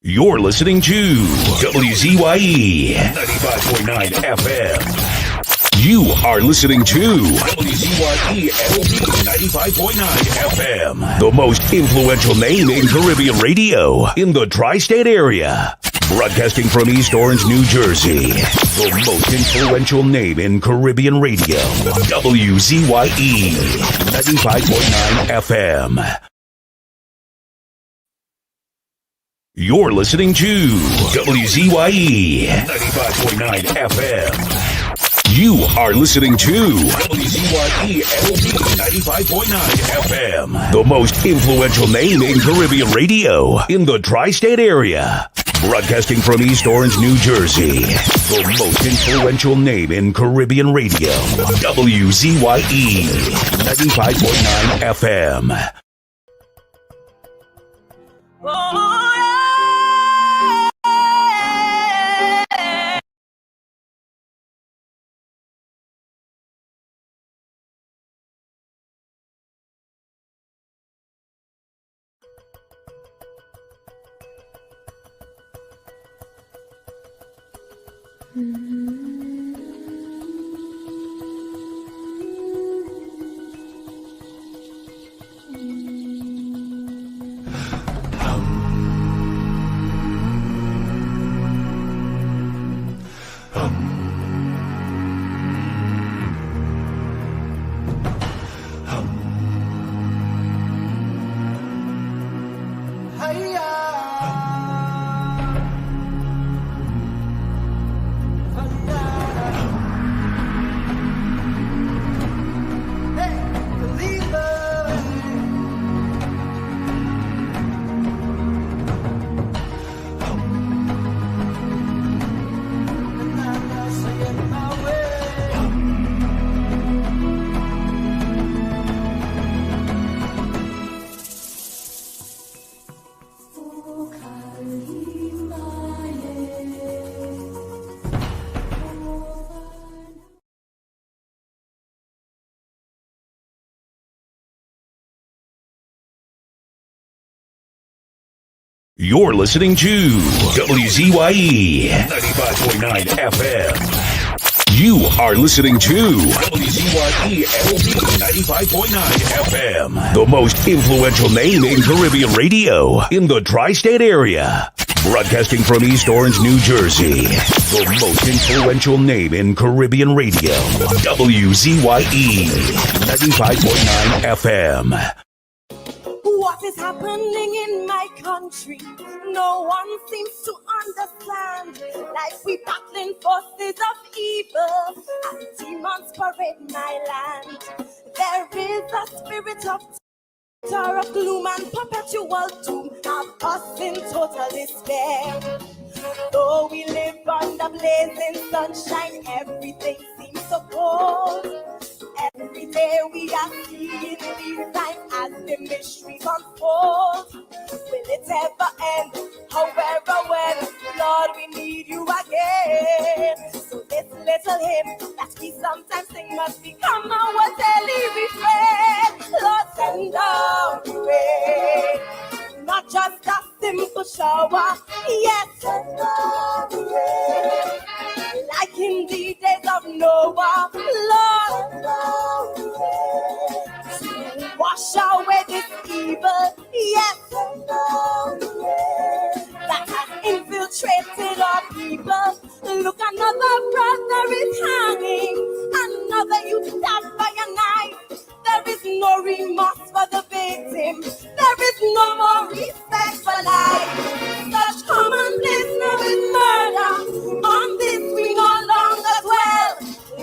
You're listening to WZYE 95.9 FM. You are listening to WZYE 95.9 FM, the most influential name in Caribbean radio in the tri-state area. Broadcasting from East Orange, New Jersey, the most influential name in Caribbean radio, WZYE 95.9 FM. You're listening to WZYE 95.9 FM. You are listening to WZYE 95.9 FM, the most influential name in Caribbean radio in the tri-state area. Broadcasting from East Orange, New Jersey, the most influential name in Caribbean radio, WZYE 95.9 FM. You're listening to WZYE 95.9 FM. You are listening to WZYE 95.9 FM, the most influential name in Caribbean radio in the tri-state area. Broadcasting from East Orange, New Jersey, the most influential name in Caribbean radio, WZYE 95.9 FM. What is happening in my country? No one seems to understand. Like we battling forces of evil and demons parade my land. There is a spirit of terror, gloom and perpetual doom, have us in total despair. Though we live under blazing sunshine, everything seems so cold. Every day we are seeing these signs as the mysteries unfold. Will it ever end? However, when, Lord, we need you again. So this little hymn that we sometimes sing must become our daily refrain. Lord, send down the rain, not just a simple shower. Yes, send down the rain. Like in the days of Noah, Lord, send down the rain. To wash away this evil, yes, send down the rain. That has infiltrated our people. Look, another brother is hanging, another youth stabbed by a knife. There is no remorse for the victim. There is no more respect for life. Such commonplace now is murder. On this we no longer dwell.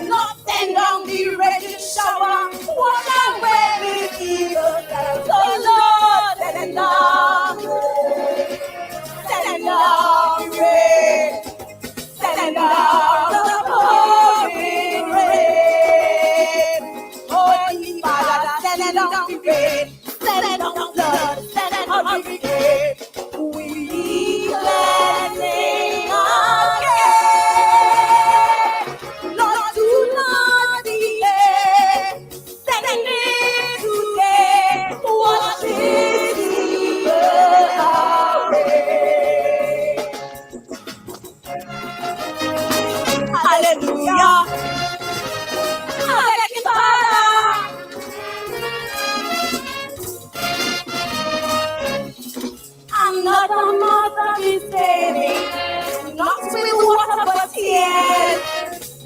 Lord, send down the raging shower. Wash away this evil. So Lord, send down the rain. Send down the rain. Send down the pouring rain. Holy Father, send down the rain. Send down the blood. Send down the rain. We blessing again. Lord, do not delay. Send it today. Watch this evil away.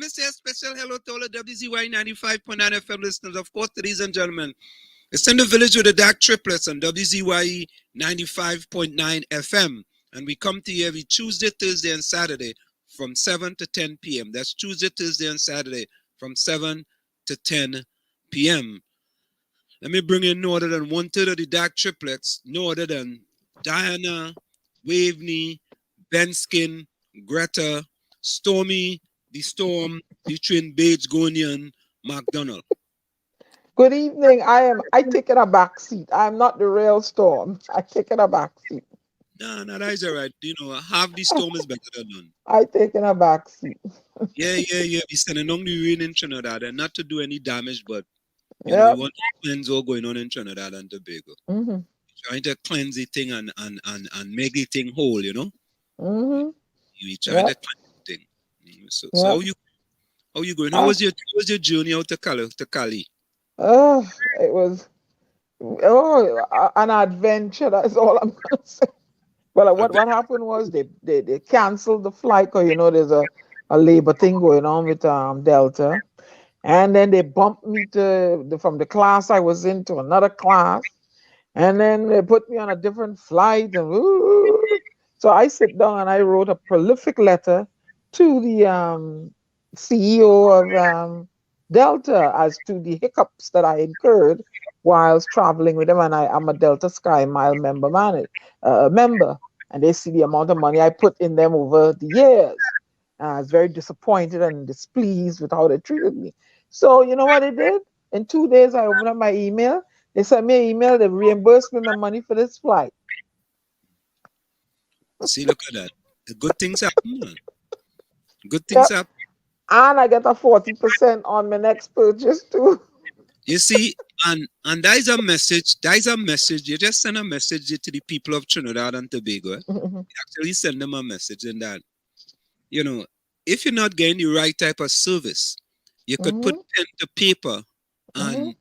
Let me say a special hello to all the WZYE 95.9 FM listeners. Of course, ladies and gentlemen, it's in the village with the DAG Triplets on WZYE 95.9 FM. And we come to you every Tuesday, Thursday, and Saturday from 7 to 10 p.m. That's Tuesday, Thursday, and Saturday from 7 to 10 p.m. Let me bring in no other than 1/3 of the DAG Triplets, no other than Guyana, Waveney, Benskin, Greta, Stormy, the Storm, the Twin Bates, Gonian, McDonald. Good evening. I take in a back seat. I'm not the real Storm. I take in a back seat. No, that's all right. You know, half the storm is better than none. I take in a back seat. Yeah. We're sending on the rain in Trinidad, and not to do any damage, but you know, we want to cleanse all going on in Trinidad and Tobago. Mm-hmm. Trying to cleanse the thing and make the thing whole, you know. Mm-hmm. We trying to cleanse the thing. So how you going? How was your journey out to Cali? Oh, it was an adventure. That's all I'm gonna say. Well, what happened was they canceled the flight because you know there's a labor thing going on with Delta, and then they bumped me from the class I was in to another class, and then they put me on a different flight, and so I sit down and I wrote a prolific letter to the CEO of Delta as to the hiccups that I incurred whilst traveling with them, and I'm a Delta Sky Mile member, and they see the amount of money I put in them over the years. I was very disappointed and displeased with how they treated me. So you know what they did? In 2 days, I opened up my email. They sent me an email. They reimbursed me my money for this flight. See, look at that. The good things happen, man. Good things happen. And I get a 40% on my next purchase too. You see, and that is a message. That is a message. You just send a message to the people of Trinidad and Tobago. You actually send them a message in that, you know, if you're not getting the right type of service, you could put pen to paper and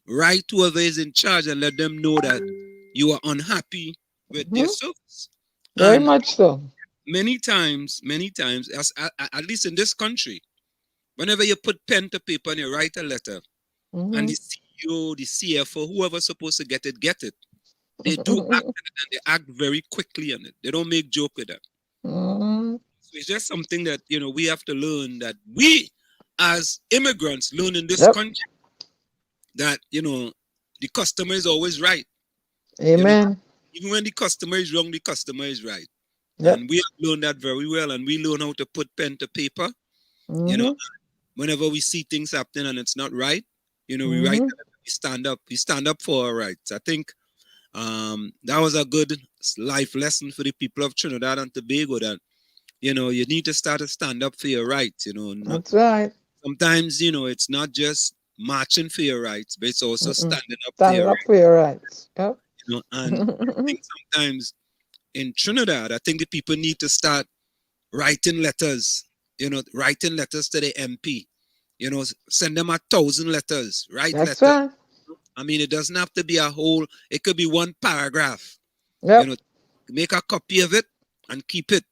write whoever is in charge and let them know that you are unhappy with their service. Very much so. Many times, as at least in this country, whenever you put pen to paper and you write a letter, and the CEO, the CFO, whoever's supposed to get it, they do act on it, and they act very quickly on it. They don't make joke with that. So it's just something that, you know, we have to learn, that we as immigrants learn in this country, that, you know, the customer is always right. Amen. You know, even when the customer is wrong, the customer is right. And we have learned that very well, and we learn how to put pen to paper. You know, whenever we see things happening and it's not right, you know, we write that, we stand up for our rights. I think that was a good life lesson for the people of Trinidad and Tobago, that, you know, you need to start to stand up for your rights, you know. That's right. Sometimes, you know, it's not just marching for your rights, but it's also standing up for your rights. Yep. You know, and I think sometimes in Trinidad, I think the people need to start writing letters, you know, writing letters to the MP, you know, send them 1,000 letters, write letters. Right. I mean, it doesn't have to be a whole, it could be one paragraph. Yep. You know, make a copy of it and keep it,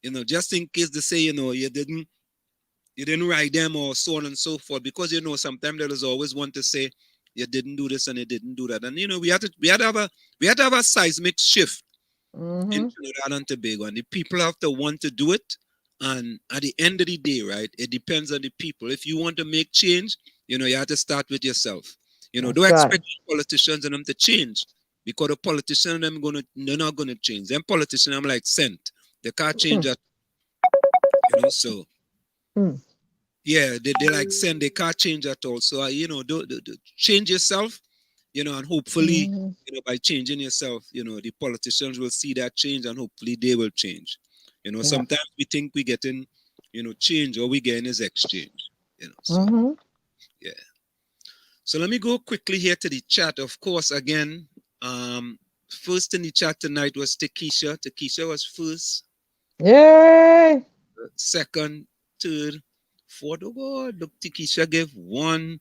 you know, just in case they say, you know, you didn't write them or so on and so forth, because, you know, sometimes there is always one to say you didn't do this and you didn't do that. And, you know, we had to have a seismic shift in Trinidad and Tobago, and the people have to want to do it. And at the end of the day, right, it depends on the people. If you want to make change, you know, you have to start with yourself. You know, don't expect politicians and them to change, because the politicians they're not gonna change. Them politicians, I'm like scent. They can't change that. You know, so yeah, they like scent. They can't change at all. So you know, do change yourself. You know, and hopefully, you know, by changing yourself, you know, the politicians will see that change, and hopefully they will change. You know, sometimes we think we getting, you know, change, or we getting is exchange. You know, so yeah. So let me go quickly here to the chat. Of course, again, first in the chat tonight was Takesha. Takesha was first. Yay! Second, third, fourth. Oh God, look, Takesha gave 1,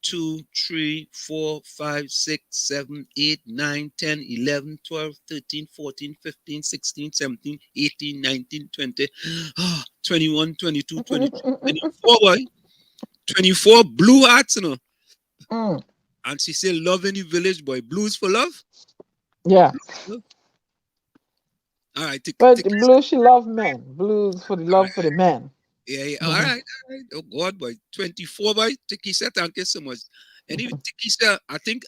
2, 3, 4, 5, 6, 7, 8, 9, 10, 11, 12, 13, 14, 15, 16, 17, 18, 19, 20. 21, 22, 23, 24, boy. 24 blue hearts, you know. Mm. And she said, love in the village, boy. Blues for love. Yeah. All right. But the Blue, she love men. Blues for the All love right. for the men. Yeah. All right. Oh, God, boy. 24, boy. Tikisha, thank you so much. Anyway, Tikisha, I think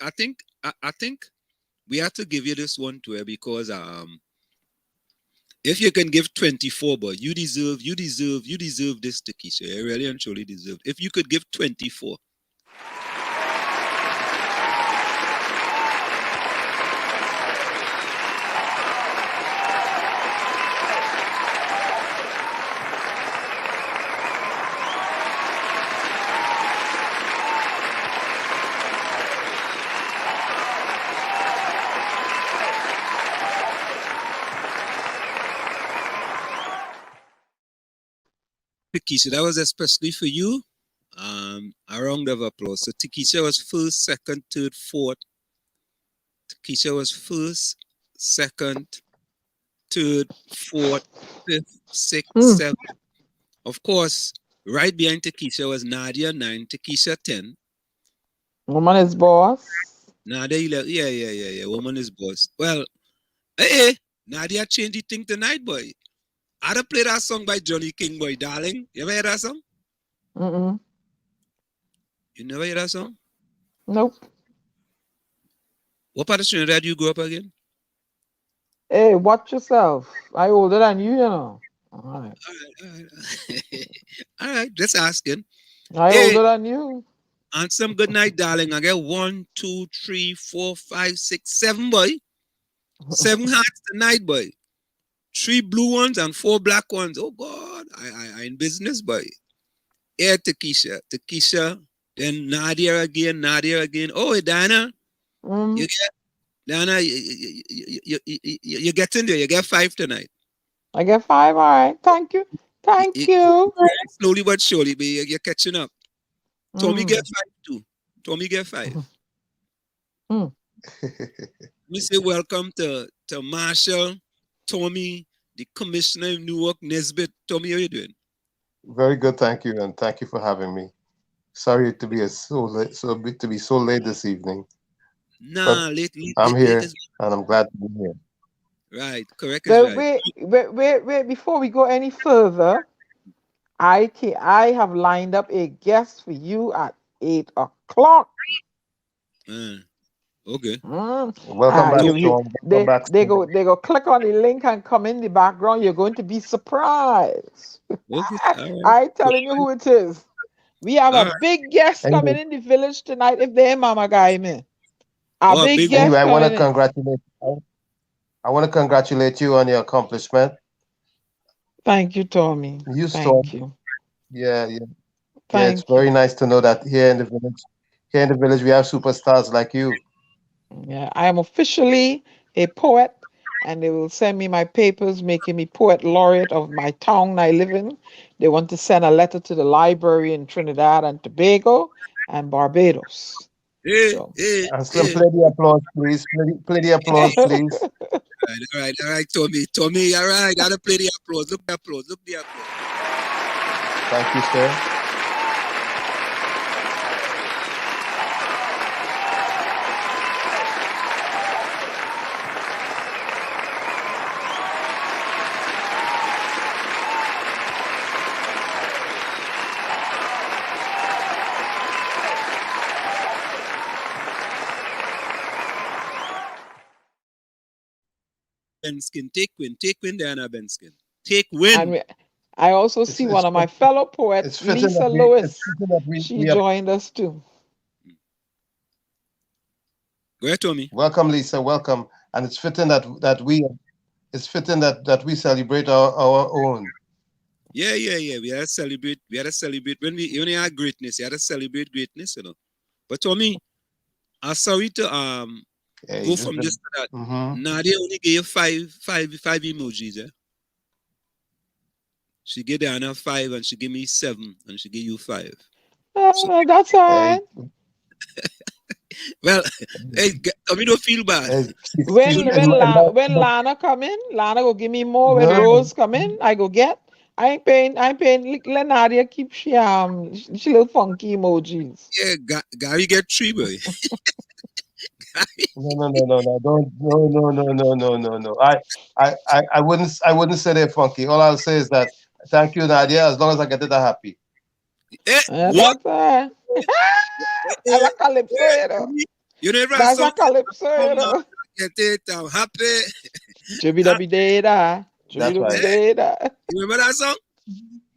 we have to give you this one to her because if you can give 24, boy, you deserve this, Tikisha. You really and truly deserve. If you could give 24. Tikisha, that was especially for you. A round of applause. So Tikisha was first, second, third, fourth. Tikisha was first, second, third, fourth, fifth, sixth, seventh. Of course, right behind Tikisha was Nadia 9, Tikisha 10. Woman is boss. Nadia 11. Yeah. Woman is boss. Well, hey, Nadia changed the thing tonight, boy. I done play that song by Johnny King, boy, darling. You ever hear that song? Mm-mm. You never hear that song? Nope. What part of Trinidad you grew up again? Hey, watch yourself. I older than you, you know. All right. All right, just asking. I Hey, older than you. on some good night, darling. I get 1, 2, 3, 4, 5, 6, 7, boy. 7 hearts tonight, boy. 3 blue ones and 4 black ones. Oh God, I in business, boy. Yeah, Takisha. Then Nadia again. Oh, Dana, you get Dana. You get in there. You get 5 tonight. I get 5. All right. Thank you. Thank you. Slowly but surely, but you're catching up. Tommy get 5 too. Tommy get 5. We say welcome to Marshall, Tommy, the commissioner of Newark, Nesbitt. Tommy, how you doing? Very good, thank you, and thank you for having me. Sorry to be so late this evening. Nah, but late I'm here, is and I'm glad to be here. right. Correct is But right. wait. Before we go any further, I have lined up a guest for you at 8 o'clock. Okay. Welcome back, Storm. Welcome back, They Storm. go click on the link and come in the background. You're going to be surprised. Okay. I telling you who it is. We have a big guest coming in the village tonight. If they Mama Guy me, a big guest Anyway, I want coming to in. congratulate. I want to congratulate you on your accomplishment. Thank you, Tommy. You, Storm. Thank you. Yeah. Thank It's very nice to know that here in the village, we have superstars like you. Yeah, I am officially a poet, and they will send me my papers making me poet laureate of my town I live in. They want to send a letter to the library in Trinidad and Tobago and Barbados. And Slim, play the applause, please. Play the applause, please. All right, Tommy, all right. Gotta play the applause. Look the applause. Thank you, sir. Benskin, take win, Diana Benskin. Take win. And I also see one of my fellow poets, Lisa Lewis. She joined us too. Go ahead, Tommy. Welcome, Lisa. Welcome. And it's fitting that we celebrate our own. Yeah. We had to celebrate. When we only had greatness, you had to celebrate greatness, you know. But Tommy, I'm sorry to go from this to that. Nadia only gave 5 emojis, eh? She gave Diana 5 and she gave me 7 and she gave you 5. So, that's all right. Well, hey, Tommy, don't feel bad. When Lana come in, Lana go give me more. When Rose come in, I go get. I ain't paying. Let Nadia keep she little funky emojis. Yeah, Gary get 3, boy. No, don't, no. I wouldn't say they're funky. All I'll say is that thank you, Nadia. As long as I get it, I'm happy. What? That's that's Eh, a calypso, you know. You never That's saw a calypso, you come on, know. get it, I'm happy. Jibby Huh? dabby da, That's jibby right. dabby da. You remember that song?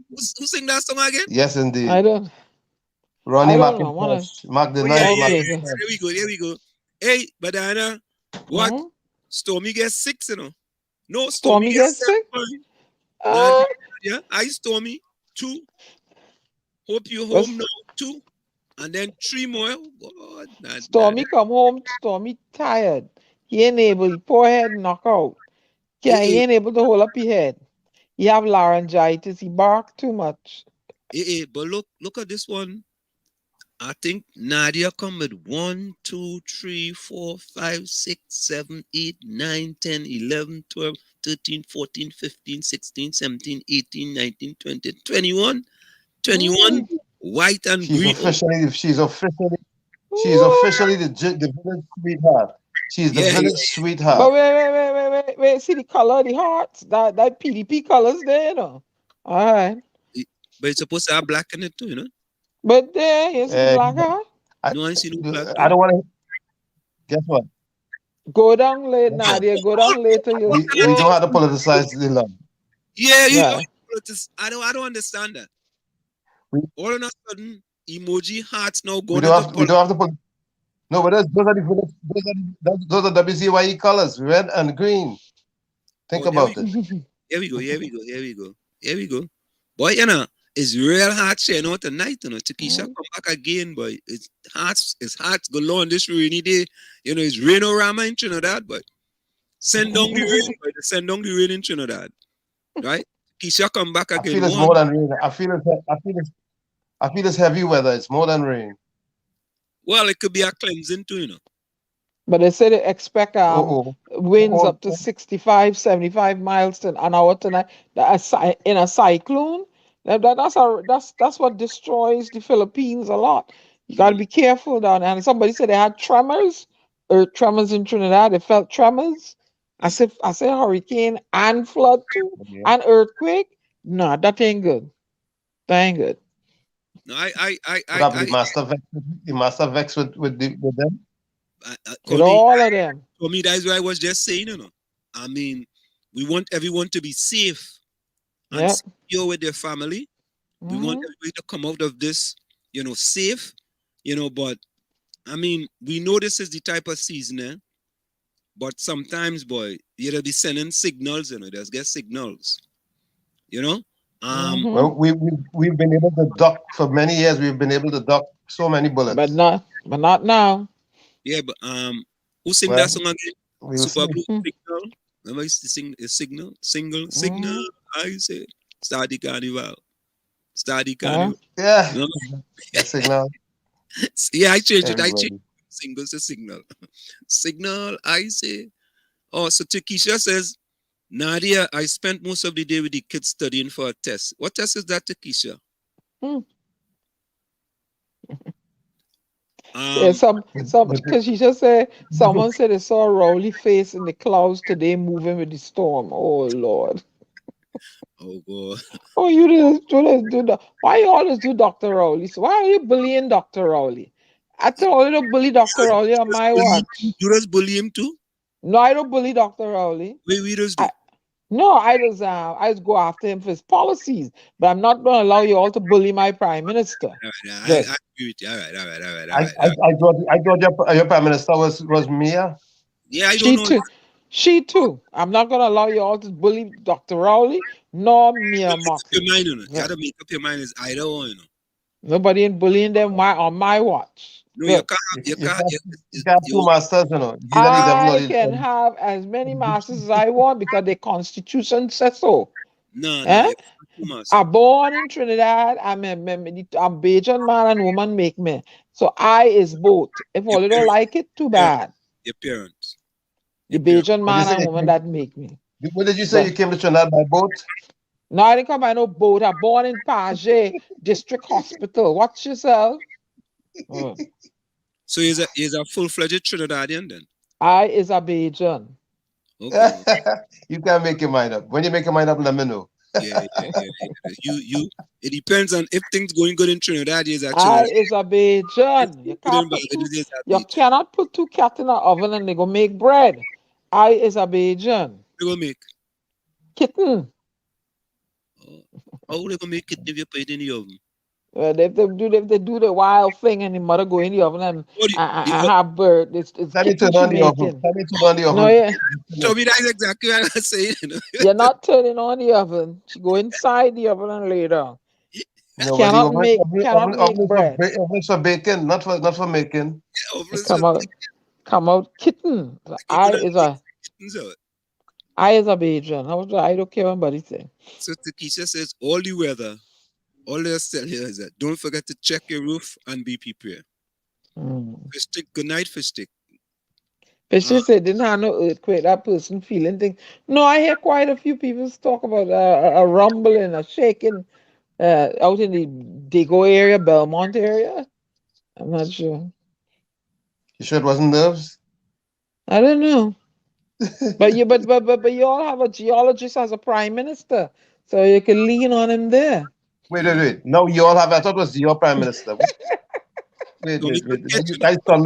Who sing that song again? Yes, indeed. I don't Ronnie know. McIntosh, Mark the Oh, yeah, Knife, yeah, Mark Okay, yeah. okay. the There we go, there we go. Hey, Banana, what? Mm-hmm. Stormy gets 6, you know. No, Stormy Stormy gets gets 7. sick. Boy. Uh, Yeah, I Stormy 2. Hope you home was now 2. And then 3 more. God, Stormy come home. Stormy tired. He ain't able. He poor head knock out. Yeah, he eh, ain't able to hold up his head. He have laryngitis. He bark too much. but look at this one. I think Nadia come with 1, 2, 3, 4, 5, 6, 7, 8, 9, 10, 11, 12, 13, 14, 15, 16, 17, 18, 19, 20, 21. 21 Mm. white and She's green. Oh, officially, she's officially, she's What? officially the village sweetheart. She's the yeah, yeah, village yeah. But sweetheart. wait. See the color of the hearts? That PDP colors there, you know. All right. But it's supposed to have black in it too, you know? But there, you see the Uh, black heart? I, No, I ain't seen no black I there. don't want to. Guess what? Go down late, Guess what? Nadia. Go down later. You'll see. We don't have to politicize the love. Yeah, Yeah. I don't understand that. We, All of a sudden, emoji hearts now we going don't into have we don't have to put. No, but those are the those are WZYE colors, red and green. Think Oh, there we about go. it. Here we go. Here we go. Here we go. Here we go. Boy, it's real hard sharing out tonight, Takesha Mm. come back again, boy. It's hearts go on this rainy day. It's rainorama in Trinidad, but send down the rain, boy. Send down the rain in Trinidad. Right? Keisha come back I again. feel it's more than rain. I feel it's heavy weather. It's more than rain. Well, it could be a cleansing too. But they say they expect Oh, winds oh, up to 65, 75 miles an hour tonight. In a cyclone. That's what destroys the Philippines a lot. You got to be careful down there. And somebody said they had tremors, earth tremors in Trinidad. They felt tremors. I said hurricane and flood too, yeah. and earthquake. No, that ain't good. That ain't good. No, What happened? The master vex with them. With Connie, all of them. for me, that's what I was just saying. I mean, we want everyone to be safe and Yep. secure with their family. We want Mhm. everybody to come out of this, safe, but I mean, we know this is the type of season, but sometimes, boy, you'll be sending signals, there's get signals, you know. Um, Mhm. Well, we've been able to duck for many years. We've been able to duck so many But bullets. not now. yeah, but who sing that Well, song again? we will Super see. Blue Mm. Signal. Remember, I used to sing a signal. Mhm. I say, start the carnival, start the Yeah. carnival. Yeah, Remember? a signal. Yeah, I changed it. I changed Everybody. singles to signal. Signal, I say. Oh, so Takesha says, Nadia, I spent most of the day with the kids studying for a test. What test is that, Takesha? Mm. Yeah, Um, some because she just said someone said they saw a Rowley face in the clouds today moving with the storm. Oh Lord. oh God. Oh, you do that. Why you always do Dr. Rowley? So why are you bullying Dr. Rowley? I told you to bully Dr. Rowley on my watch. You just bully him too? No, I don't bully Dr. Rowley. We just do. I no, I just go after him for his policies. But I'm not gonna allow you all to bully my prime minister. All right, Good. I agree with you. All right, all right, all right, all I, right. I, I thought your prime minister was Mia. Yeah, I don't She know. too. She too. I'm not gonna allow you all to bully Dr. Rowley nor Mia Make up your Moxie. mind, You Good. gotta make up your mind is either one. Nobody ain't bullying them on my watch. No, Good. you can't, You got two you, masters, He's the devil or I the can have as many masters as I want because the Constitution says so. no, Eh? you can't do master. I'm born in Trinidad. I'm Bajan man and woman make me. So I is both. If Your all you don't parents, like it, too parents, bad. your parents, The your parents. Bajan What did you man say? and woman that make me. What did you say? But You came to Trinidad by boat? No, I didn't come by no boat. I'm born in Page District Hospital. Watch yourself. So he's a full-fledged Trinidadian then. I is a Bajan. Okay. You can't make your mind up. When you make your mind up, let me know. Yeah. You. It depends on if things going good in Trinidad. Is I actually is a Bajan. You cannot put two cats in an oven and they go make bread. I is a Bajan. They go make Kitten. how they gonna make it if you put it in the oven? If they do the wild thing and the mother go in the oven and have bird, it's Let me turn kitten she on the oven. making. Let me turn on the oven. No, yeah. So me that's exactly what I was saying. You're not turning on the oven. She go inside the oven and lay down. No, Cannot make bread. Oven for baking, not for making. Come out kitten. I is a Bajan. I don't care what anybody say. So Takesha says all the weather, all they'll tell you is that don't forget to check your roof and be prepared. Fish stick, good night, fish stick. Fish stick said didn't have no earthquake. That person feeling things. No, I hear quite a few people talk about a rumbling, a shaking out in the Dago area, Belmont area. I'm not sure. You sure it wasn't nerves? I don't know. but you all have a geologist as a prime minister, so you can lean on him there. Wait. No, you all have. I thought it was your prime minister. Wait. That's on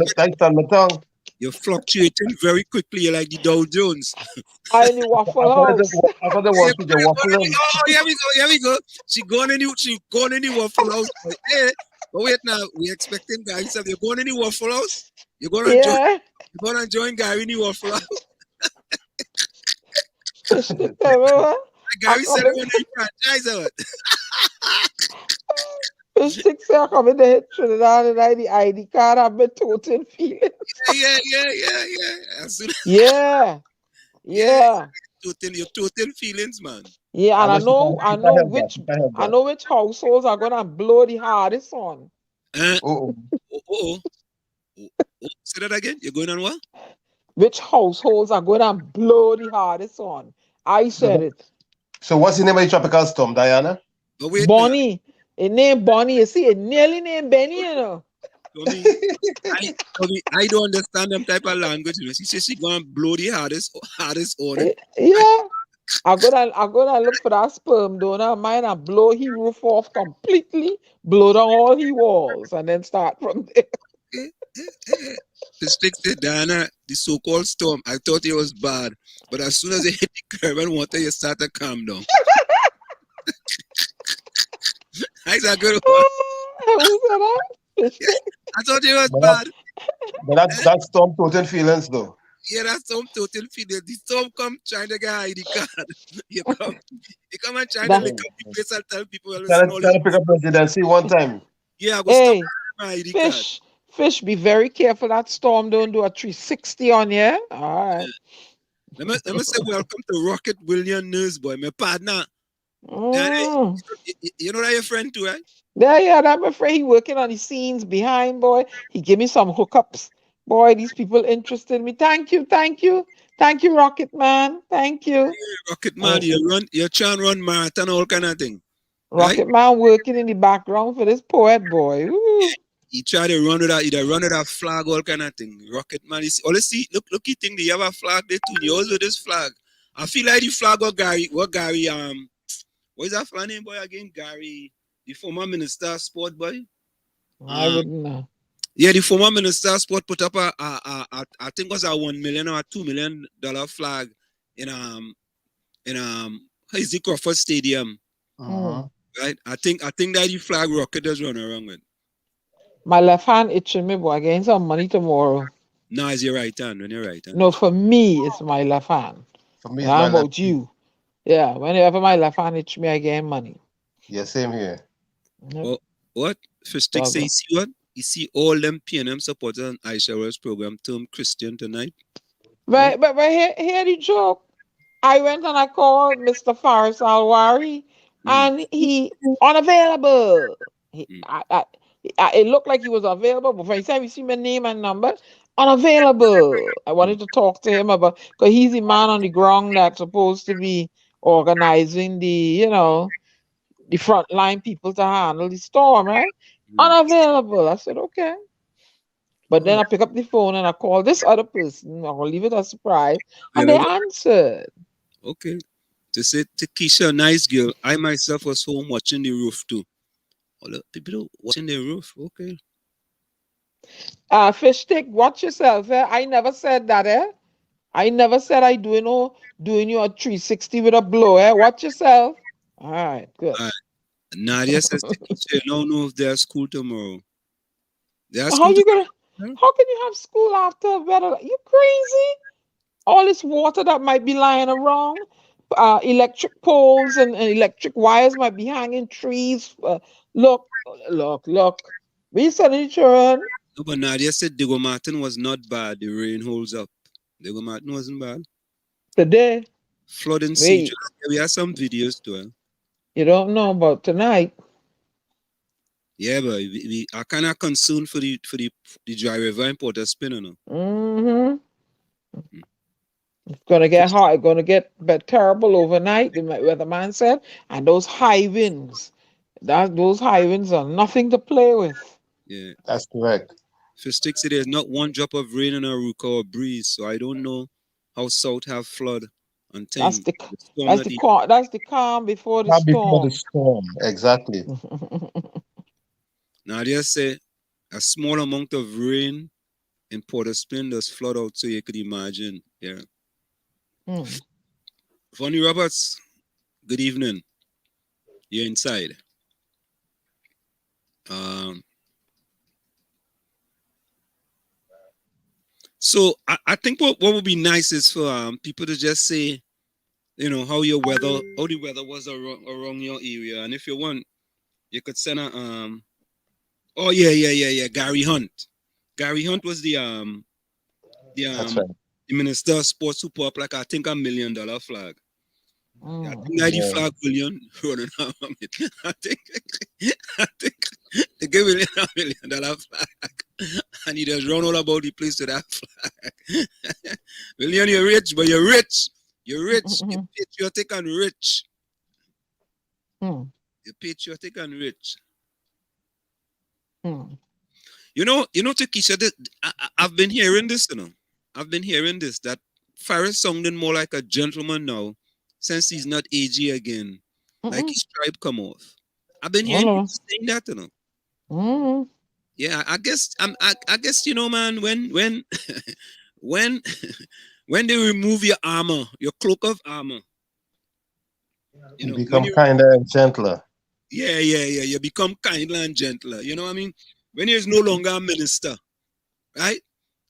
my tongue. You're fluctuating very quickly. You're like the Dow Jones. I in the Waffle House. I thought they want to waffle. Oh, here we go. She going in the Waffle House. Hey, but wait now, we expecting Gary. So you're going in the Waffle House. You're gonna join Gary in the Waffle House. Gary said we're in franchise. Fish stick say I come in the hit Trinidad and I the ID card have been total feelings. Yeah. Yeah. Total feelings, man. Yeah, and I know which households are gonna blow the hardest on. Say that again. You're going on what? Which households are gonna blow the hardest on? I said it. So what's the name of the tropical storm, Diana? Bonnie. It named Bonnie. You see, it nearly named Benny, you know. I don't understand them type of language. You know. She says she's gonna blow the hardest on it. Yeah. I'm gonna look for that sperm donor of mine and blow his roof off completely, blow down all his walls, and then start from there. The stick said, Diana, the so-called storm, I thought it was bad, but as soon as it hit the curb and water, you start to calm down. That's a good one. I thought it was bad. But that's storm total feelings, though. Yeah, that's some total feelings. The storm come trying to get ID card. You come and try to make up the place and tell people. Try to pick up residency one time. Yeah, I go stop my ID card. Fish, be very careful. That storm don't do a 360 on you. All right. Let me say welcome to Rocket William News, boy, my partner. You know that your friend too, right? Yeah, I'm afraid he working on the scenes behind, boy. He give me some hookups. Boy, these people interested in me. Thank you, Rocket Man. Thank you. Yeah, Rocket Man, you trying to run marathon, all kind of thing. Rocket Man working in the background for this poet boy. Ooh. He try to run with that flag, all kind of thing. Rocket Man, look, he think they have a flag there too. He always with this flag. I feel like the flag what Gary, what is that flag name, boy, again? Gary, the former minister of sport, boy. I wouldn't know. Yeah, the former minister of sport put up I think it was a $1 million or $2 million flag in the Crawford Stadium. Right? I think that the flag Rocket does run around with. My left hand itching me, boy. I gain some money tomorrow. No, it's your right hand. When you're right hand. No, for me, it's my left hand. For me, how about you? Yeah, whenever my left hand itch me, I gain money. Yeah, same here. What? Fish Stick say, you see what? You see all them PNM supporters on Aisha Roy's program term Christian tonight? But here the joke. I went and I called Mr. Faris Alwari and he unavailable. It looked like he was available, but by the time you see my name and number, unavailable. I wanted to talk to him about, because he's the man on the ground that's supposed to be organizing the the frontline people to handle the storm, right? Unavailable. I said, okay. But then I pick up the phone and I call this other person. I'll leave it a surprise. And they answered. Okay. To say to Keisha, nice girl. I myself was home watching the roof too. All the people watching the roof. Okay. Fish stick, watch yourself. Eh? I never said that, eh? I never said I doing you a 360 with a blow, eh? Watch yourself. All right, good. Nadia says to Keisha, you don't know if there's school tomorrow. There's How school you gonna? tomorrow? How can you have school after weather? You crazy? All this water that might be lying around, electric poles and electric wires might be hanging trees. Look. We sending children. No, but Nadia said Diego Martin was not bad. The rain holds up. Diego Martin wasn't bad. Today. Flooding Wait. seizures. We have some videos too. You don't know about tonight. Yeah, but we are kind of concerned for the dry river in Port of Spain, Mm-hmm. It's gonna get hot. It's gonna get terrible overnight. The weatherman said, and those high winds. Those high winds are nothing to play with. Yeah, That's correct. For Stick City, there's not one drop of rain in Aruka or breeze, so I don't know how South have flood until That's the calm before the Not storm. before the storm. Exactly. Nadia say a small amount of rain in Port of Spain does flood out, so you could imagine. Yeah. Funny Roberts, good evening. You're inside. So I think what would be nice is for people to just say, how the weather was around your area, and if you want, you could send a oh yeah. Gary Hunt was the That's right. the minister of sports who put up like I think $1 million flag. I think 95 billion running out of it. I think they give $1 million flag. And he just run all about the place with that flag. William, you're rich, but you're rich. You're rich. You're patriotic and rich. You're patriotic and rich. You know, Takesha, I've been hearing this, I've been hearing this, that Farris sounding more like a gentleman now since he's not AG again. Like his tribe come off. I've been hearing people saying that, Yeah, I guess man, when when they remove your armor, your cloak of armor, you become kinder and gentler. Yeah. You become kinder and gentler. You know what I mean? When you're no longer a minister, right?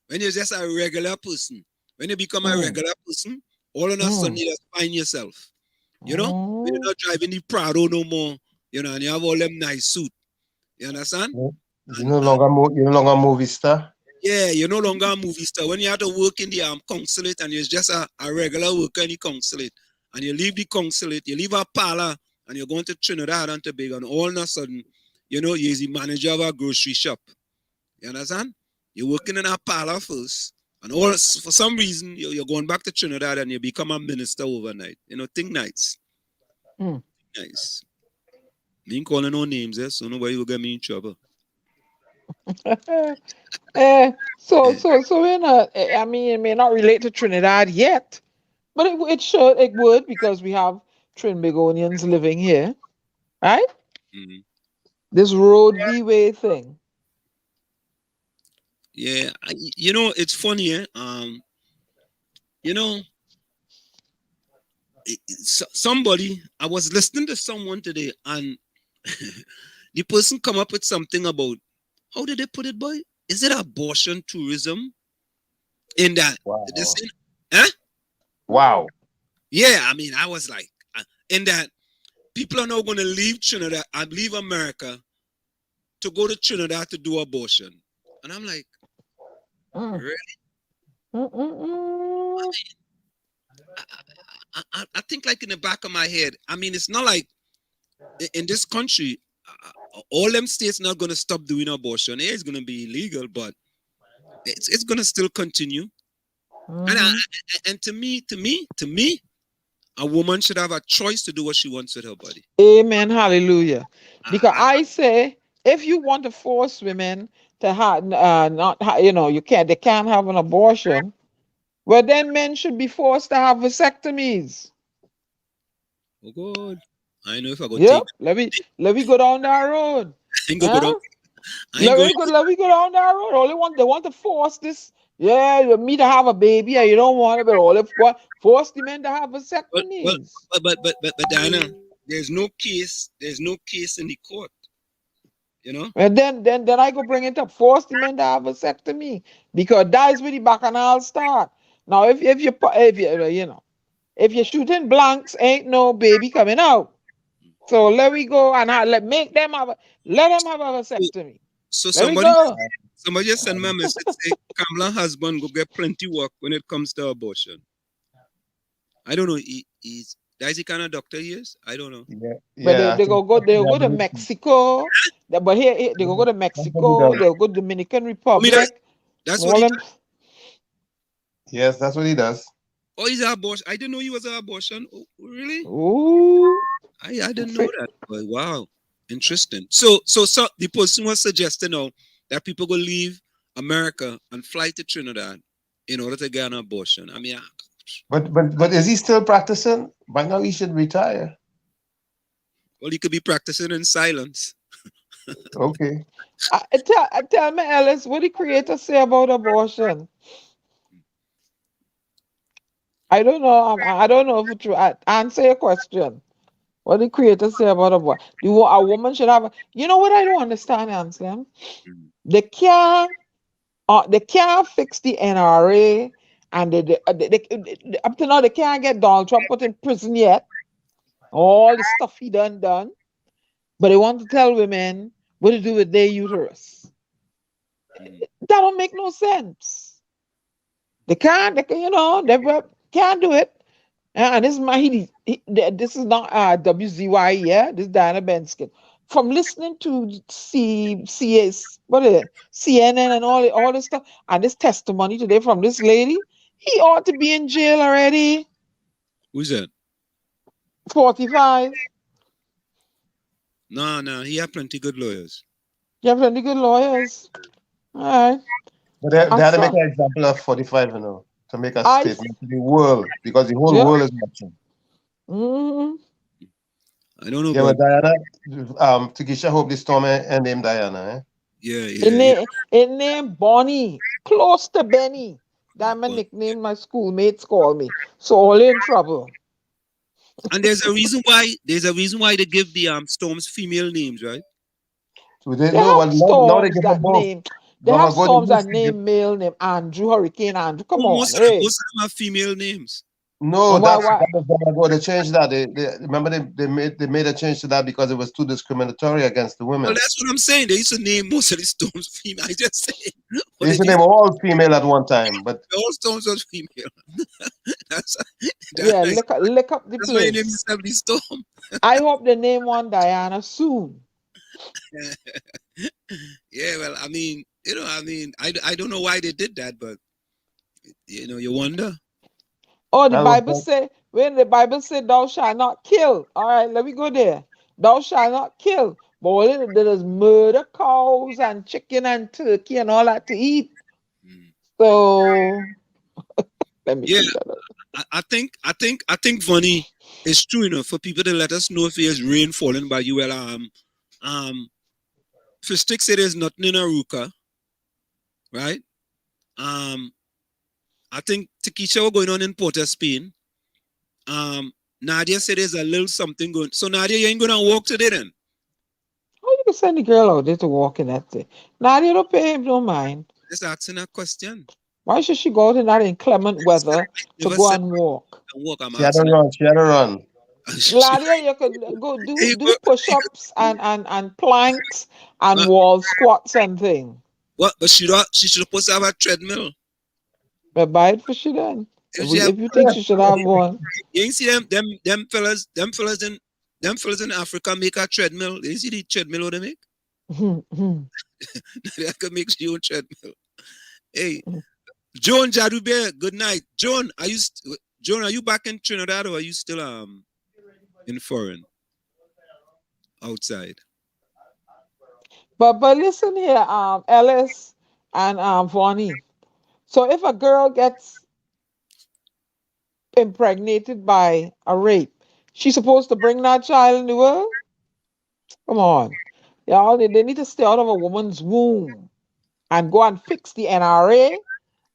When you're just a regular person, when you become a regular person, all of a sudden you just find yourself. You know, you're not driving the Prado no more. And you have all them nice suit. You understand? You're no longer a movie star. Yeah, you're no longer a movie star. When you have to work in the consulate and you're just a regular worker in the consulate, and you leave the consulate, you leave a parlor, and you're going to Trinidad and Tobago, and all of a sudden, you're the manager of a grocery shop. You understand? You're working in a parlor first, and for some reason, you're going back to Trinidad and you become a minister overnight. Think nice. Nice. Me ain't calling no names, so nobody will get me in trouble. So we're not. I mean, it may not relate to Trinidad yet, but it would, because we have Trinbagonians living here, right? This road V-way thing. Yeah, it's funny, somebody, I was listening to someone today, and the person come up with something about, how did they put it, boy? Is it abortion tourism? In that, Wow. Yeah, I mean, I was like, in that, people are now going to leave Trinidad and leave America to go to Trinidad to do abortion. And I'm like, really? I think, like, in the back of my head, I mean, it's not like in this country, all them states not going to stop doing abortion. It's going to be illegal, but it's going to still continue. And to me, A woman should have a choice to do what she wants with her body. Amen. Hallelujah. Because I- I say, if you want to force women to have, you can't, they can't have an abortion. Well, then men should be forced to have vasectomies. Oh God. I know if I go Yep. take Let me go down that road. I ain't gonna go Huh? down. I ain't going Let me go down that road. They want to force this. Yeah, me to have a baby, and you don't want it, but force the men to have well, well vasectomies. but Diana, there's no case in the court, you know? And then I go bring it up, force the men to have a vasectomy because that's where the bacchanal start. Now, if you're shooting blanks, ain't no baby coming out. So let them have a vasectomy. So Let me go. somebody just send me a message say Kamala husband go get plenty work when it comes to abortion. I don't know. That's the kind of doctor he is? I don't know. But Yeah. they'll go to Mexico. But here they go to Mexico. They'll go to Dominican I mean, Republic. that's and what all he them. Yes, that's what he does. Oh, he's an abortion. I didn't know he was an abortion. Oh, really? Ooh. I didn't know that. But wow. Interesting. So the person was suggesting now that people go leave America and fly to Trinidad in order to get an abortion. I mean, But is he still practicing? By now he should retire. well, he could be practicing in silence. Okay. Tell me, Alice, what the creator say about abortion? I don't know. I don't know if it's true. Answer your question. What the creator say about abortion? A woman should have. You know what I don't understand, Anselm? Mm. They can't fix the NRA, and up to now they can't get Donald Trump put in prison yet. All the stuff he done, but they want to tell women what to do with their uterus. Mm. That don't make no sense. They can't do it. And this is this is not WZYE, yeah. This is Diana Benskin. From listening to CNN and all this stuff, and this testimony today from this lady, he ought to be in jail already. Who's that? 45. No, he had plenty good lawyers. You have plenty good lawyers. All right. But they had to make an example of 45, to make a statement to the world, because the whole world is watching. Mm-hmm. I don't know. Yeah, but Diana, Takesha hope this storm and name Diana, eh? Yeah. It named Bonnie, close to Benny. That's my nickname my schoolmates call me. So all in trouble. And there's a reason why they give the storms female names, right? So They now have they storms give that them both. name. They have storms that name male name Andrew, Hurricane Andrew. Come on, Most hey. of them have female names. No, Why? that was long ago. They changed that. They remember they made a change to that because it was too discriminatory against the women. Well, that's what I'm saying. They used to name most of the storms female. I just say They used to name all female at one time, but all storms was female. Yeah, lick up the that's why you name place. yourself the storm. I hope they name one Diana soon. Yeah, well, I mean, I don't know why they did that, but you wonder. Oh, the Bible say, when the Bible said, thou shalt not kill. All right, let me go there. Thou shalt not kill. But there is murder cows and chicken and turkey and all that to eat. So let me see that. I think funny it's true, for people to let us know if there's rain falling by you. Well, Fistic said there's nothing in Aruka, right? I think Takesha was going on in Port of Spain. Nadia said there's a little something going. So Nadia, you ain't gonna walk today then? How you can send the girl out there to walk in that thing? Nadia don't pay him no mind. Just asking a question. Why should she go out in that inclement weather to go and walk? She had to run. Nadia, you could go do push-ups and planks and wall squats and things. What? But she should supposed to have a treadmill. But buy it for she then. If you think she should have one. You ain't see them fellas in Africa make a treadmill. You see the treadmill what they make? They can make your own treadmill. Hey, Joan Jadube, good night. Joan, Joan, are you back in Trinidad or are you still in foreign? Outside. But listen here, Ellis and Vonnie. So if a girl gets impregnated by a rape, she's supposed to bring that child in the world? Come on. Y'all, they need to stay out of a woman's womb and go and fix the NRA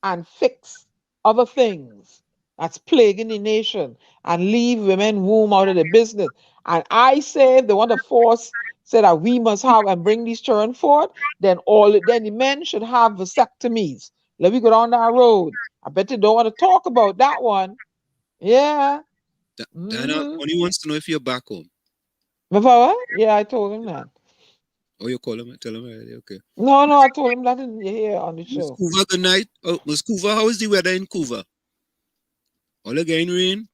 and fix other things that's plaguing the nation and leave women womb out of the business. And I say if they want to force say that we must have and bring these children forth, then the men should have vasectomies. Let me go down that road. I bet you don't want to talk about that one. Yeah. Diana only wants to know if you're back home. Before? Yeah, I told him that. Oh, you call him? Tell him already. Okay. No, I told him that in here on the Miss show. Cuva, good night. Oh, Miss Cuva, how is the weather in Cuva? All again rain?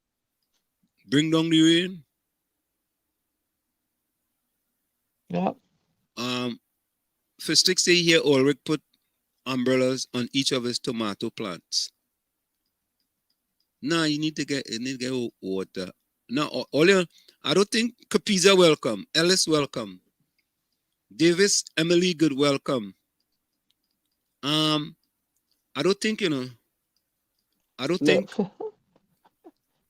Bring down the rain? Yeah. Fistic say here Ulrich put umbrellas on each of his tomato plants. No, you need to get water. No, I don't think Capiza welcome. Ellis welcome. Davis, Emily, good welcome. I don't think, I don't think.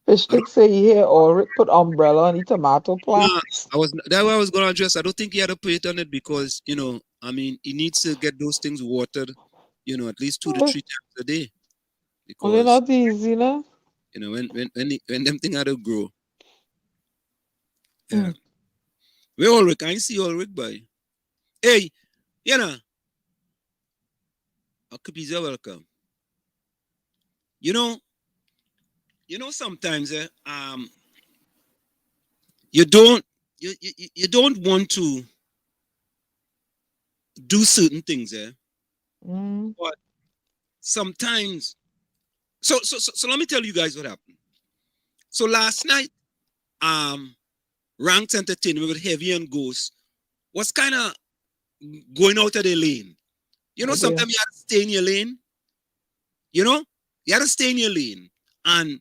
Fish say here Ulrich put umbrella on the tomato plants. That's what I was going to address. I don't think he had to put it on it because, I mean, he needs to get those things watered, at least 2 to 3 times a day. Because, they're not easy, when them things had to grow. Yeah. Where Ulrich? I see Ulrich by. Hey, Akapiza, welcome. Sometimes you don't want to do certain things, but sometimes. So let me tell you guys what happened. So last night, Ranked Entertainment with Heavy and Ghost was kind of going out of their lane. Sometimes you have to stay in your lane. You have to stay in your lane and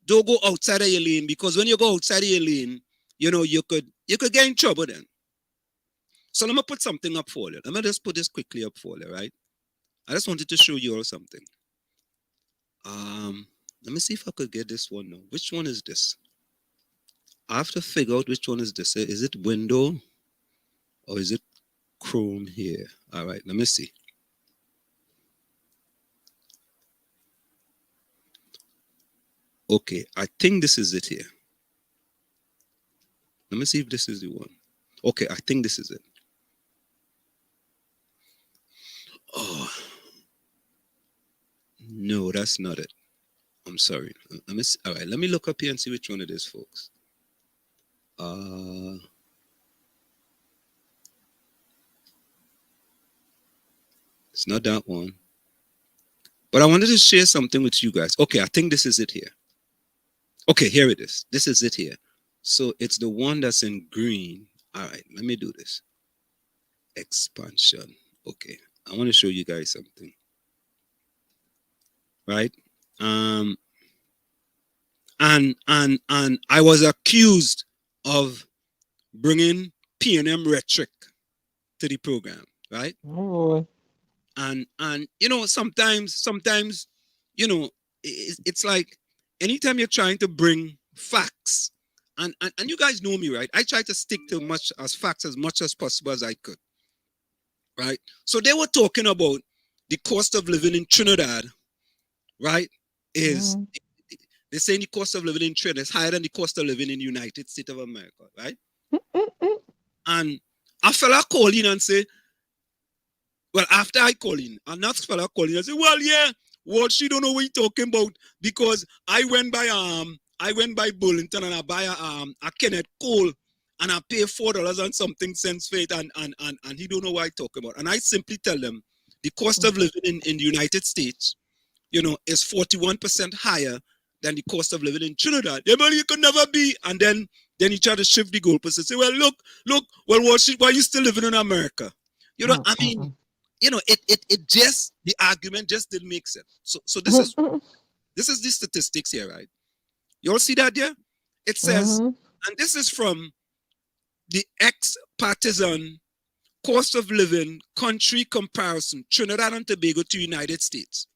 don't go outside of your lane, because when you go outside of your lane, you could get in trouble then. So let me put something up for you. Let me just put this quickly up for you, right? I just wanted to show you all something. Let me see if I could get this one now. Which one is this? I have to figure out which one is this. Is it window or is it Chrome here? All right, let me see. Okay, I think this is it here. Let me see if this is the one. Okay, I think this is it. Oh, no, that's not it. I'm sorry. Let me see. All right, let me look up here and see which one it is, folks. It's not that one. But I wanted to share something with you guys. Okay, I think this is it here. Okay, here it is. This is it here. So it's the one that's in green. All right, let me do this. Expansion. Okay, I want to show you guys something. Right? And I was accused of bringing P&M rhetoric to the program, right? Oh. And sometimes it's like anytime you're trying to bring facts, and you guys know me, right? I try to stick to facts as much as possible as I could, right? So they were talking about the cost of living in Trinidad, right? They're saying the cost of living in Trinidad is higher than the cost of living in the United States of America, right? And a fella call in and say, well, after I call in, another fella call in and say, well, yeah, what she don't know what you're talking about, because I went by Burlington and I buy a Kenneth Cole and I pay $4 and something cents for it, and he don't know what I talk about. And I simply tell them the cost of living in the United States, is 41% higher than the cost of living in Trinidad. Yeah, but you could never be. And then he tried to shift the goalposts and say, well, look, well, why are you still living in America? I mean, it just, the argument just didn't make sense. So this is the statistics here, right? You all see that there? It says, Mhm. and this is from the ex-partisan cost of living country comparison, Trinidad and Tobago to United States.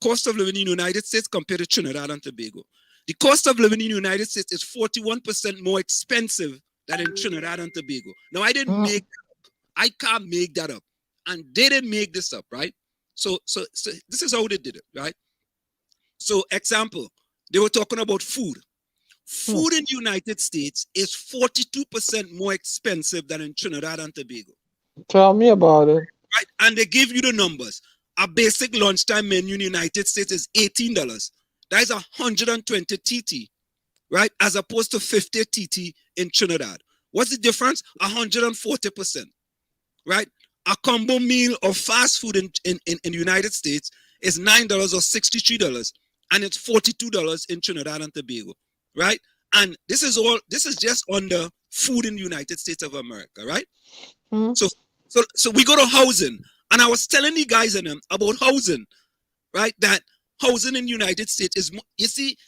Cost of living in the United States compared to Trinidad and Tobago. The cost of living in the United States is 41% more expensive than in Trinidad and Tobago. Now, I didn't make that up. I can't make that up. And they didn't make this up, right? So this is how they did it, right? So, example, they were talking about food. Food in the United States is 42% more expensive than in Trinidad and Tobago. Tell me about it. Right? And they give you the numbers. A basic lunchtime menu in the United States is $18. That is 120 TT, right? As opposed to 50 TT in Trinidad. What's the difference? 140%, right? A combo meal of fast food in the United States is $9 or $63, and it's $42 in Trinidad and Tobago, right? And this is just on the food in the United States of America, right? So we go to housing, and I was telling the guys in them about housing, right? That housing in the United States is, you see,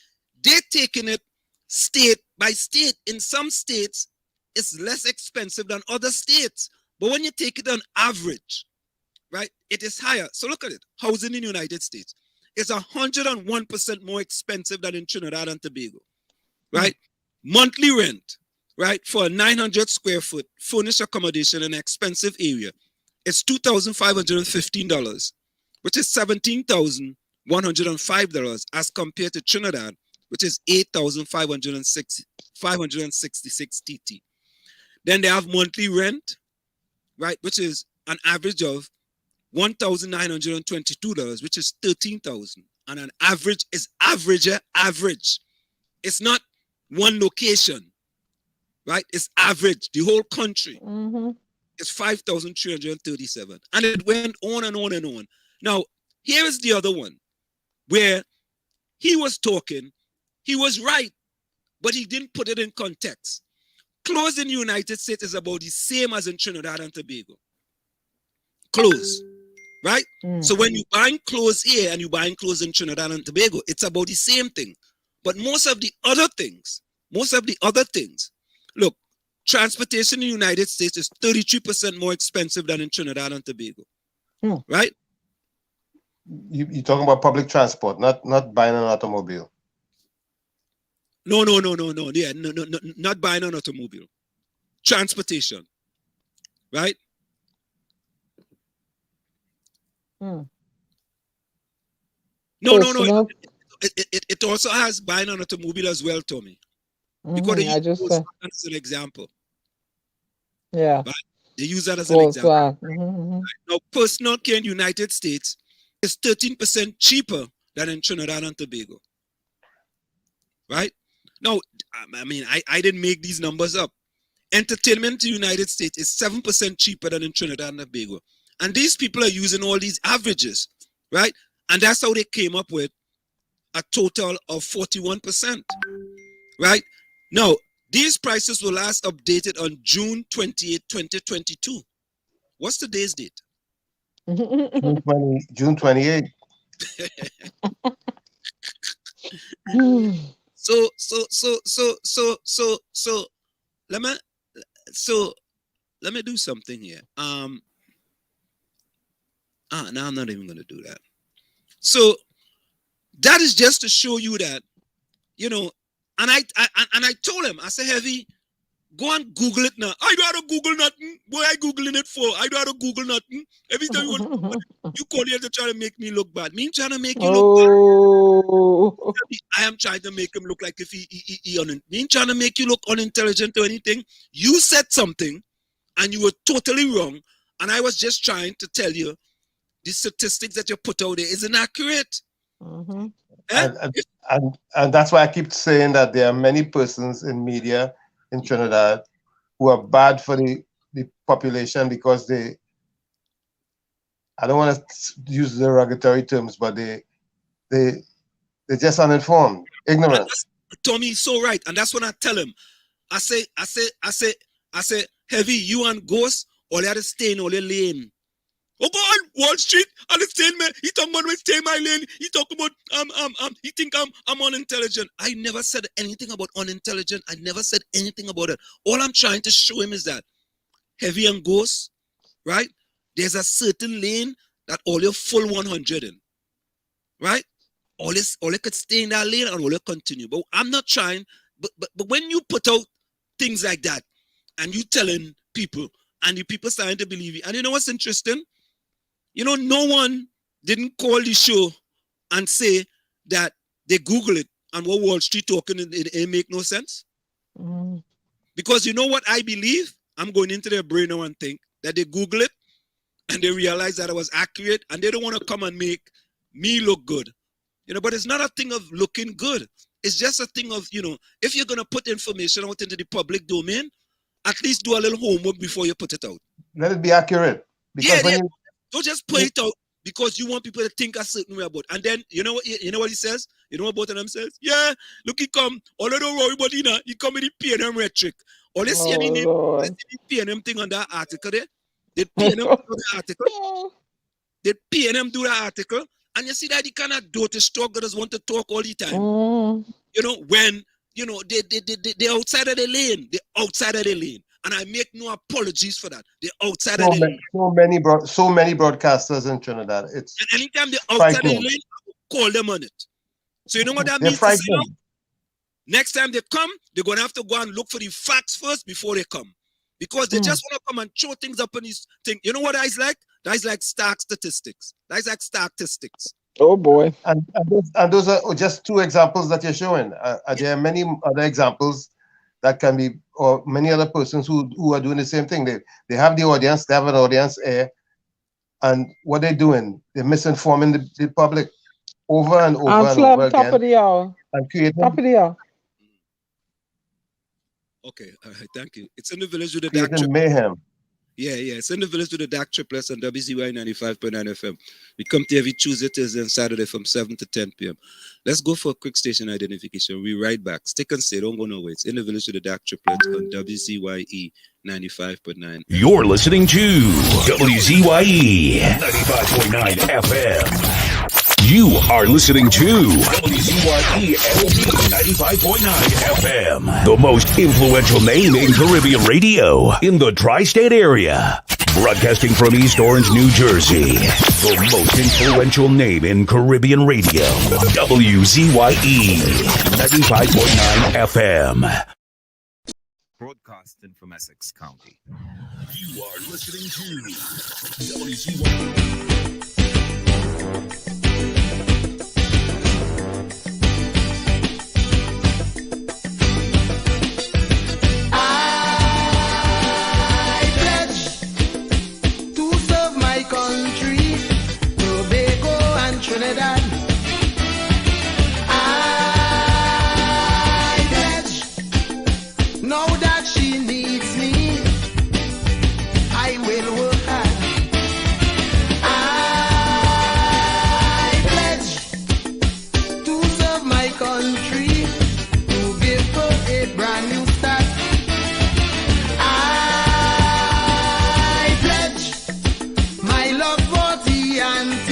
they're taking it state by state. In some states, it's less expensive than other states. But when you take it on average, right, it is higher. So look at it. Housing in the United States is 101% more expensive than in Trinidad and Tobago, right? Monthly rent, right, for a 900 square foot furnished accommodation in an expensive area, it's $2,515, which is $17,105 as compared to Trinidad, which is $8,566 TT. Then they have monthly rent, right, which is an average of $1,922, which is $13,000. And an average is average. It's not one location, right? It's average. The whole country is 5,337. And it went on and on and on. Now, here is the other one where he was talking. He was right, but he didn't put it in context. Clothes in the United States is about the same as in Trinidad and Tobago. Clothes, right? So when you're buying clothes here and you're buying clothes in Trinidad and Tobago, it's about the same thing. But most of the other things, look, transportation in the United States is 33% more expensive than in Trinidad and Tobago, right? You're talking about public transport, not buying an automobile. No. Yeah, no, not buying an automobile. Transportation, right? No. It also has buying an automobile as well, Tommy. Because they use that as an example. Yeah. Right? They use that as an example. Now, personal care in the United States is 13% cheaper than in Trinidad and Tobago. Right? Now, I mean, I didn't make these numbers up. Entertainment in the United States is 7% cheaper than in Trinidad and Tobago. And these people are using all these averages, right? And that's how they came up with a total of 41%, right? Now, these prices were last updated on June 28, 2022. What's today's date? June 28. So let me do something here. Now I'm not even going to do that. So that is just to show you that, you know, and I told him, I said, Heavy, go and Google it now. I don't have to Google nothing. What are you Googling it for? I don't have to Google nothing. Every time you call here to try to make me look bad. Me trying to make you look bad. I am trying to make him look like if he me trying to make you look unintelligent or anything. You said something and you were totally wrong. And I was just trying to tell you the statistics that you put out there is inaccurate. And that's why I keep saying that there are many persons in media in Trinidad who are bad for the population because I don't want to use derogatory terms, but they're just uninformed, ignorant. Tommy's so right, and that's what I tell him. I say, Heavy, you and Ghost, all you have to stay in all your lane. Oh God, Wall Street, understand me? He talking about stay my lane. He talking about he think I'm unintelligent. I never said anything about unintelligent. I never said anything about it. All I'm trying to show him is that heavy and ghost, right? There's a certain lane that all your full 100 in, right? All it could stay in that lane and all it continue. But I'm not trying. But when you put out things like that and you telling people and the people starting to believe it, and you know what's interesting? You know, no one didn't call the show and say that they Google it and what Wall Street talking, it make no sense. Mm. Because you know what I believe? I'm going into their brain now and think that they Google it and they realize that it was accurate and they don't want to come and make me look good. You know, but it's not a thing of looking good. It's just a thing of, you know, if you're going to put information out into the public domain, at least do a little homework before you put it out. Let it be accurate. Because when you, don't just put it out because you want people to think a certain way about it. And then, you know what he says? You know what both of them says? Yeah, look, he come. All I don't worry about, you know, he come with the PNM rhetoric. All they see any name, the PNM thing on that article there. They PNM do the article. They PNM do the article. And you see that the kind of dirty strugglers want to talk all the time. You know, when, you know, they're outside of the lane. They're outside of the lane. And I make no apologies for that. They're outside of the lane. So many broadcasters in Trinidad. It's and anytime they're outside of the lane, I will call them on it. So you know what that means? To say now? Next time they come, they're going to have to go and look for the facts first before they come. Because they just want to come and throw things up on these things. You know what that is like? That is like stark statistics. That is like statistics. Oh boy! And those are just two examples that you're showing. There are many other examples that can be, or many other persons who are doing the same thing. They have the audience, they have an audience air, and what they're doing, they're misinforming the public over and over and over again. Top of the hour. And creating top of the hour. Okay, thank you. It's in the village with the DAG Triplets. Mayhem. Yeah, it's in the village with the DAG Triplets on WZYE 95.9 FM. We come to every Tuesday, Thursday, and Saturday from 7 to 10 p.m. Let's go for a quick station identification. We'll be right back. Stick and stay. Don't go nowhere. It's in the village with the DAG Triplets on WZYE 95.9. You're listening to WZYE 95.9 FM. You are listening to WZYE 95.9 FM, the most influential name in Caribbean radio in the tri-state area. Broadcasting from East Orange, New Jersey, the most influential name in Caribbean radio, WZYE 95.9 FM. Broadcasting from Essex County. You are listening to WZYE. Trinidad. I pledge, now that she needs me, I will work hard. I pledge to serve my country, to give her a brand new start. I pledge my love for TNT.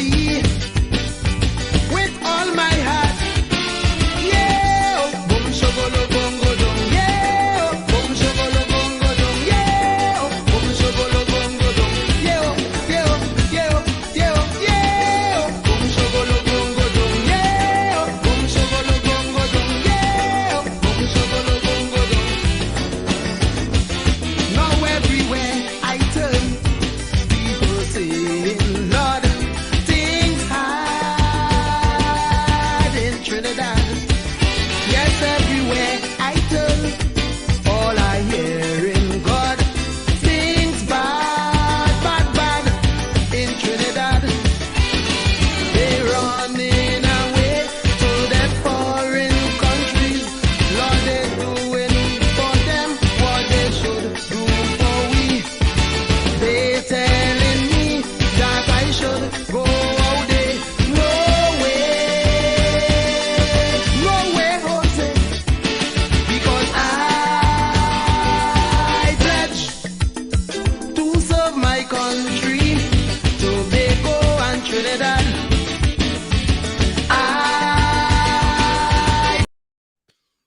Trinidad.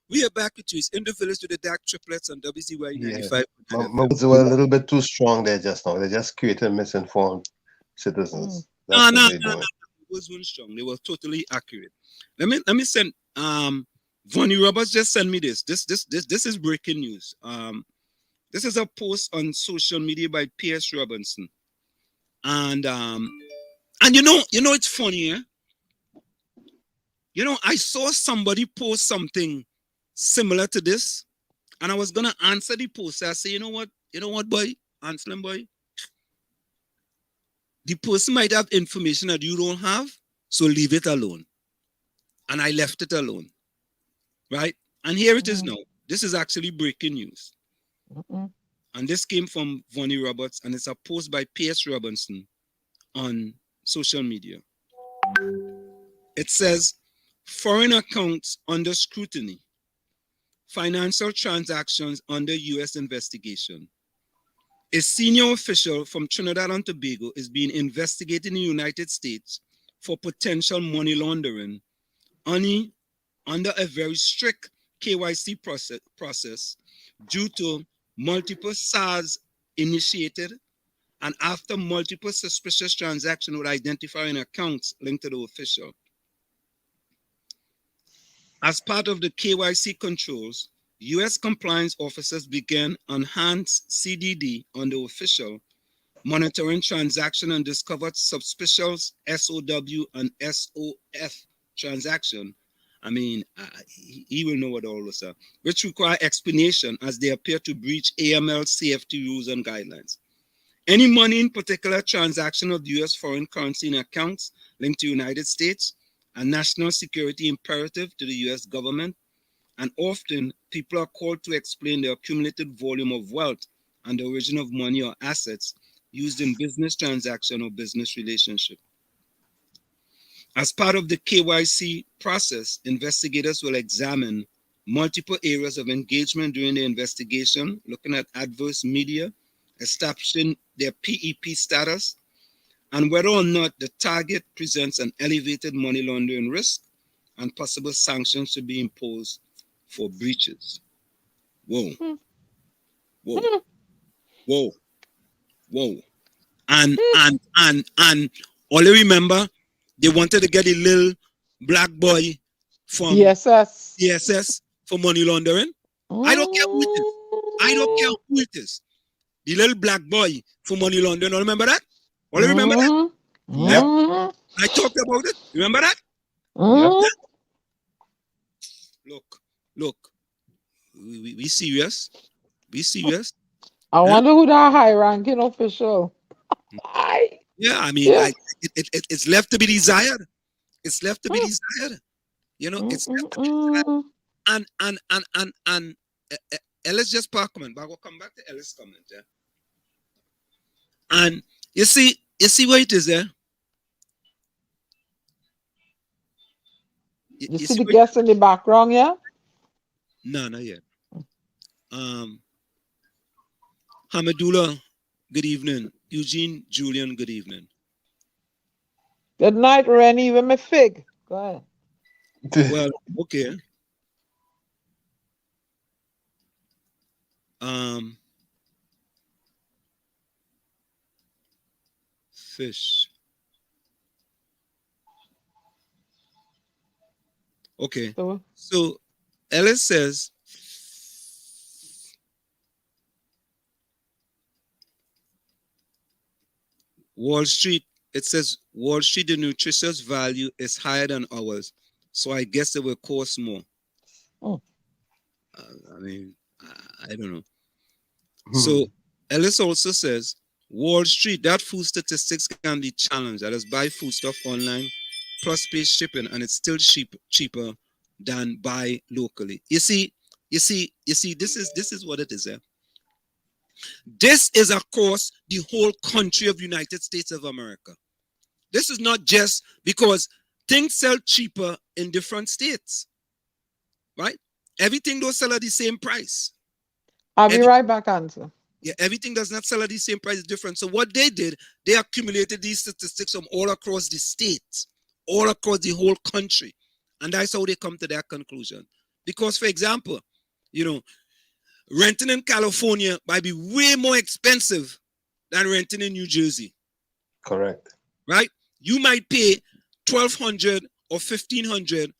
We are back with you. It's in the village to the DAG Triplets on WZYE Yeah. 95.9 My FM. words were a little bit too strong there just now. They just created misinformed citizens. That's No, what no, they're no, no. doing. It wasn't strong. They were totally accurate. Let me send Vonnie Roberts just send me this. This is breaking news. This is a post on social media by P.S. Robinson. And you know it's funny, eh? You know, I saw somebody post something similar to this, and I was gonna answer the post. I say, you know what, boy, Anselm boy, the person might have information that you don't have, so leave it alone. And I left it alone, right? And here it is now. This is actually breaking news, and this came from Vonnie Roberts, and it's a post by P.S. Robinson on social media. It says, foreign accounts under scrutiny. Financial transactions under U.S. investigation. A senior official from Trinidad and Tobago is being investigated in the United States for potential money laundering under a very strict KYC process due to multiple SARS initiated and after multiple suspicious transactions with identifying accounts linked to the official. As part of the KYC controls, U.S. compliance officers began enhanced CDD on the official, monitoring transaction and discovered suspicious SOW and SOF transaction. I mean, he will know what all those are, which require explanation as they appear to breach AML CFT rules and guidelines. Any money in particular transaction of U.S. foreign currency in accounts linked to the United States, a national security imperative to the U.S. government, and often people are called to explain the accumulated volume of wealth and the origin of money or assets used in business transaction or business relationship. As part of the KYC process, investigators will examine multiple areas of engagement during the investigation, looking at adverse media, establishing their PEP status, and whether or not the target presents an elevated money laundering risk and possible sanctions should be imposed for breaches. Whoa. And all you remember, they wanted to get a little black boy from DSS for money laundering. I don't care who it is. I don't care who it is. The little black boy for money laundering. Remember that? All you remember that? Yep. I talked about it. Remember that? Yep. Look. We serious? We serious? I wonder who that high-ranking official. Yeah, I mean, it's left to be desired. It's left to be desired. You know, it's left to be desired. And Ellis just park comment, but we'll come back to Ellis' comment. Yeah. And you see where it is there. You see the guests in the background, yeah? No, not yet. Hamidullah, good evening. Eugene, Julian, good evening. Good night, Rennie, with my fig. Go ahead. Well, okay. Fish. Okay. So Ellis says, Wall Street, it says Wall Street, the nutritious value is higher than ours. So I guess it will cost more. I mean, I don't know. So Ellis also says, Wall Street, that food statistics can be challenged. That is buy foodstuff online plus pay shipping, and it's still cheaper than buy locally. You see, this is what it is. This is across the whole country of United States of America. This is not just because things sell cheaper in different states, right? Everything don't sell at the same price. I'll be right back, Answer. Yeah, everything does not sell at the same price, it's different. So what they did, they accumulated these statistics from all across the states, all across the whole country. And that's how they come to that conclusion. Because, for example, renting in California might be way more expensive than renting in New Jersey. Correct. Right? You might pay $1,200 or $1,500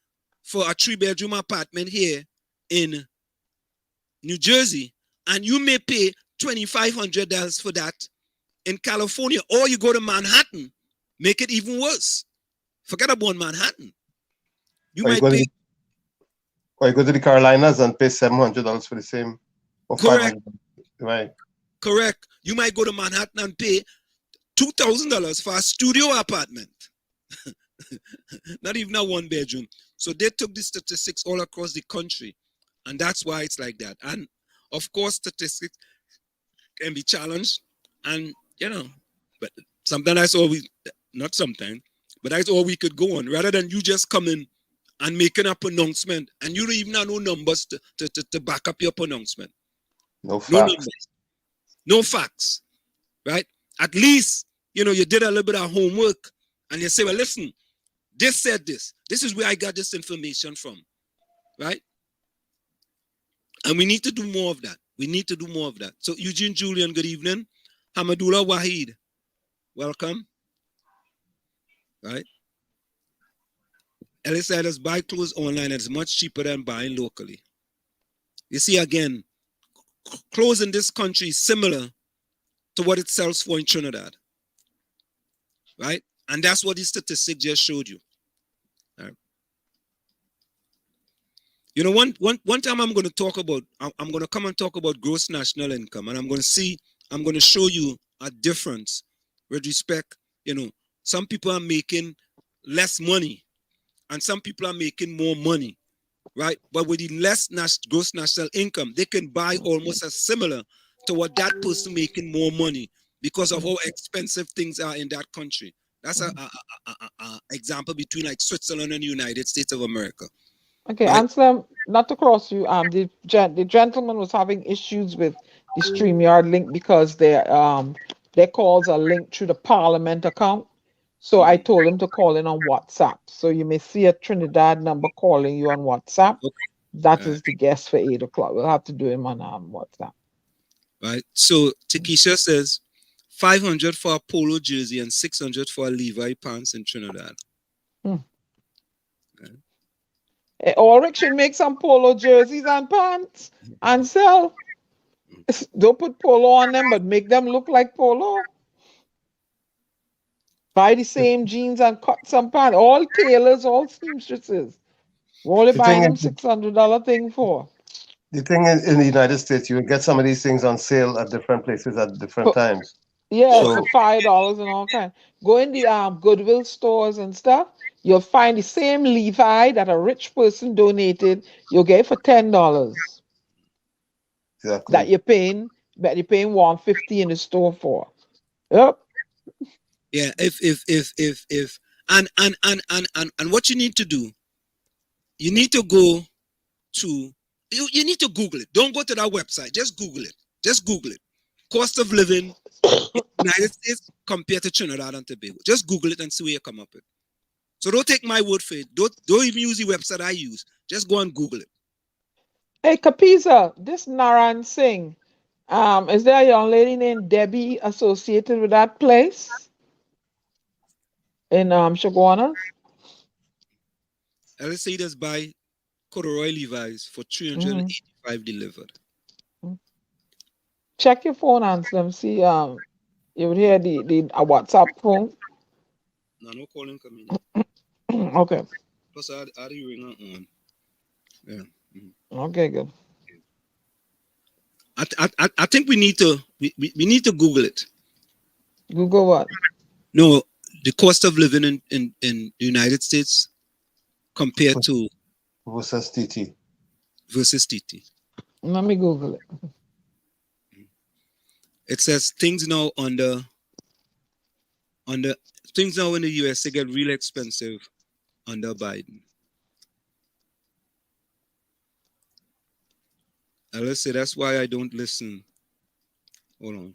for a 3-bedroom apartment here in New Jersey, and you may pay $2,500 for that in California, or you go to Manhattan, make it even worse. Forget about Manhattan. You might pay. Or you go to the Carolinas and pay $700 for the same, or Correct. $500. Right. Correct. You might go to Manhattan and pay $2,000 for a studio apartment. Not even a 1-bedroom. So they took the statistics all across the country, and that's why it's like that. And of course, statistics can be challenged, and but sometimes that's all not sometimes, but that's all we could go on, rather than you just coming and making a pronouncement and you don't even have no numbers to back up your pronouncement. No facts. No numbers, no facts, right? At least you did a little bit of homework and you say, well, listen, this said this is where I got this information from, right? And we need to do more of that. So Eugene Julian, good evening. Hamadullah Wahid, welcome. Right? Ellis said, buy clothes online. It's much cheaper than buying locally. You see, again, clothes in this country is similar to what it sells for in Trinidad. Right? And that's what the statistic just showed you. Right? One time I'm going to come and talk about gross national income, and I'm going to show you a difference with respect, some people are making less money and some people are making more money, right? But with the less gross national income, they can buy almost as similar to what that person making more money because of how expensive things are in that country. That's a example between like Switzerland and the United States of America. Okay, Right? Anselm, not to cross you, the gentleman was having issues with the StreamYard link because their calls are linked through the Parliament account. So I told him to call in on WhatsApp. So you may see a Trinidad number calling you on WhatsApp. Okay. That is the guest for 8 o'clock. We'll have to do him on WhatsApp. Right. So Takesha says 500 for a polo jersey and 600 for a Levi pants in Trinidad. Ulrich should make some polo jerseys and pants and sell. Don't put polo on them, but make them look like polo. Buy the same jeans and cut some pants. All tailors, all seamstresses. What are they buying them $600 thing for? The thing is, in the United States, you will get some of these things on sale at different places at different times. Yeah, for $5 and all kinds. Go in the Goodwill stores and stuff. You'll find the same Levi that a rich person donated. You'll get it for $10. Exactly. That you're paying $150 in the store for. Yep. Yeah. If and what you need to do, you need to go to you need to Google it. Don't go to that website. Just Google it. Cost of living in the United States compared to Trinidad and Tobago. Just Google it and see where you come up with. So don't take my word for it. Don't even use the website I use. Just go and Google it. Hey, Kapisa, this Naran Singh, is there a young lady named Debbie associated with that place in Shagwana? Let's say that's by corduroy Levi's for $385 delivered. Check your phone, Anselm. See, you would hear the WhatsApp phone. No calling coming. Okay. Plus, I had the ringer on. Yeah. Okay, good. I think we need to Google it. Google what? No, the cost of living in the United States compared to versus TT. Let me Google it. It says things now things now in the US they get really expensive under Biden. And let's say that's why I don't listen Hold on.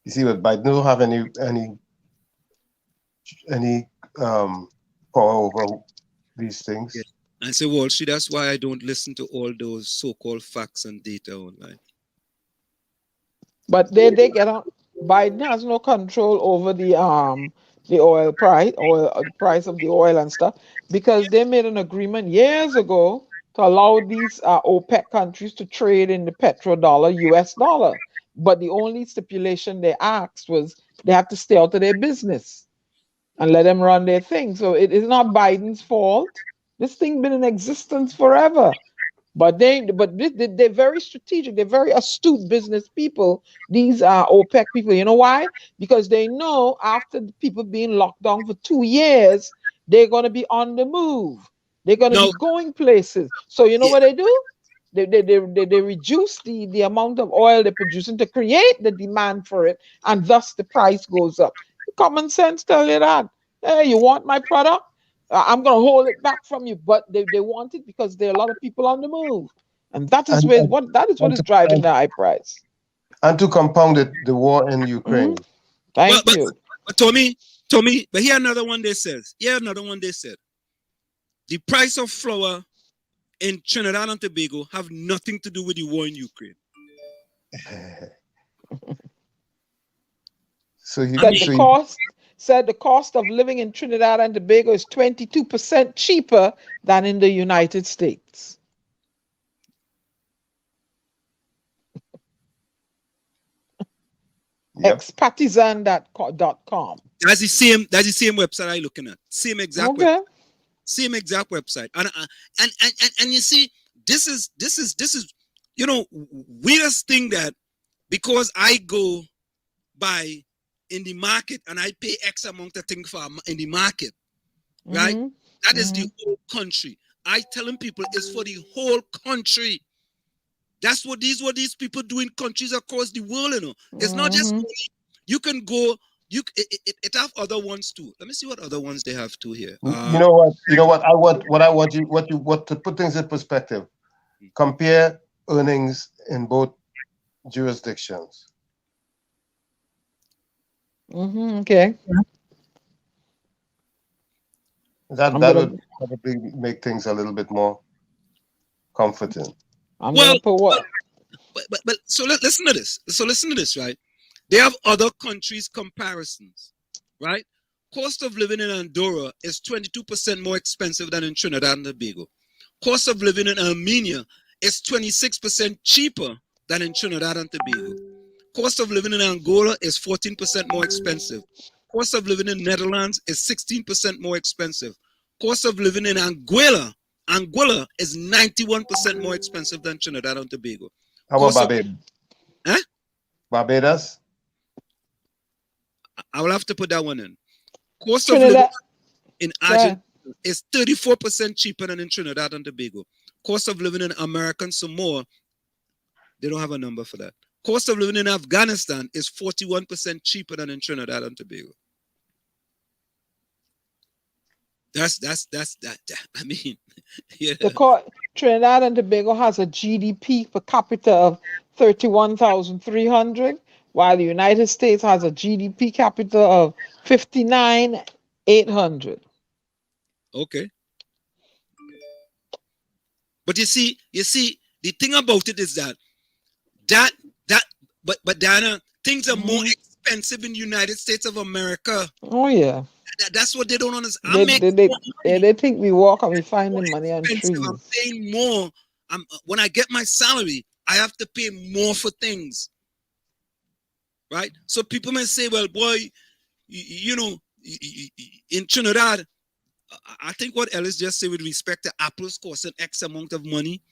You see, but Biden don't have any power over these things. Yeah. And say Wall Street, that's why I don't listen to all those so-called facts and data online. But they get on. Biden has no control over the oil price or the price of the oil and stuff, because they made an agreement years ago to allow these OPEC countries to trade in the petrodollar, US dollar. But the only stipulation they asked was they have to stay out of their business and let them run their thing. So it is not Biden's fault. This thing been in existence forever. But they're very strategic. They're very astute business people. These are OPEC people. You know why? Because they know after the people being locked down for 2 years, they're going to be on the move. They're going to be going places. So you know what they do? They reduce the amount of oil they're producing to create the demand for it, and thus the price goes up. Common sense tell you that. Hey, you want my product? I'm going to hold it back from you, but they want it because there are a lot of people on the move, and that is what is driving the high price. And to compound it, the war in Ukraine. Thank you. But Tommy, but here another one they said. The price of flour in Trinidad and Tobago have nothing to do with the war in Ukraine. Said the cost of living in Trinidad and Tobago is 22% cheaper than in the United States. Yep. Expartisan.com. That's the same website I'm looking at. Same exact okay. Same exact website. And you see, this is weirdest thing, that because I go by in the market and I pay X amount of things for in the market, right? That is the whole country. I telling people it's for the whole country. That's what these people do in countries across the world, you know. It's not just money. You can go, it have other ones too. Let me see what other ones they have too here. You know what? I want you to put things in perspective. Compare earnings in both jurisdictions. Okay. That would probably make things a little bit more comforting. But so listen to this. So listen to this, right? They have other countries' comparisons, right? Cost of living in Andorra is 22% more expensive than in Trinidad and Tobago. Cost of living in Armenia is 26% cheaper than in Trinidad and Tobago. Cost of living in Angola is 14% more expensive. Cost of living in Netherlands is 16% more expensive. Cost of living in Anguilla is 91% more expensive than Trinidad and Tobago. How about Barbados? Barbados? I will have to put that one in. Cost of living in Argentina is 34% cheaper than in Trinidad and Tobago. Cost of living in American Samoa, they don't have a number for that. Cost of living in Afghanistan is 41% cheaper than in Trinidad and Tobago. That's that. I mean, yeah. Trinidad and Tobago has a GDP per capita of 31,300, while the United States has a GDP capita of 59,800. Okay. But you see, the thing about it is but Diana, things are more expensive in the United States of America. Oh yeah. That's what they don't understand. They think we walk and we find the money on trees. I'm paying more. When I get my salary, I have to pay more for things. Right? So people may say, well, boy, in Trinidad, I think what Ellis just said with respect to apples costing X amount of money.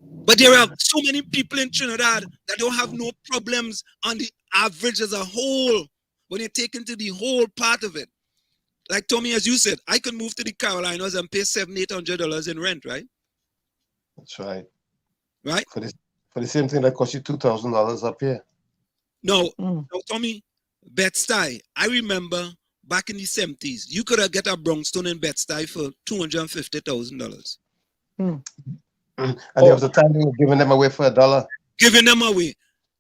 But there are so many people in Trinidad that don't have no problems on the average as a whole when you take into the whole part of it. Like Tommy, as you said, I can move to the Carolinas and pay $700-800 in rent, right? That's right. Right? For the same thing that cost you $2,000 up here. No, Tommy, Bed-Stuy. I remember back in the 70s, you could have get a brownstone in Bed-Stuy for $250,000. And there was a time they were giving them away for $1. giving them away.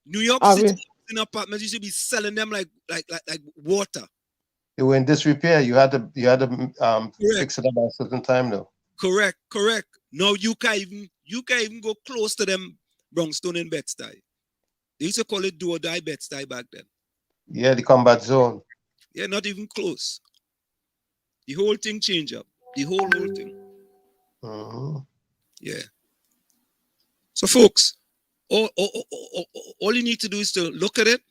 New York Have City you? in apartments, you should be selling them like water. They were in disrepair. You had to Correct. fix it up by a certain time though. Correct. Now you can't even go close to them Brownstone and Bed-Stuy. They used to call it do or die Bed-Stuy back then. Yeah, the combat zone. Yeah, not even close. The whole thing changed up. The whole thing. Mm-hmm. Yeah. So folks, all you need to do is to look at it,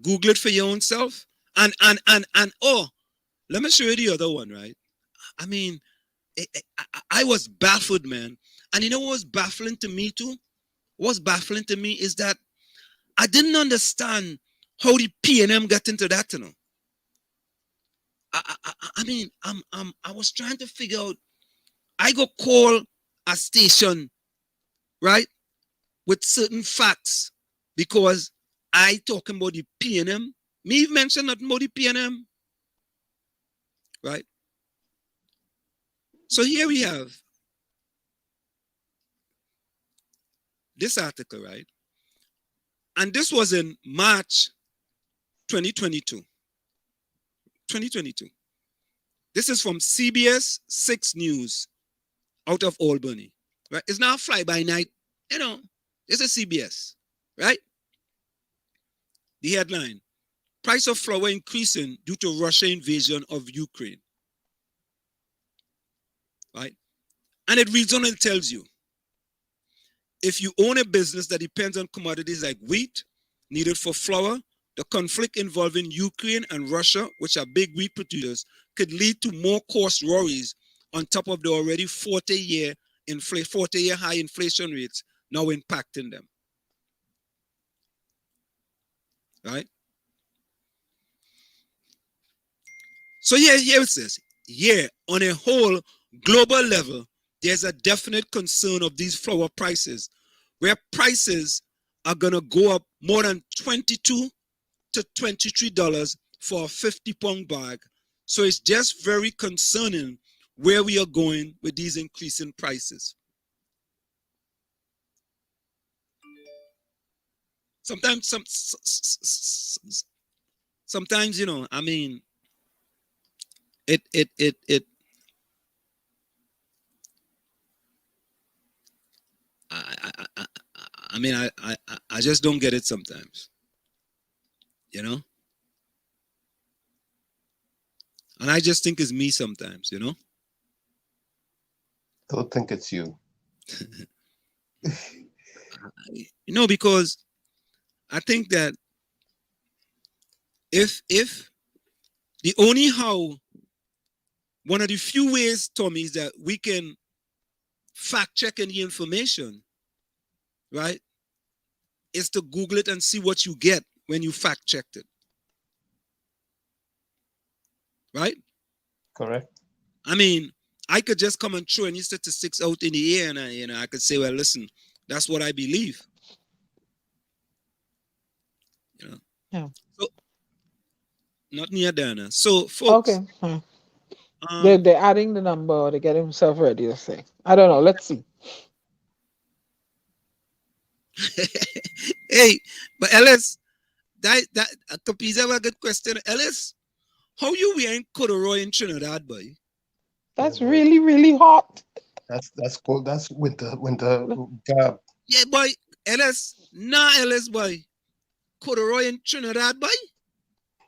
Google it for your own self, and let me show you the other one, right? I mean, I was baffled, man. And you know what was baffling to me too? What's baffling to me is that I didn't understand how the P&M got into that, you know. I mean, I was trying to figure out. I go call a station, right, with certain facts because I talking about the P&M. Me mentioned nothing about the P&M, right? So here we have this article, right? And this was in March 2022. 2022. This is from CBS 6 News out of Albany, right? It's not fly by night, you know, it's a CBS, right? The headline, price of flour increasing due to Russia invasion of Ukraine, right? And it reads on and tells you, if you own a business that depends on commodities like wheat needed for flour, the conflict involving Ukraine and Russia, which are big wheat producers, could lead to more cost worries on top of the already 40-year high inflation rates now impacting them. Right? So here it says, on a whole global level, there's a definite concern of these flour prices, where prices are going to go up more than $22 to $23 for a 50-pound bag. So it's just very concerning where we are going with these increasing prices. Sometimes, you know, I mean, I mean, I just don't get it sometimes, you know? And I just think it's me sometimes, you know? Don't think it's you. You know, because I think that if the only how, one of the few ways, Tommy, is that we can fact check any information, right, is to Google it and see what you get when you fact checked it. Right? Correct. I mean, I could just come and throw any statistics out in the air and I could say, well, listen, that's what I believe. You know? Yeah. So, not near Dana. So, folks. Okay. They're adding the number, or they're getting himself ready to say. I don't know. Let's see. Hey, but Ellis, that Capiz have a good question. Ellis, how you wearing corduroy in Trinidad, boy? That's really, really hot. That's cold. That's winter garb. Yeah, boy. Ellis, boy. Corduroy in Trinidad, boy.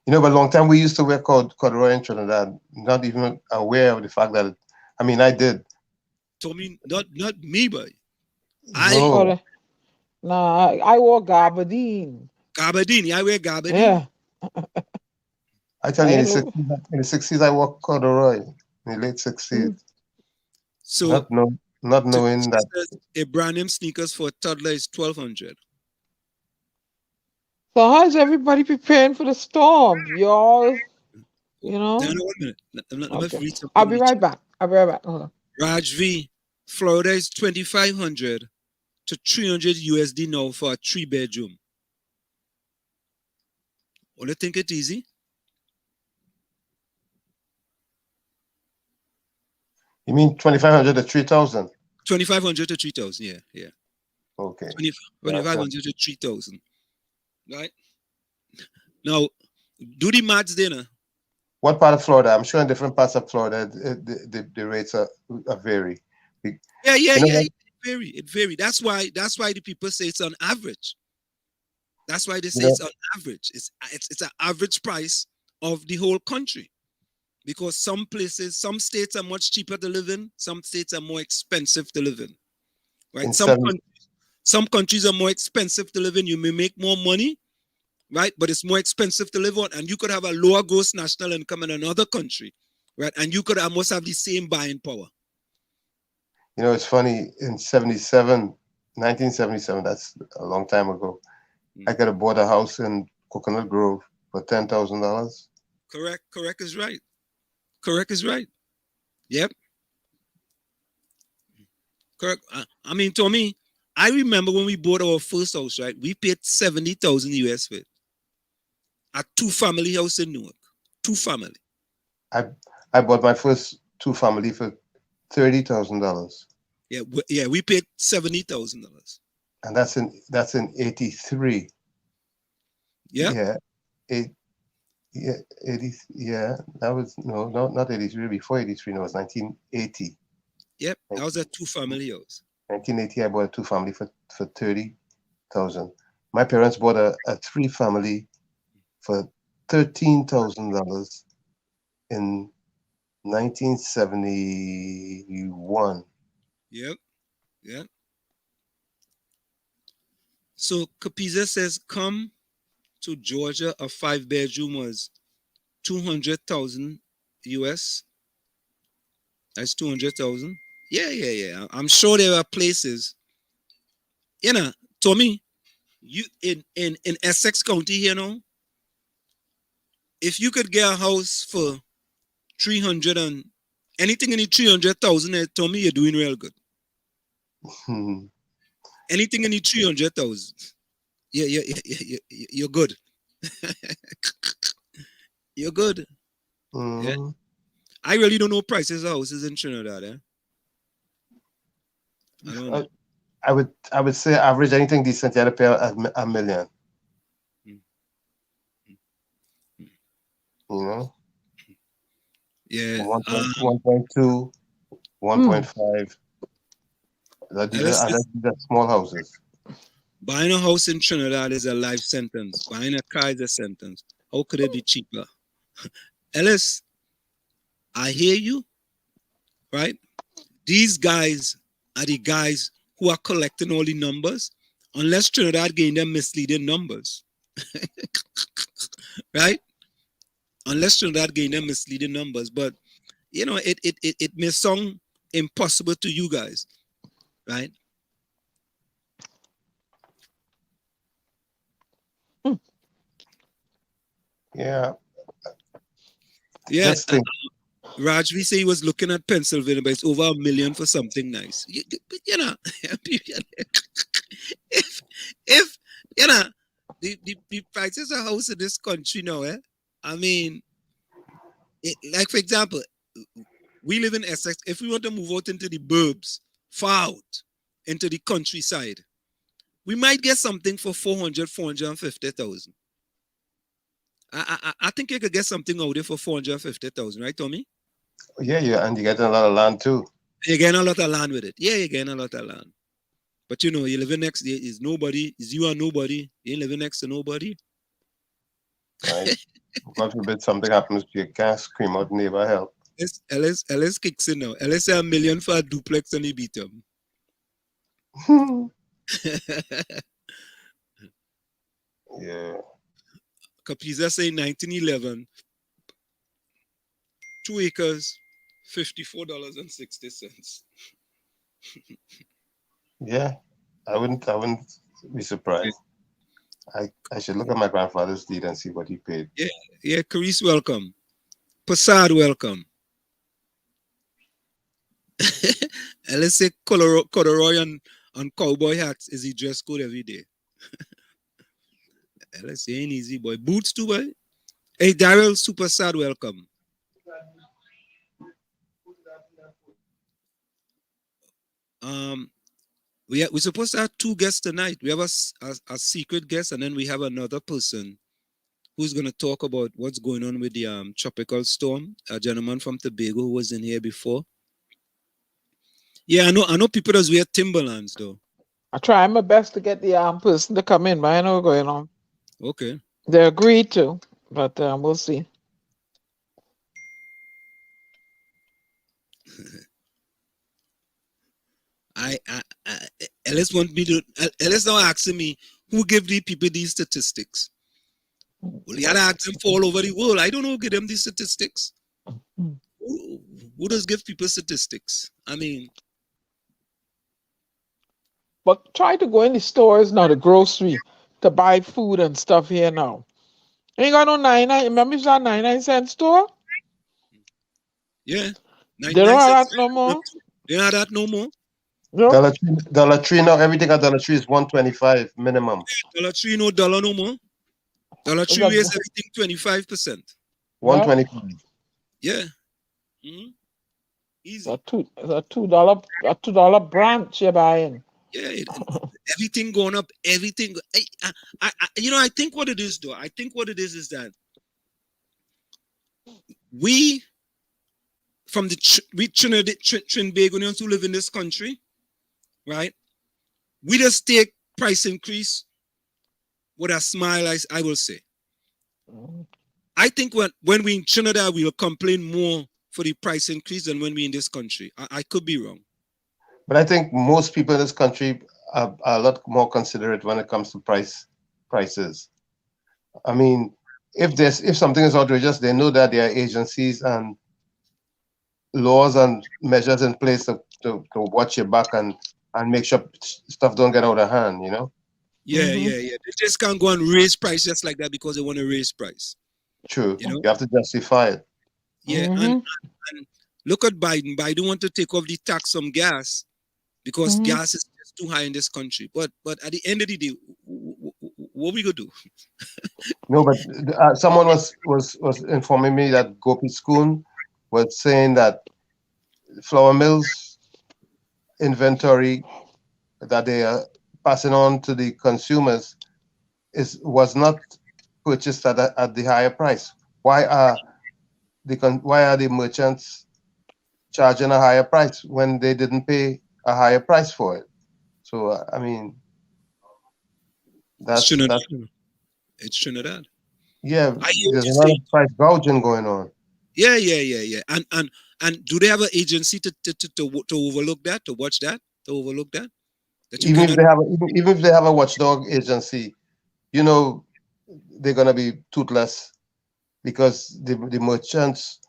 You know, but a long time we used to wear corduroy in Trinidad, not even aware of the fact that I did. Tommy, not me, boy. No. I wore gabardine. Gabardine, I wear gabardine. Yeah. I tell you, in the 60s, I wore corduroy. In the late 60s. So not knowing that a brand name sneakers for a toddler is $1,200. So how's everybody preparing for the storm? Y'all, you know? Then, 1 minute. Let me read something. I'll be right back. Hold on. Raj V, Florida is $2,500 to $300 USD now for a 3-bedroom. Will you think it's easy? You mean 2,500 to 3,000? 2,500 to 3,000, yeah. Okay. 2,500 to 3,000. Right? Now, do the maths there. What part of Florida? I'm sure in different parts of Florida, the rates are vary. Yeah, You know what? It vary. That's why the people say it's on average. That's why they You say know, it's on average. It's an average price of the whole country. Because some places, some states are much cheaper to live in, some states are more expensive to live in. Right? in 70, Some countries are more expensive to live in. You may make more money, right? But it's more expensive to live on. And you could have a lower gross national income in another country, right? And you could almost have the same buying power. you know, it's funny, in 1977, that's a long time ago, I could have bought a house in Coconut Grove for $10,000. Correct is right. Correct is right. Yep. Correct. I mean, Tommy, I remember when we bought our first house, right? We paid 70,000 US for it. A 2-family house in Newark. 2-family. I bought my first 2-family for $30,000. Yeah, we paid $70,000. And that's in 83. Yeah. Yeah. 80, yeah, that was not 83, before 83, no, it was 1980. Yep, that was a 2-family house. 1980, I bought a 2-family for 30,000. My parents bought a 3-family for $13,000 in 1971. Yep. So Capiza says, come to Georgia, a 5-bedroom was 200,000 US. That's 200,000. Yeah. I'm sure there are places. Tommy, you in Essex County here now, if you could get a house for 300 and anything in the 300,000, Tommy, you're doing real good. Anything in the 300,000, you're good. You're good. Yeah. I really don't know prices of houses in Trinidad. I don't know. I would say average anything decent, you had to pay $1 million. You know? Yeah. 1.2, 1.5. These are small houses. Buying a house in Trinidad is a life sentence. Buying a car is a sentence. How could it be cheaper? Ellis, I hear you, right? These guys are the guys who are collecting all the numbers, unless Trinidad gave them misleading numbers. Right? Unless Trinidad gave them misleading numbers. But, it may sound impossible to you guys, right? Yeah. Yeah. Let's Raj, we say he was looking at Pennsylvania, but it's over $1 million for something nice. If the prices of house in this country now, I mean, like for example, we live in Essex. If we want to move out into the burbs, far out into the countryside, we might get something for 450,000. I think you could get something out there for 450,000, right, Tommy? Yeah, and you get a lot of land too. You're getting a lot of land with it. Yeah, you're getting a lot of land. But you're living next to is nobody, is you and nobody. You ain't living next to nobody. Right. God forbid something happens, you can't scream out neighbor help. Ellis kicks in now. Ellis say $1 million for a duplex and he beat him. Yeah. Capiza say 1911, 2 acres, $54.60. Yeah. I wouldn't be surprised. I should look at my grandfather's deed and see what he paid. Yeah, Carice, welcome. Passad, welcome. Ellis say corduroy and cowboy hats is he dress code every day. Ellis ain't easy, boy. Boots too, boy. Hey, Daryl, super sad, welcome. we're supposed to have 2 guests tonight. We have a secret guest, and then we have another person who's going to talk about what's going on with the tropical storm. A gentleman from Tobago who was in here before. Yeah, I know people that wear Timberlands though. I try my best to get the person to come in, but I know what's going on. Okay. They agreed to, but we'll see. Ellis want me to. Ellis now asking me who give these people these statistics. Well, you gotta ask them for all over the world. I don't know who give them these statistics. Who does give people statistics? I mean, but try to go in the stores now, the grocery, to buy food and stuff here now. Ain't got no 99. Remember it's a 99-cent store? yeah. They don't have that no more. They don't have that no more. No. Dollar Tree now, everything at Dollar Tree is $1.25 minimum. Dollar Tree no dollar no more. Dollar Tree raise everything 25%. $1.25. Yeah. Mm-hmm. Easy. A $2 branch you're buying. Yeah, everything going up. Everything. I think what it is though. I think what it is that we from the Trinbagonians who live in this country, right? We just take price increase with a smile, I will say. I think when we in Trinidad, we will complain more for the price increase than when we in this country. I could be wrong. But I think most people in this country are a lot more considerate when it comes to prices. I mean, if something is outrageous, they know that there are agencies and laws and measures in place to watch your back and make sure stuff don't get out of hand, you know? Yeah. They just can't go and raise price just like that because they want to raise price. True. You know? You have to justify it. Yeah, and look at Biden. Biden want to take off the tax on gas because gas is just too high in this country. But at the end of the day, what we gonna do? No, but someone was informing me that Gopi Schoon was saying that flour mills inventory that they are passing on to the consumers was not purchased at the higher price. Why are the merchants charging a higher price when they didn't pay a higher price for it? So I mean, It's Trinidad. Yeah, there's a lot of price gouging going on. Yeah. And do they have an agency to overlook that, to watch that, to overlook that? Even if they have a watchdog agency, you know, they're gonna be toothless because the merchants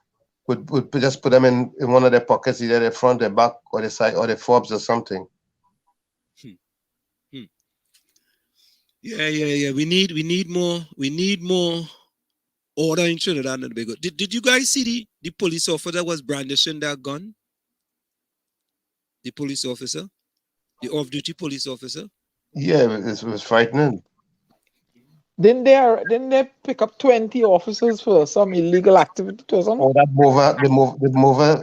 would just put them in one of their pockets, either their front, their back, or their side, or their fobs or something. Yeah. We need more order in Trinidad and Tobago. Did you guys see the police officer that was brandishing that gun? The police officer, the off-duty police officer. Yeah, it was frightening. Didn't they pick up 20 officers for some illegal activity or something? Oh, that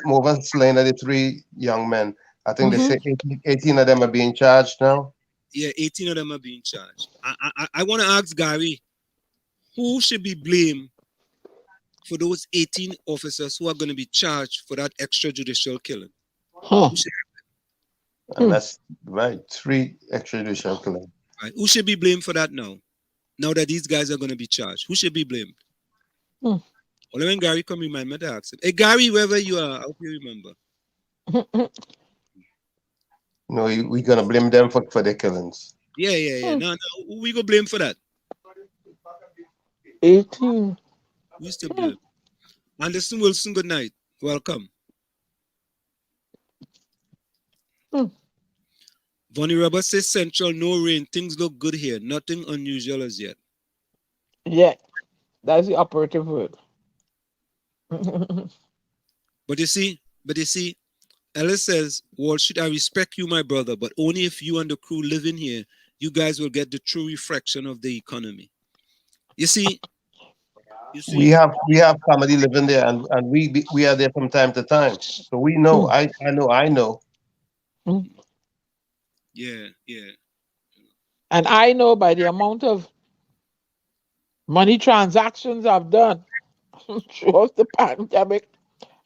mover slaying the 3 young men. I think they say 18 of them are being charged now. Yeah, 18 of them are being charged. I want to ask Gary, who should be blamed for those 18 officers who are going to be charged for that extrajudicial killing? And that's right, 3 extrajudicial killings. Right. Who should be blamed for that now? Now that these guys are going to be charged, who should be blamed? Well, when Gary come, remind me to ask him. Hey, Gary, wherever you are, I hope you remember. No, we're going to blame them for their killings. Yeah. No, who we going to blame for that? 18. Who's to blame? Anderson Wilson, good night. Welcome. Vonnie Roberts says Central, no rain. Things look good here. Nothing unusual as yet. Yeah, that's the operative word. But you see, Ellis says, Wall Street, I respect you, my brother, but only if you and the crew living here, you guys will get the true reflection of the economy. You see, we have family living there, and we are there from time to time, so we know. I know. Yeah, yeah. And I know by the amount of money transactions I've done throughout the pandemic,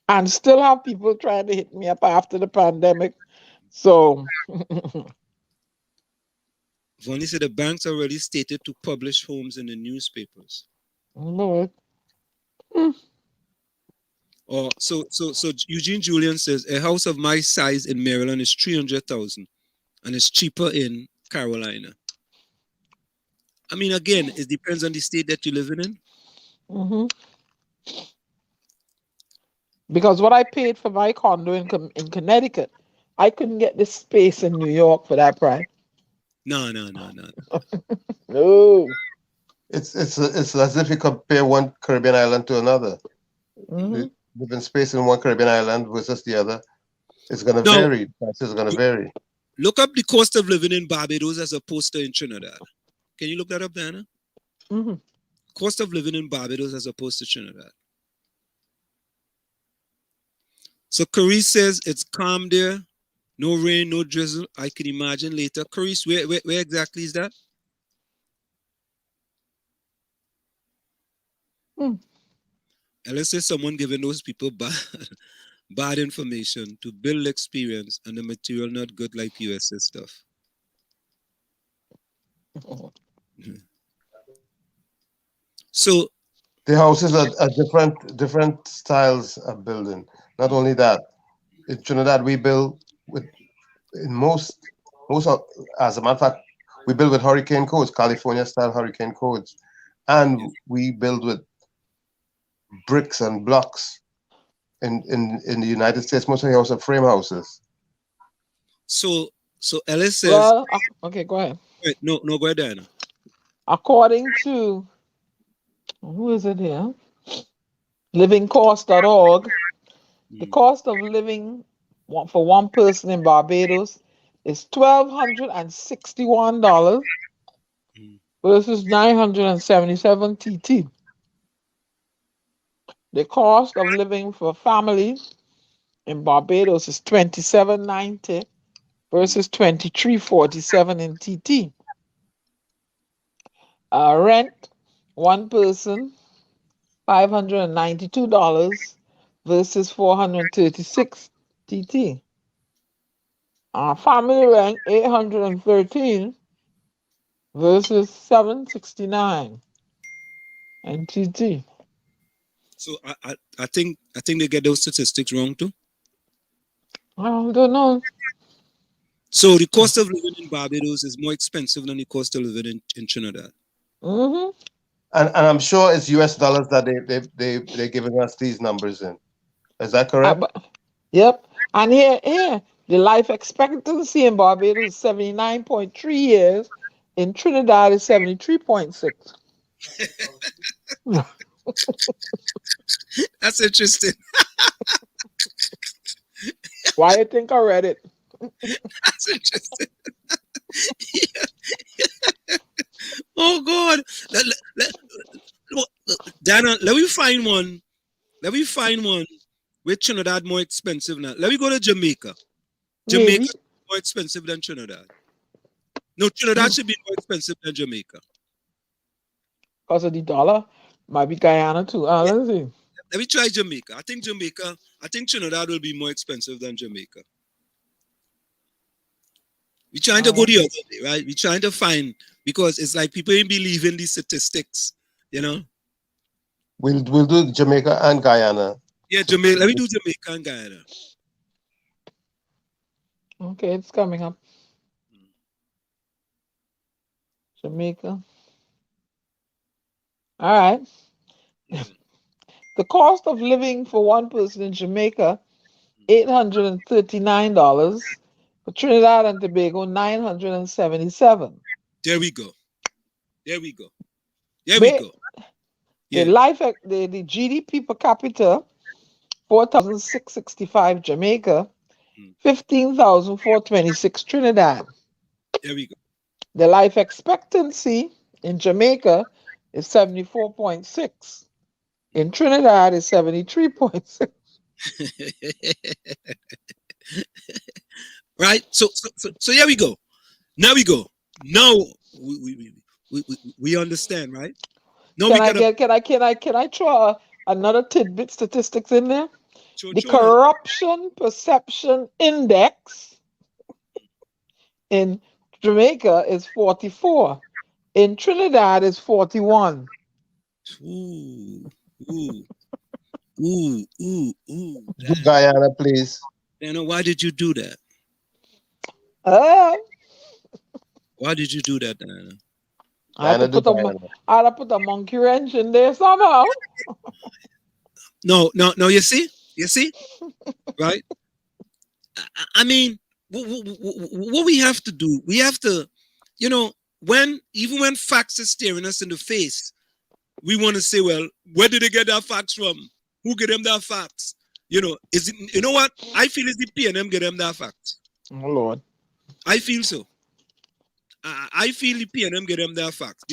and still have people trying to hit me up after the pandemic. So, Vonnie said the banks already stated to publish homes in the newspapers. Lord. Or so Eugene Julian says a house of my size in Maryland is 300,000 and it's cheaper in Carolina. I mean, again, it depends on the state that you're living in. Hmm. Because what I paid for my condo in Connecticut, I couldn't get this space in New York for that price. No. No. It's as if you compare one Caribbean island to another. Hmm. The living space in one Caribbean island versus the other is going to No. vary. Prices are going to vary. Look up the cost of living in Barbados as opposed to in Trinidad. Can you look that up, Diana? Hmm. Cost of living in Barbados as opposed to Trinidad. So Carice says it's calm there. No rain, no drizzle. I can imagine later. Carice, where exactly is that? Unless there's someone giving those people bad information to build experience and the material not good like USA stuff. So The houses are different styles of building. Not only that, in Trinidad we build with in most of, as a matter of fact, we build with hurricane codes, California style hurricane codes, and we build with bricks and blocks. In the United States, most of the houses are frame houses. so Ellis says, Well, okay, go ahead. wait, no, go ahead, Diana. According to, who is it here? Livingcost.org, the cost of living for one person in Barbados is $1,261 versus 977 TT. The cost of living for family in Barbados is $27.90 versus $23.47 in TT. Rent, one person, $592 versus $436 TT. Family rent, $813 versus $769 and TT. So I think they get those statistics wrong too. I don't know. So the cost of living in Barbados is more expensive than the cost of living in Trinidad. Mm-hmm. And I'm sure it's US dollars that they're giving us these numbers in. Is that correct? Yep. And here, the life expectancy in Barbados is 79.3 years. In Trinidad is 73.6. That's interesting. Why you think I read it? That's interesting. Oh God. Dana, let me find one. Let me find one with Trinidad more expensive now. Let me go to Jamaica. Jamaica is more expensive than Trinidad. No, Trinidad should be more expensive than Jamaica. Because of the dollar. Might be Guyana too. Let's see. Let me try Jamaica. I think Trinidad will be more expensive than Jamaica. We're trying to go the other way, right? We're trying to find, because it's like people ain't believing these statistics, you know? We'll do Jamaica and Guyana. Yeah, Jamaica. Let me do Jamaica and Guyana. Okay, it's coming up. Jamaica. All right. Yeah. The cost of living for one person in Jamaica, $839. For Trinidad and Tobago, $977. There we go. The GDP per capita, 4,665 Jamaica, 15,426 Trinidad. There we go. The life expectancy in Jamaica is 74.6. In Trinidad is 73.6. Right? So here we go. Now we go. Now we understand, right? Now Can we I gotta can I throw another tidbit statistics in there? The show now. corruption perception index in Jamaica is 44. In Trinidad is 41. Ooh, ooh, ooh, ooh, ooh. Do Guyana, please. Dana, why did you do that? Uh, Why did you do that, Diana? I had to Guyana, do put a Guyana. I had to put a monkey wrench in there somehow. No, you see, right? I mean, what we have to do, we have to, even when facts are staring us in the face, we want to say, well, where did they get that facts from? Who get them that facts? Is it? You know what? I feel it's the PNM get them that facts. Oh Lord. I feel so. I feel the PNM get them that facts.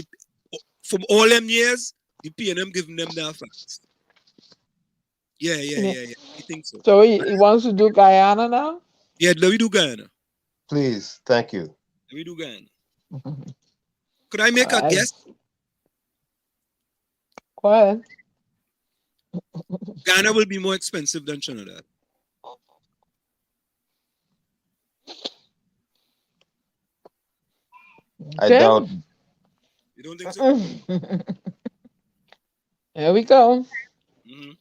From all them years, the PNM giving them that facts. Yeah. I think so. So he wants to do Guyana now? Yeah, let me do Guyana. Please, thank you. Let me do Guyana. Could I make a I- guess? Go ahead. Ghana will be more expensive than Trinidad. I Okay. doubt. You don't think so? Here we go. Mm-hmm.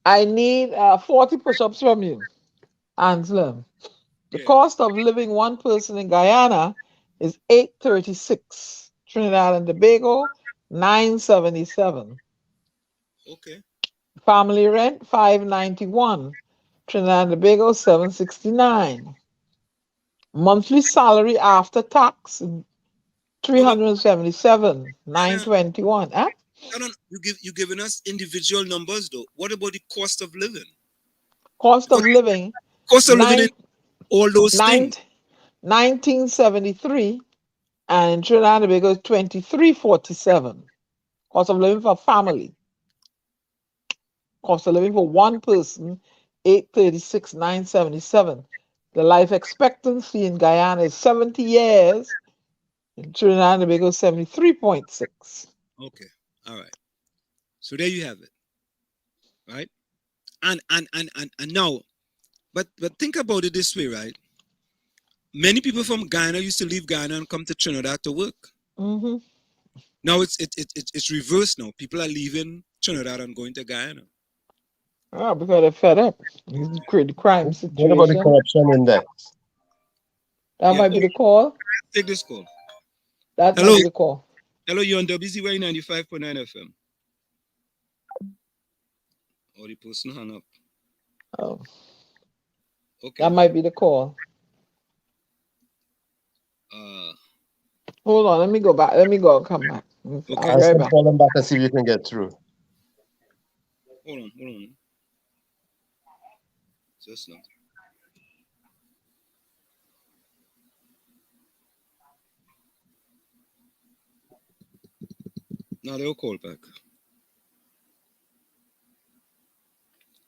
I need 40 push-ups from you, Ansel. The Yeah. cost of living one person in Guyana is $836. Trinidad and Tobago, $977. Okay. Family rent, $591. Trinidad and Tobago, $769. Monthly salary after tax, No, but $377, Ghana, $921. Huh? you giving us individual numbers though. What about the cost of living? Cost Because of living, cost of living in nine, all those nine, things. 1973, and in Trinidad and Tobago, 2347. Cost of living for a family. Cost of living for one person, 836, 977. The life expectancy in Guyana is 70 years. In Trinidad and Tobago, 73.6. Okay. All right. So there you have it. Right? And now, but think about it this way, right? Many people from Ghana used to leave Ghana and come to Trinidad to work. Mm-hmm. Now it's reversed now. People are leaving Trinidad and going to Guyana. Oh, because they're fed up. You create the crime What about the situation. corruption index? That Yeah. might be the call. Take this call. That might Hello. be the call. Hello, you're on WZYE 95.9 FM. Oh, the person hung up. Oh, Okay. that might be the call. Hold on, let me go back. Let me go and come back. I'll be I'll right send back. call them back and see if you can get through. Hold on. Just now. Now they'll call back.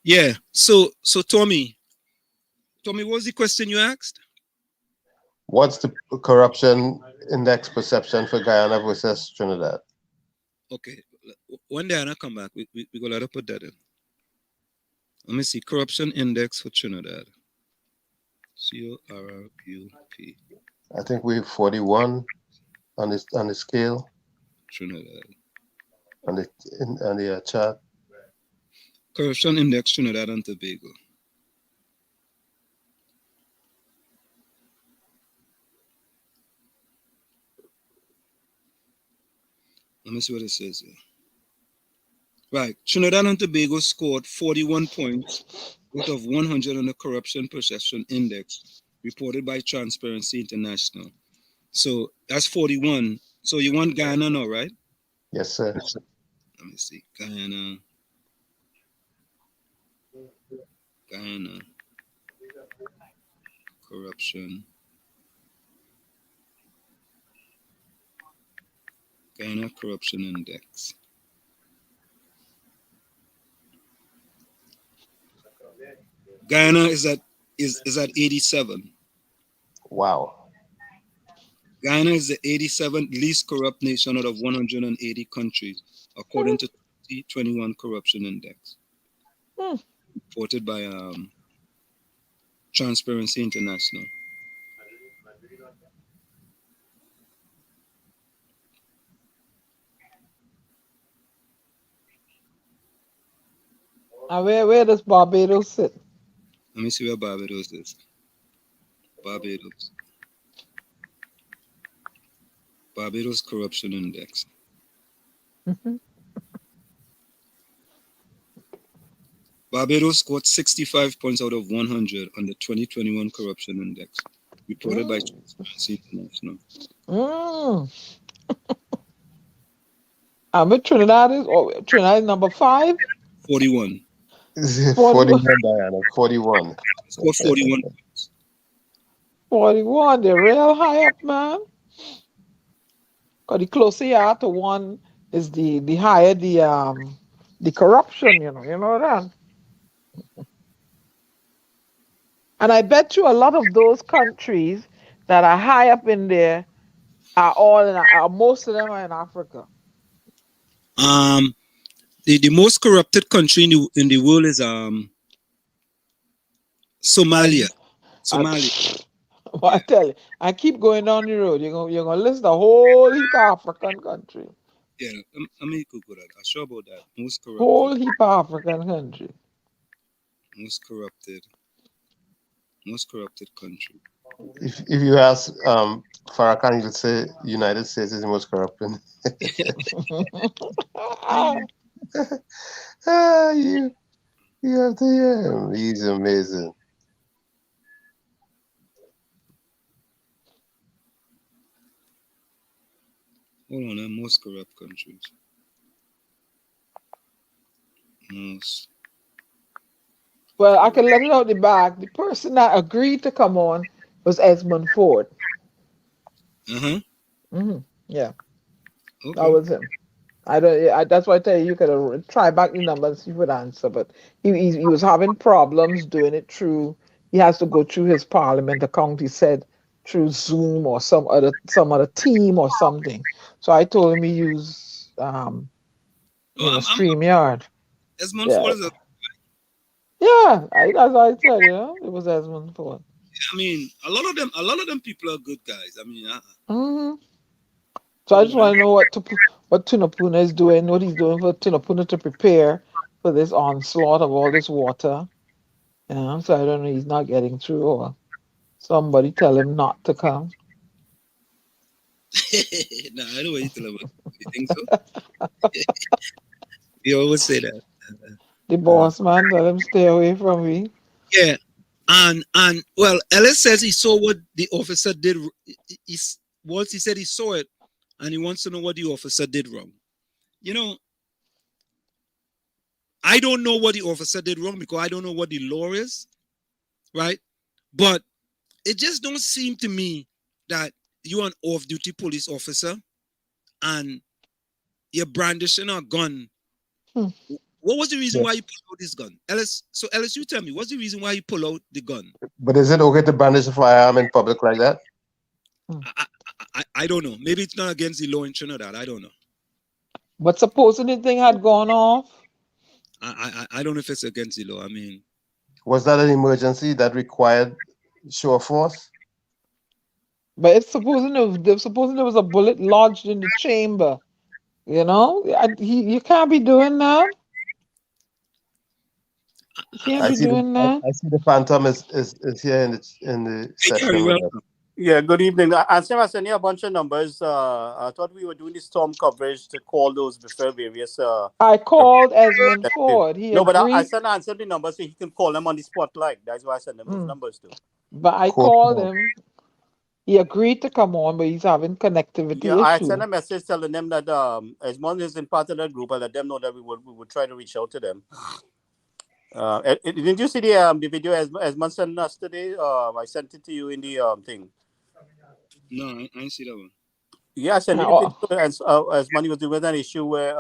Yeah. So Tommy, what was the question you asked? What's the corruption index perception for Guyana versus Trinidad? Okay. One day I come back. We gonna let her put that in. Let me see. Corruption index for Trinidad. CORRUP. I think we're 41 on the scale Trinidad. on the chart. Corruption index Trinidad and Tobago. Let me see what it says here. Right. Trinidad and Tobago scored 41 points out of 100 on the corruption perception index reported by Transparency International. So that's 41. So you want Guyana now, right? Yes, sir. Let me see. Guyana. Corruption. Guyana corruption index. Guyana is at 87. Wow. Guyana is the 87th least corrupt nation out of 180 countries, according to 2021 Corruption Index, Hmm. reported by Transparency International. And where does Barbados sit? Let me see where Barbados is. Barbados Corruption Index. Mhm. Barbados scored 65 points out of 100 on the 2021 Corruption Index, reported by Transparency International. But Trinidad is number 5. 41. 41, Diana. 41. Scored 41 points. 41. They're real high up, man. Because the closer you are to one is the higher the corruption, you know that. And I bet you a lot of those countries that are high up in there most of them are in Africa. The most corrupted country in the world is Somalia. I tell you, I keep going down the road. You're gonna list a whole heap of African country. Yeah, let me Google that. I'm sure about that. Most Whole heap of African country. Most corrupted country. If you ask Farrakhan, he'll say United States is the most corrupt. You have to hear him. He's amazing. Hold on, most corrupt countries. Most. Well, I can let it out the back. The person that agreed to come on was Esmond Ford. Yeah, Okay. that was him. That's why I tell you, you could try back the number and see if it answer. But he was having problems doing it through. He has to go through his parliament account. He said through Zoom or some other team or something. So I told him he use StreamYard. Esmond Ford is That's what I said. It was Esmond Ford. I mean, a lot of them people are good guys. I mean, So I just want to know what Tunapuna is doing, what he's doing for Tunapuna to prepare for this onslaught of all this water. So I don't know, he's not getting through, or somebody tell him not to come. no, I know what you tell him. You think so? You always say that. The boss man tell him stay away from me. Yeah, and well, Ellis says he saw what the officer did. Once he said he saw it, and he wants to know what the officer did wrong. I don't know what the officer did wrong because I don't know what the law is, right? But it just don't seem to me that you're an off-duty police officer and you're brandishing a gun. What was the reason why you pulled out this gun? Ellis, you tell me, what's the reason why you pull out the gun? But is it okay to brandish a firearm in public like that? I don't know. Maybe it's not against the law in Trinidad. I don't know. But supposing the thing had gone off? I don't know if it's against the law. I mean, was that an emergency that required show of force? But it's supposing there was a bullet lodged in the chamber. You can't be doing that. You can't be doing that. I see the Phantom is here in the session. Yeah, good evening. Ansem, I sent you a bunch of numbers. I thought we were doing the storm coverage to call those before various. I called Esmond Ford. He agreed. But I sent Ansem the numbers so he can call them on the spotlight. That's why I sent them those numbers too. But I called him. He agreed to come on, but he's having connectivity issues. I sent a message telling them that Esmond is in part of that group. I let them know that we would try to reach out to them. Didn't you see the video Esmond sent us today? I sent it to you in the thing. No, I didn't see that one. Yeah, I sent you the video as money was doing an issue where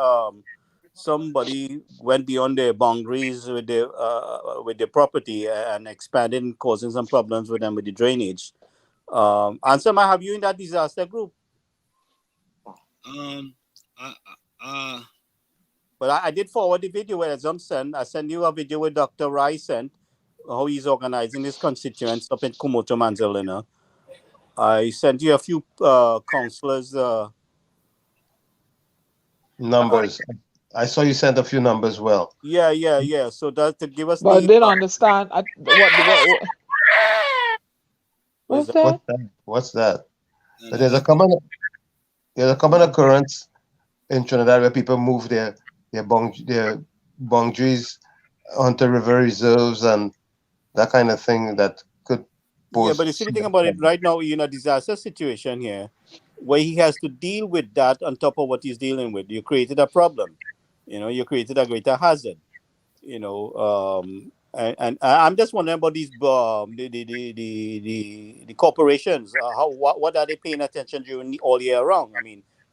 somebody went beyond their boundaries with their property and expanded and causing some problems with them with the drainage. Ansem, I have you in that disaster group. Um, uh, uh, But I did forward the video with Assumption. I sent you a video with Dr. Rice sent how he's organizing his constituents up in Kumoto Manzalina. I sent you a few counselors. Numbers. I saw you sent a few numbers. Well, Yeah. So that to give us But I the didn't understand. What what is was that? that? what's that? no, But no, there's a common occurrence in Trinidad where people move their boundaries onto river reserves and that kind of thing that could Yeah, pose but you see the thing serious about it problems. right now, you're in a disaster situation here where he has to deal with that on top of what he's dealing with. You created a problem. You created a greater hazard. And I'm just wondering about these the corporations. What are they paying attention during all year round?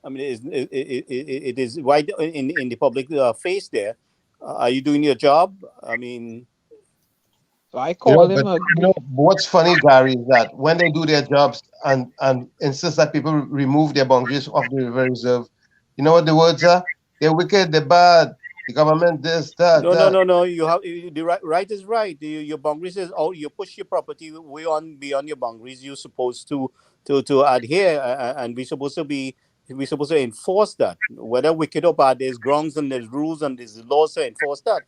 It is right in the public face there. Are you doing your job? I mean, So I called him a What's funny, Gary, is that when they do their jobs and insist that people remove their boundaries of the river reserve, you know what the words are? They're wicked, they're bad, the government this, that, no, no, that. no, no. The right is right. Your boundaries is out. You push your property way on beyond your boundaries. You're supposed to adhere, and we're supposed to enforce that. Whether wicked or bad, there's grounds and there's rules and there's laws to enforce that.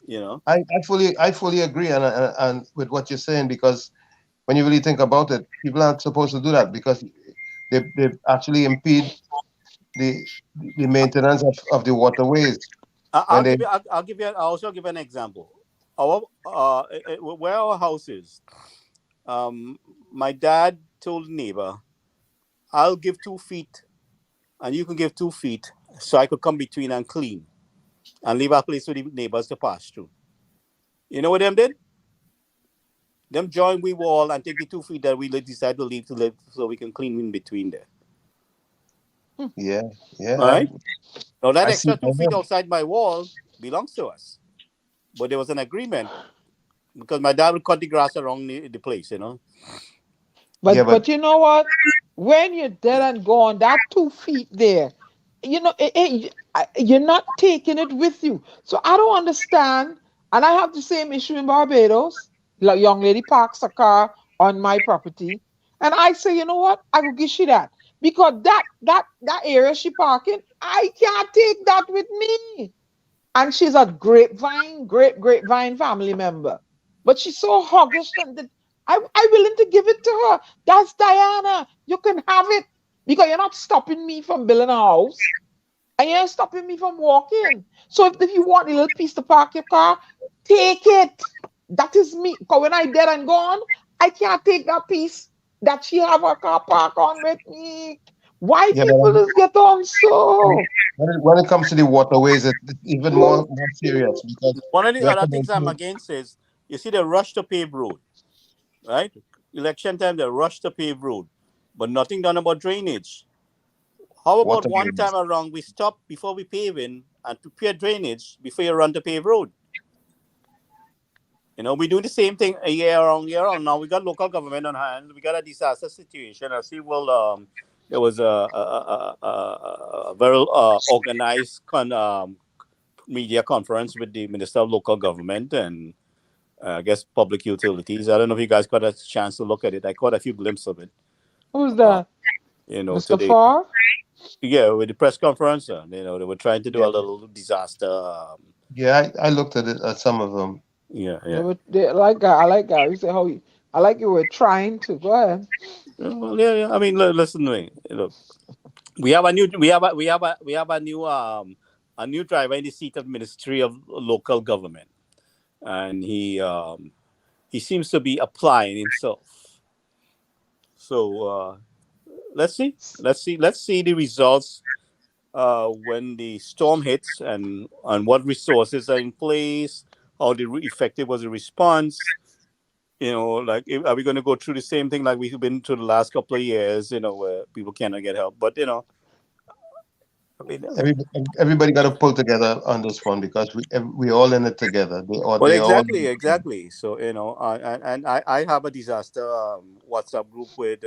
You know. I fully agree and with what you're saying, because when you really think about it, people aren't supposed to do that because they actually impede the the maintenance of the waterways when they I'll give you. I'll also give an example. Our where our house is. My dad told the neighbor, "I'll give 2 feet, and you can give 2 feet, so I could come between and clean, and leave a place for the neighbors to pass through." You know what them did? Them join we wall and take the 2 feet that we decide to leave so we can clean in between there. yeah, All yeah. right. Now that I see. extra 2 feet outside my wall belongs to us, but there was an agreement because my dad would cut the grass around the place. Yeah, but you know what? When you're dead and gone, that 2 feet there, you're not taking it with you. So I don't understand. And I have the same issue in Barbados. Like young lady parks a car on my property, and I say, you know what? I will give you that because that area she parking, I can't take that with me. And she's a grapevine family member. But she's so hoggish that I willing to give it to her. That's Diana. You can have it because you're not stopping me from building a house and you're stopping me from walking. So if you want a little piece to park your car, take it. That is me. Because when I dead and gone, I can't take that piece that she have her car park on with me. Why yeah, but people just get on so? when it comes to the waterways, it's even more serious because One of the we have other to things I'm maintain against is you see the rush to pave road, right? Election time, the rush to pave road, but nothing done about drainage. How about one waterways. time around we stop before we paving and prepare drainage before you run to pave road? We do the same thing a year round. Now we got local government on hand. We got a disaster situation. I see. Well, there was a very organized media conference with the Minister of Local Government and I guess public utilities. I don't know if you guys got a chance to look at it. I caught a few glimpses of it. Who's Uh, that? Mr. Today. Farr? Yeah, with the press conference, they were trying to do Yeah, a little disaster. yeah. I looked at it at some of them. Yeah. I like Gary. You say how you, I like you were trying to. Go ahead. Well, yeah. I mean, listen to me. Look, we have a new, we have a new driver in the seat of Ministry of Local Government, and he seems to be applying himself. So let's see the results when the storm hits and what resources are in place, how effective was the response. Like are we going to go through the same thing like we've been through the last couple of years? Where people cannot get help. But Everybody got to pull together on this one because we all in it together. Well, exactly. So and I have a disaster WhatsApp group with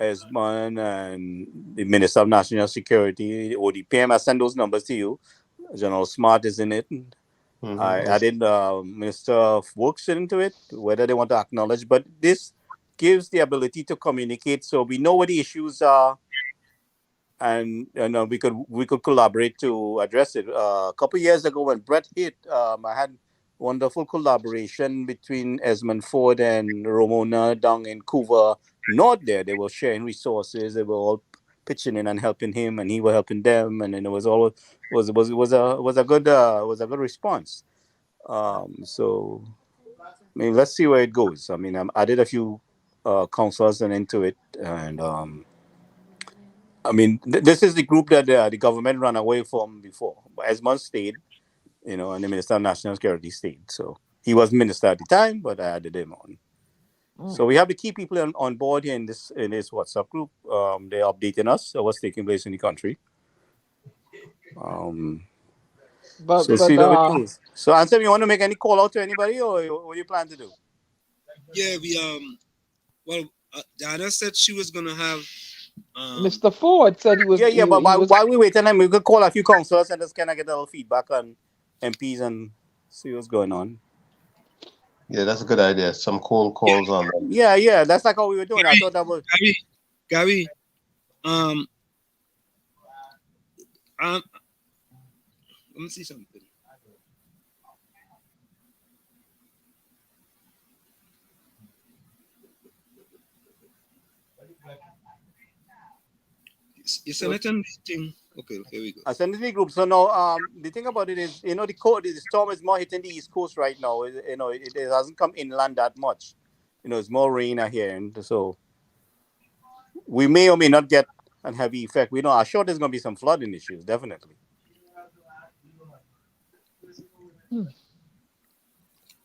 Esmond and the Minister of National Security, the ODPM. I send those numbers to you. General Smart is in it. I did Minister of Works into it, whether they want to acknowledge, but this gives the ability to communicate, so we know what the issues are, and we could collaborate to address it. A couple of years ago, when Brett hit, I had wonderful collaboration between Esmond Ford and Ramona down in Couva North. There, they were sharing resources. They were all pitching in and helping him, and he was helping them, and then it was all was a good response. So I mean, let's see where it goes. I mean, I did a few councils and into it, and I mean, this is the group that the government ran away from before. Esmond stayed, and the Minister of National Security stayed. So he was minister at the time, but I added him on. So we have the key people on board here in this WhatsApp group. They're updating us on what's taking place in the country. So see how it goes. So, Ansem, you want to make any call out to anybody, or what do you plan to do? Yeah, Diana said she was gonna have. Mr. Ford said he was. But while we wait, and we could call a few councillors and just kind of get a little feedback on MPs and see what's going on. Yeah, that's a good idea. Some cold calls on them. Yeah, that's like how we were doing. I thought that was Gary. Let me see something. You sent it in thing. Okay, here we go. I sent it to the group. So now, the thing about it is, the storm is more hitting the East Coast right now. It hasn't come inland that much. It's more rain here, and so we may or may not get a heavy effect. We know. I'm sure there's going to be some flooding issues, definitely.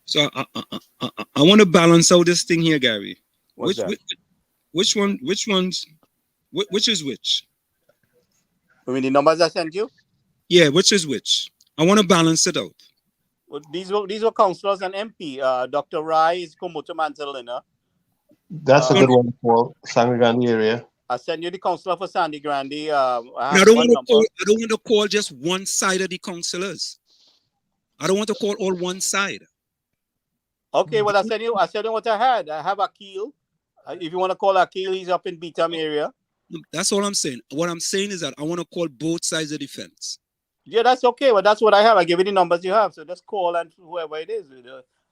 So I want to balance out this thing here, Gary. Which is which? I mean, the numbers I sent you? Yeah, which is which? I want to balance it out. Well, these were councillors and MP. Dr. Rai is Komoto Mantelina. That's a good one for Sangre Grande area. I send you the councillor for Sandy Grande. I don't want to call just one side of the councillors. I don't want to call all one side. Okay, well, I send you what I had. I have Akil. If you want to call Akil, he's up in Beetham area. That's all I'm saying. What I'm saying is that I want to call both sides of the fence. Yeah, that's okay. Well, that's what I have. I give you the numbers you have. So just call and whoever it is.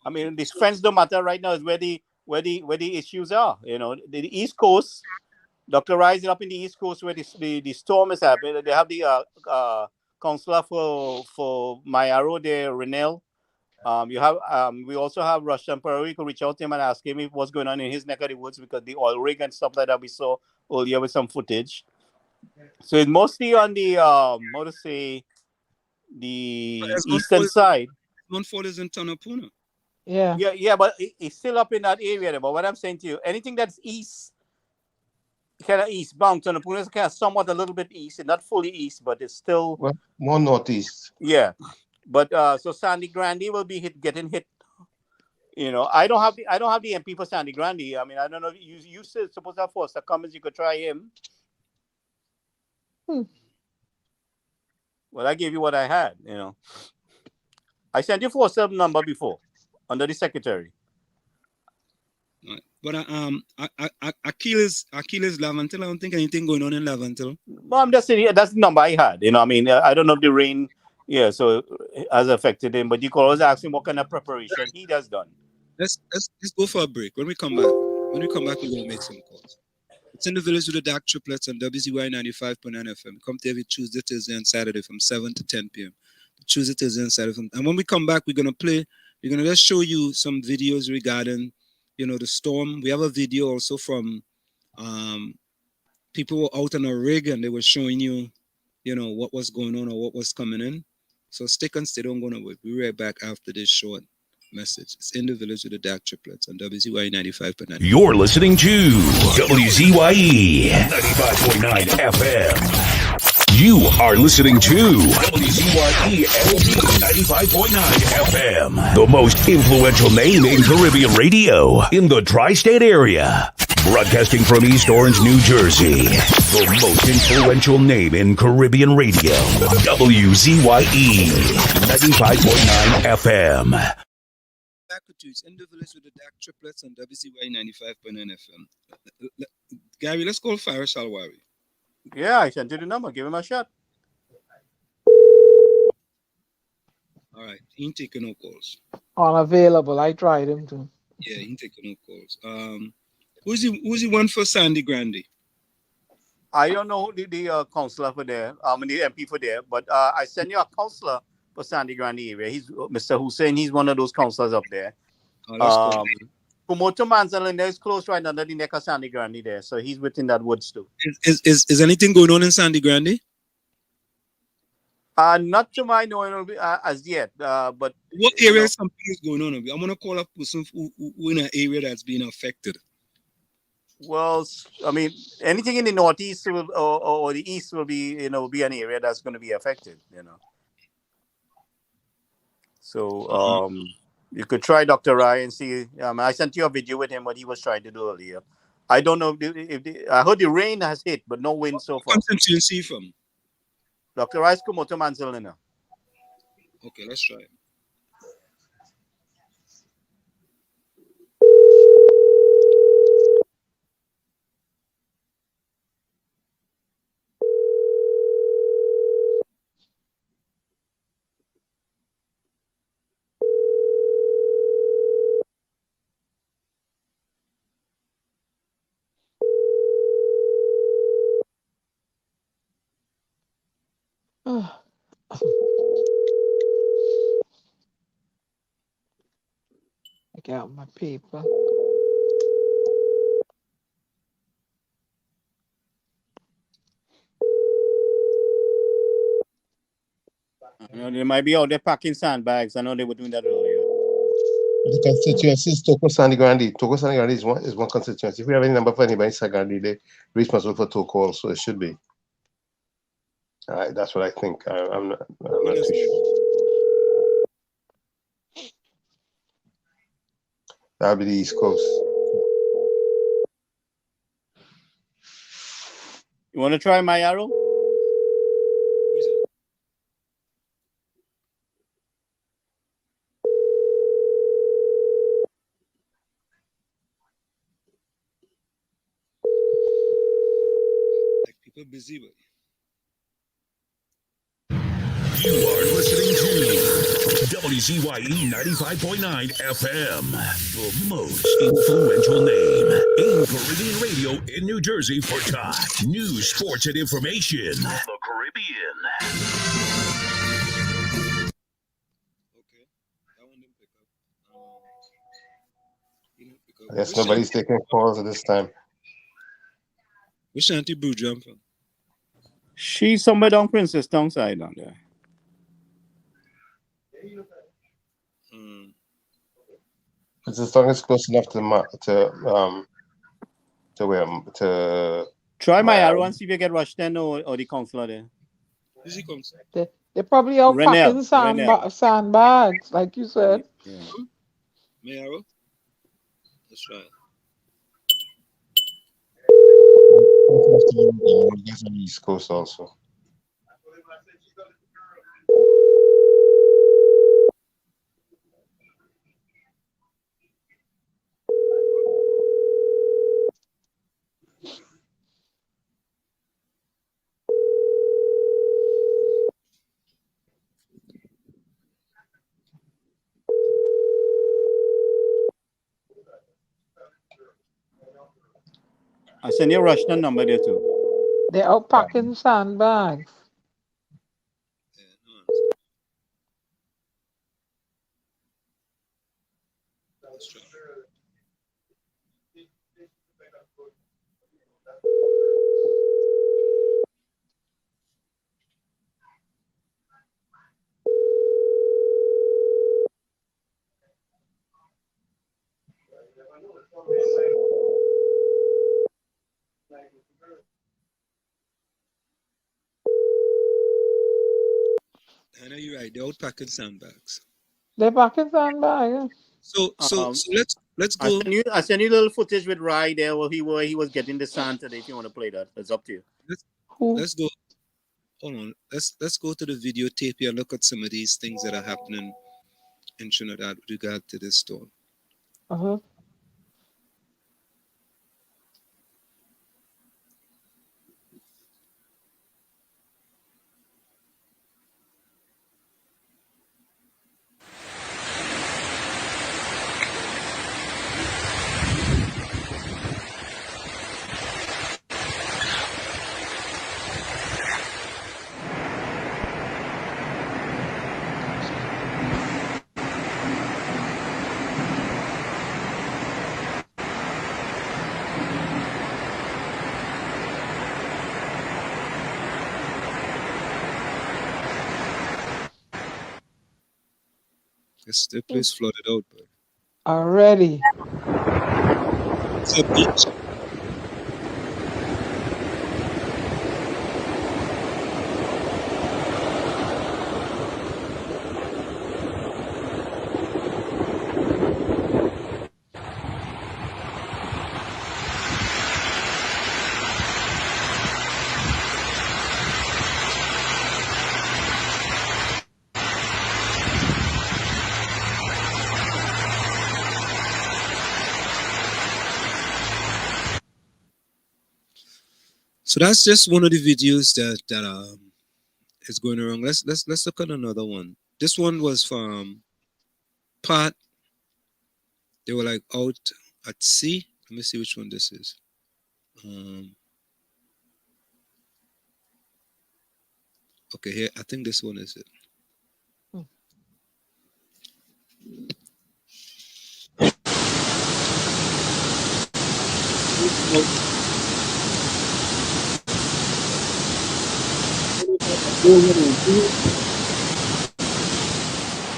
I mean, this fence don't matter right now. Is where the issues are. The East Coast. Dr. Rise is up in the East Coast where the storm is happening. They have the councillor for Mayaro there, Renel. We also have Rush Temporary. You could reach out to him and ask him what's going on in his neck of the woods, because the oil rig and stuff like that we saw earlier with some footage. So it's mostly on the the eastern side. Montfort is in Tanapuna. Yeah, but it's still up in that area. But what I'm saying to you, anything that's east, kind of eastbound, Tanapuna is kind of somewhat a little bit east, not fully east, but it's still more northeast. Yeah. But so Sandy Grande will be getting hit. I don't have the MP for Sandy Grande. I mean, I don't know. You said suppose that Foster Cummins, you could try him. Well, I gave you what I had. I sent you Foster number before under the secretary. But Akil is Lavantil. I don't think anything going on in Lavantil. Well, I'm just saying that's the number I had. I mean, I don't know if the rain. Yeah, so it has affected him, but you can always ask him what kind of preparation he has done. Let's go for a break. When we come back, we're going to make some calls. It's in the village with the DAG Triplets on WZYE 95.9 FM. Come to every Tuesday, Thursday, and Saturday from 7 to 10 p.m. Tuesday, Thursday, and Saturday. And when we come back, we're going to just show you some videos regarding, the storm. We have a video also from people who were out on a rig, and they were showing you, what was going on or what was coming in. So stick and stay, don't go nowhere. We'll be right back after this short message. It's in the village with the DAG Triplets on WZYE 95.9. You're listening to WZYE 95.9 FM. You are listening to WZYE 95.9 FM, the most influential name in Caribbean radio in the tri-state area. Broadcasting from East Orange, New Jersey, the most influential name in Caribbean radio, WZYE 95.9 FM. Back with you. It's in the village with the DAG Triplets on WZYE 95.9 FM. Gary, let's call Faris Alwari. Yeah, I sent you the number. Give him a shot. All right. He ain't taking no calls. Unavailable. I tried him too. Yeah, he ain't taking no calls. Who's the one for Sandy Grande? I don't know the counselor for there, the MP for there, but I sent you a counselor for Sandy Grande area. He's Mr. Hussein. He's one of those counselors up there. Oh, Kumoto Manzalin is close right under the neck of Sandy Grande there, so he's within that woods too. Is anything going on in Sandy Grande? Not to my knowing as yet, but What area something is going on? I'm gonna call a person who in an area that's being affected. well, I mean, anything in the northeast will, or the east will be, be an area that's going to be affected, So you could try Dr. Rai and see. I sent you a video with him what he was trying to do earlier. I don't know if I heard the rain has hit, but no wind so far. Constituency from Dr. Rai's Kumoto Manzalina. Okay, let's try it. I got my paper. They might be out there packing sandbags. I know they were doing that earlier. The constituency is Toko Sandy Grande. Toko Sandy Grande is one constituency. If we have any number for anybody in Sandy Grande, they're responsible for Toko also. It should be. All right, that's what I think. I'm not too sure. That'll be the East Coast. You want to try my arrow? Like people busy, but You are listening to WZYE 95.9 FM, the most influential name in Caribbean radio in New Jersey for talk, news, sports, and information. The Caribbean. okay. That one didn't pick up. He didn't pick up. Yes, nobody's taking calls at this time. Where's Shanti Brew jump from? She's somewhere down Princess Town side down there. It's as long as close enough to Try my arrow and see if you get Rushden or the counselor there. Who's he comes? They're probably out packing sandbags, like you said. Yeah. May arrow? Let's try it. That's on the East Coast also. I send you a Rushden number there too. They're out packing sandbags. Yeah, no, let's try it. I know you're right. They're out packing sandbags. They Pakistan bag. Yeah. So let's I go. send you a little footage with Rye there where he was getting the sand today. If you want to play that, it's up to you. Let's Who? let's go. Hold on. Let's go to the videotape here. Look at some of these things that are happening in Trinidad with regard to this storm. Uh-huh. The place flooded out, but Already. it's a beach. So that's just one of the videos that is going around. Let's look at another one. This one was from Pat. They were like out at sea. Let me see which one this is. Okay, here I think this one is it.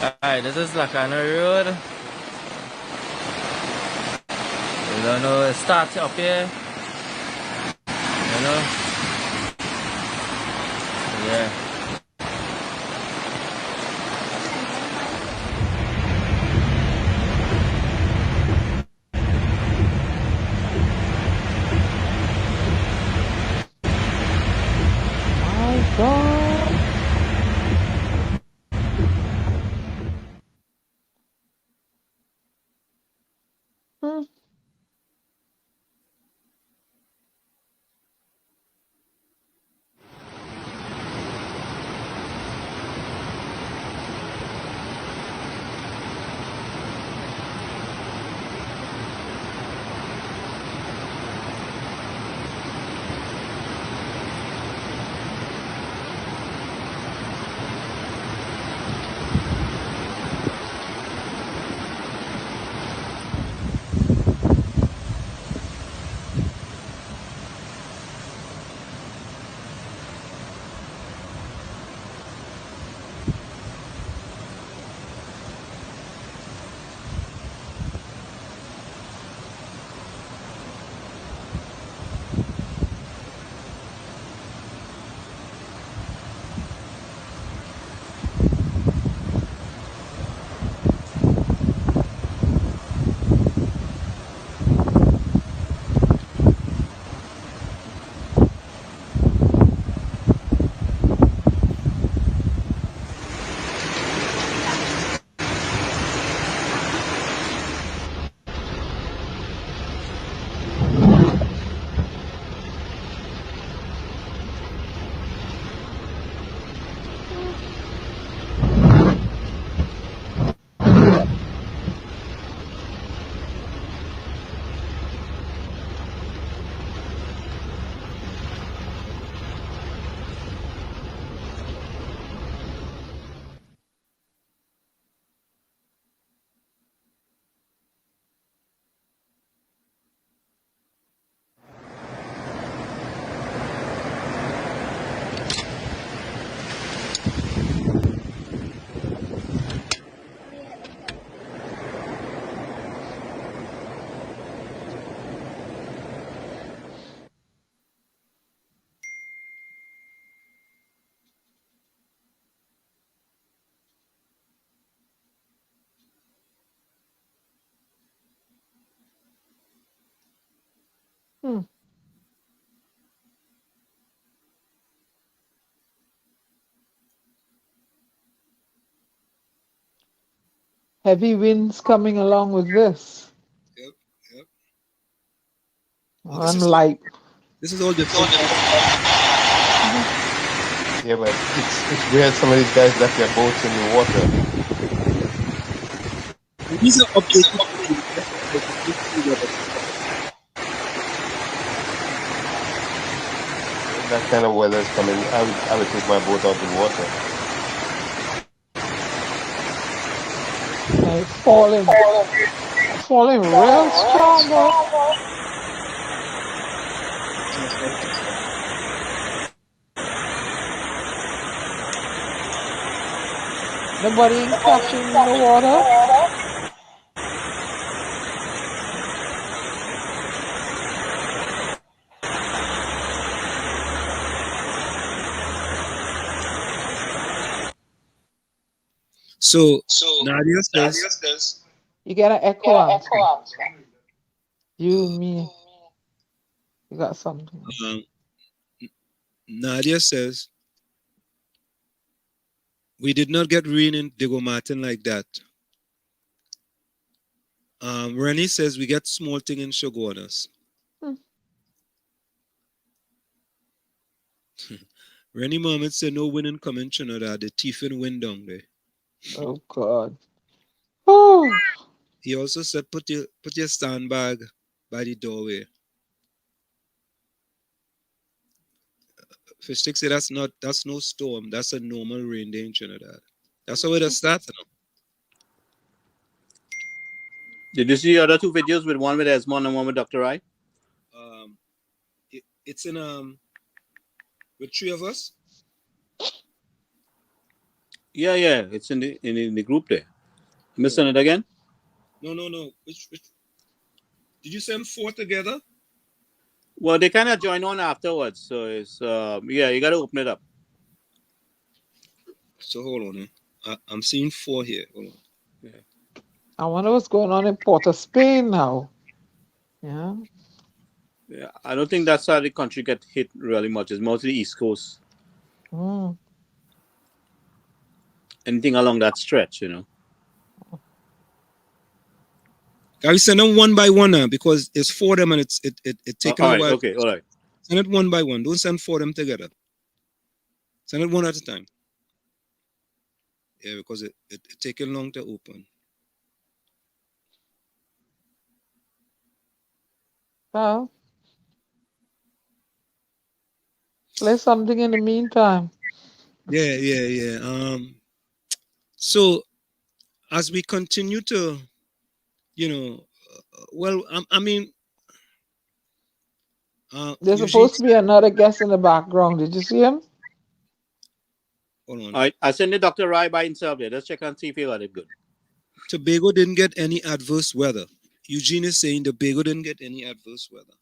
Alright, this is Lacana Road. You don't know, it starts up here. You know? Yeah. My God. Hmm. Heavy winds coming along with this. Yep, yep. And light. This is all the fun. Yeah, but it's weird some of these guys left their boats in the water. These are updated. That kind of weather is coming. I would take my boat out of the water. It's falling. It's falling real strong, bro. Nobody ain't catching the water. So Nadia says, You get an echo out. You, me. You got something. Nadia says, we did not get rain in Diego Martin like that. Rennie says we get small thing in Shoguanas. Rennie Mohammed said no wind in coming Trinidad. The thief in wind down there. Oh God. Oh. He also said put your sandbag by the doorway. Fish Stick said that's no storm. That's a normal rain day in Trinidad. That's how it started. Did you see the other two videos with one with Esmond and one with Dr. Rai? It's in with three of us. Yeah, it's in the group there. You missing it again? No. Which did you send four together? Well, they kind of join on afterwards, so it's you got to open it up. So hold on, I'm seeing four here. Hold on. Yeah. I wonder what's going on in Port of Spain now. Yeah. Yeah, I don't think that's how the country get hit really much. It's mostly East Coast. Anything along that stretch, you know. Can we send them one by one now because it's four of them and it taking a while. Okay, all right. Send it one by one. Don't send four of them together. Send it one at a time. Yeah, because it taking long to open. Well, play something in the meantime. Yeah. So as we continue to, There's supposed to be another guest in the background. Did you see him? Hold on. All right, I send the Dr. Rai by himself there. Let's check and see if he got it good. Tobago didn't get any adverse weather. Eugene is saying Tobago didn't get any adverse weather.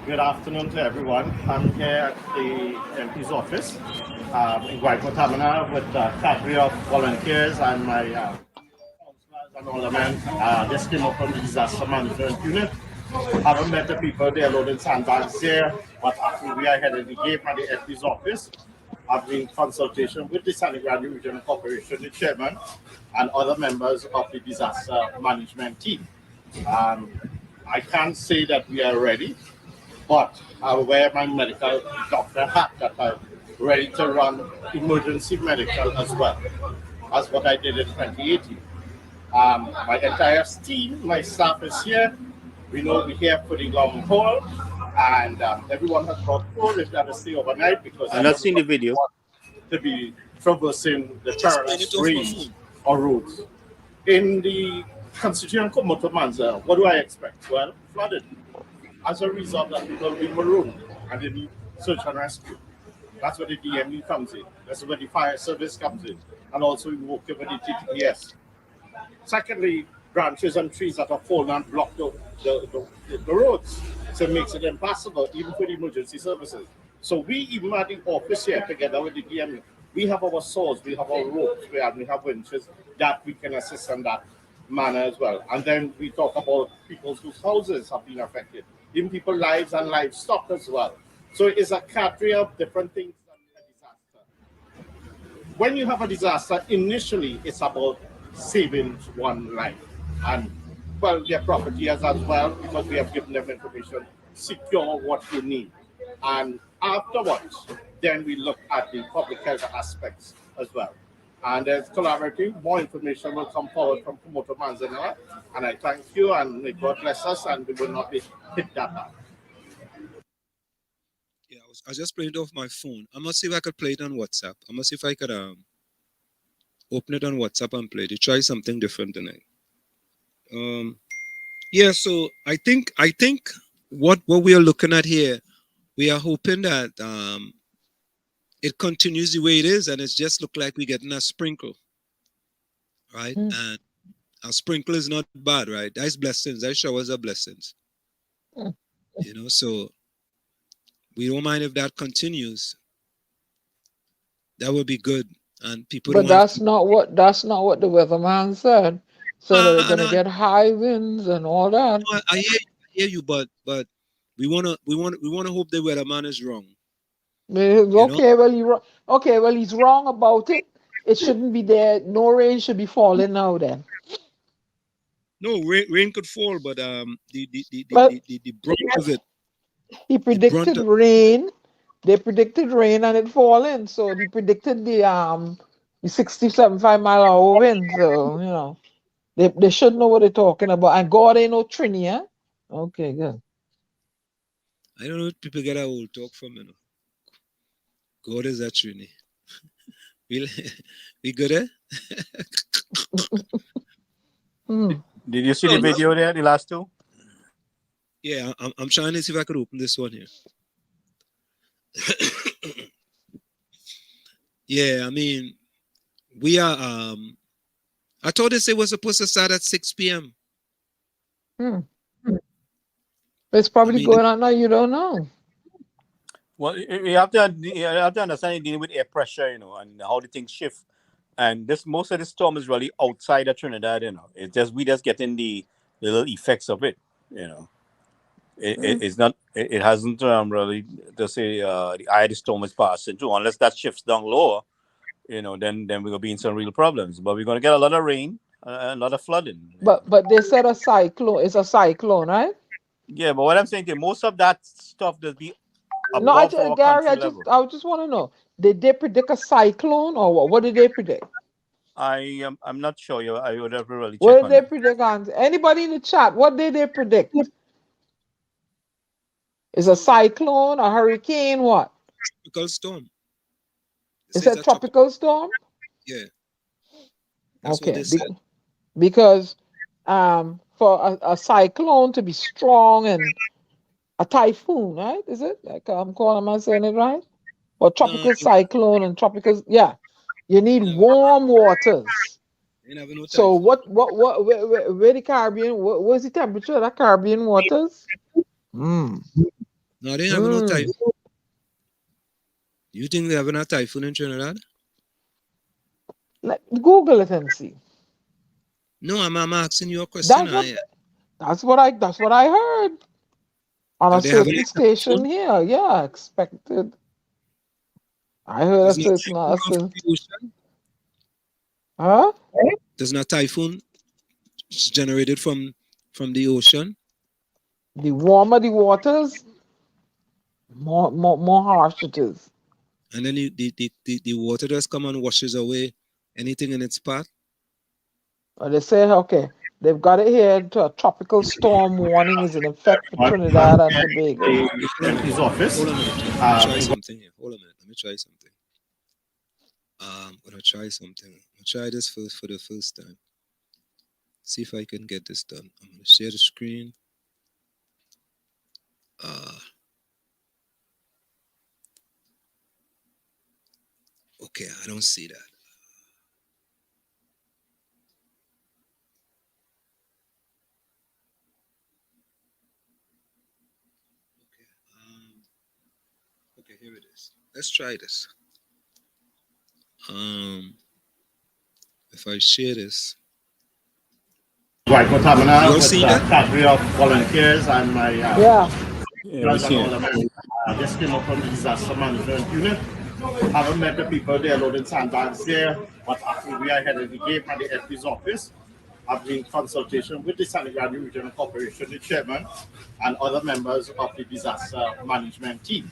Good afternoon to everyone. I'm here at the MP's office in Guaycotamana with a cadre of volunteers and my councillors and aldermen. Just came up from the disaster management unit. Haven't met the people there loading sandbags there, but actually we are headed the gate at the MP's office. I've been in consultation with the San Grande Regional Corporation, the chairman, and other members of the disaster management team. I can't say that we are ready, but I'll wear my medical doctor hat that I'm ready to run emergency medical as well as what I did in 2018. My entire team, my staff is here. We know we're here for the long haul, and everyone has brought food if they have to stay overnight because I'm not seeing the video. To be traversing the terrace range or roads. In the constituent Komoto Manza, what do I expect? Well, flooded. As a result, that people will be marooned and they need search and rescue. That's where the DME comes in. That's where the fire service comes in. And also we work with the TTPS. Secondly, branches and trees that are fallen and block the roads. So it makes it impossible even for the emergency services. So we, even at the office here, together with the DME, we have our saws, we have our ropes, and we have winches that we can assist in that manner as well. And then we talk about people whose houses have been affected, even people's lives and livestock as well. So it's a cadre of different things than a disaster. when you have a disaster, initially it's about saving one life and, well, their property as well, because we have given them information, secure what you need. And afterwards, then we look at the public health aspects as well. And as collaborating, more information will come forward from Promoter Manzanella. And I thank you, and may God bless us, and we will not be hit that bad. Yeah, I just played it off my phone. I'm gonna see if I could play it on WhatsApp. I'm gonna see if I could open it on WhatsApp and play it. Try something different tonight. Yeah, so I think what we are looking at here, we are hoping that it continues the way it is, and it's just look like we're getting a sprinkle, right? And a sprinkle is not bad, right? That's blessings. That showers are blessings. You know, so we don't mind if that continues. That would be good, and people. But that's not what the weatherman said. So that they're gonna get high winds and all that. No, I hear you, but we wanna hope the weatherman is wrong. Okay, well, he's wrong about it. It shouldn't be there. No rain should be falling now. Then. No, rain could fall, but the brunt of it. He predicted rain. They predicted rain and it falling. So he predicted the 60, 75 mile an hour wind. So you know, they should know what they're talking about. And God ain't no Trini, eh? Okay, good. I don't know if people get a old talk from, you know. God is a Trini. We good, eh? Did you see the video there, the last two? Yeah, I'm trying to see if I could open this one here. Yeah, I mean, we are, I thought they say we're supposed to start at 6 p.m. It's probably going on now, you don't know. Well, you have to understand you're dealing with air pressure, you know, and how the things shift. And most of the storm is really outside of Trinidad, you know. It's just we just getting the little effects of it, you know. It's not. It hasn't really to say the eye of the storm is passing through. Unless that shifts down lower, you know, then we're gonna be in some real problems. But we're gonna get a lot of rain, a lot of flooding. But they said a cyclone. It's a cyclone, right? Yeah, but what I'm saying is most of that stuff does be no. Gary, I just want to know: did they predict a cyclone or what? What did they predict? I'm not sure. I would have to really check. What did they predict on? Anybody in the chat? What did they predict? Is a cyclone, a hurricane, what? Tropical storm. Is it a tropical storm? Yeah. That's okay. What they said. Because for a cyclone to be strong and a typhoon, right? Is it? Like am I saying it right? Or tropical cyclone and tropical, yeah. You need warm waters. No so where the Caribbean? What's the temperature of the Caribbean waters? No, they have no typhoon. You think they have a typhoon in Trinidad? Google it and see. No, I'm asking you a question. That's what I heard on a certain station here. Yeah, expected. I heard a certain. Huh? There's not typhoon generated from the ocean. The warmer the waters, more harsh it is. And then the water just come and washes away anything in its path. They say, okay, they've got it here to a tropical storm warning is in effect for Trinidad and Tobago. His office. Hold on a minute. Let me try something here. Hold on a minute. Let me try something. I'm gonna try something. I'll try this for the first time. See if I can get this done. I'm gonna share the screen. Okay, I don't see that. Okay, here it is. Let's try this. If I share this. Guyana with a cadre of volunteers and my we see just came up from the disaster management unit. Haven't met the people there loading sandbags there, but after we are ahead of the game at the FP's office, I've been in consultation with the San Grande Regional Corporation, the chairman, and other members of the disaster management team.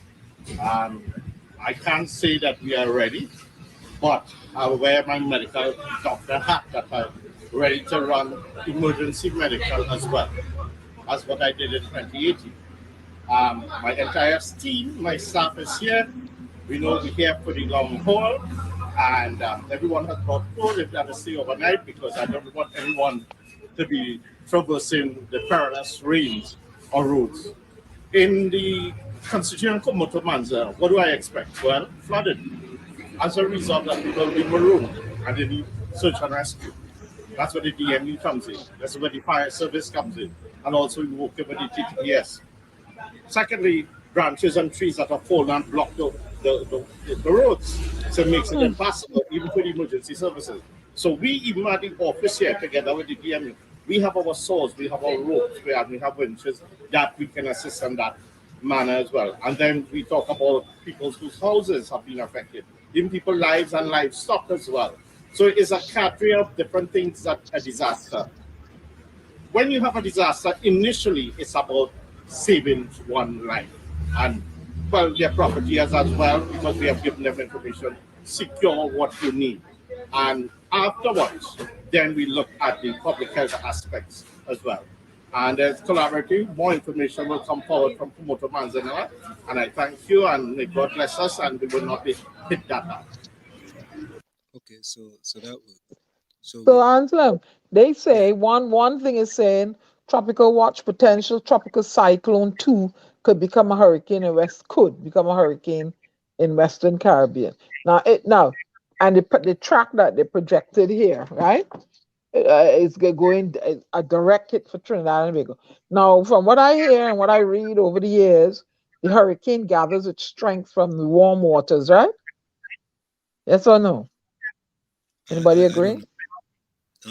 Um, I can't say that we are ready, but I wear my medical doctor hat that I'm ready to run emergency medical as well. That's what I did in 2018. My entire team, my staff is here. We know we're here for the long haul, and everyone has brought food if they have to stay overnight because I don't want anyone to be traversing the perilous rains or roads. In the constituent Komoto Manza, what do I expect? Well, flooding. As a result, that people will be marooned and they need search and rescue. That's where the DME comes in. That's where the fire service comes in. And also we work with the TTPS. Secondly, branches and trees that have fallen and blocked the roads. So it makes it impossible even for the emergency services. So we, even at the office here, together with the DME, we have our saws, we have our ropes, we have winches that we can assist in that manner as well. And then we talk about people whose houses have been affected, even people's lives and livestock as well. So it's a category of different things that a disaster. When you have a disaster, initially it's about saving one life and well their property as well because we have given them information, secure what you need. And afterwards, then we look at the public health aspects as well. And as collaborative, more information will come forward from Kumoto Manzanella. And I thank you and may God bless us and we will not be hit that hard. Okay, so that works. So Anselm, they say one thing is saying tropical watch potential tropical cyclone 2 could become a hurricane in Western Caribbean. And the track that they projected here, right? Is going a direct hit for Trinidad and Tobago. Now, from what I hear and what I read over the years, the hurricane gathers its strength from the warm waters, right? Yes or no? Anybody agree?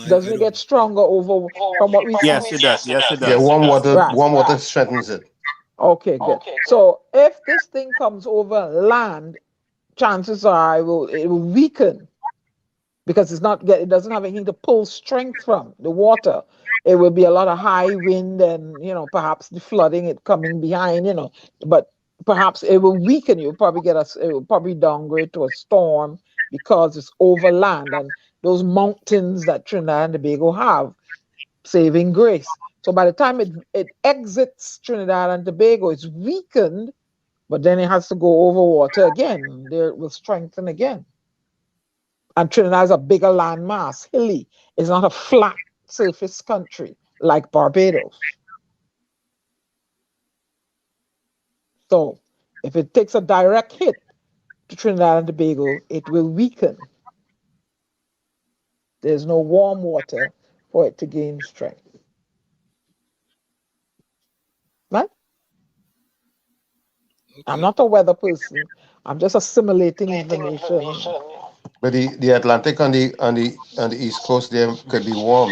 Doesn't it get stronger over from what we see? Yes, it does. Yes, it Yeah, does. warm water strengthens it. Okay, good. So if this thing comes over land, chances are it will weaken because it doesn't have anything to pull strength from the water. It will be a lot of high wind and perhaps the flooding it coming behind, but perhaps it will weaken you. It will probably downgrade to a storm because it's over land and those mountains that Trinidad and Tobago have, saving grace. So by the time it exits Trinidad and Tobago, it's weakened, but then it has to go over water again. There it will strengthen again. And Trinidad is a bigger landmass, hilly. It's not a flat surface country like Barbados. So if it takes a direct hit to Trinidad and Tobago, it will weaken. There's no warm water for it to gain strength. Right? Okay. I'm not a weather person. I'm just assimilating information. But the Atlantic on the East Coast there could be warm,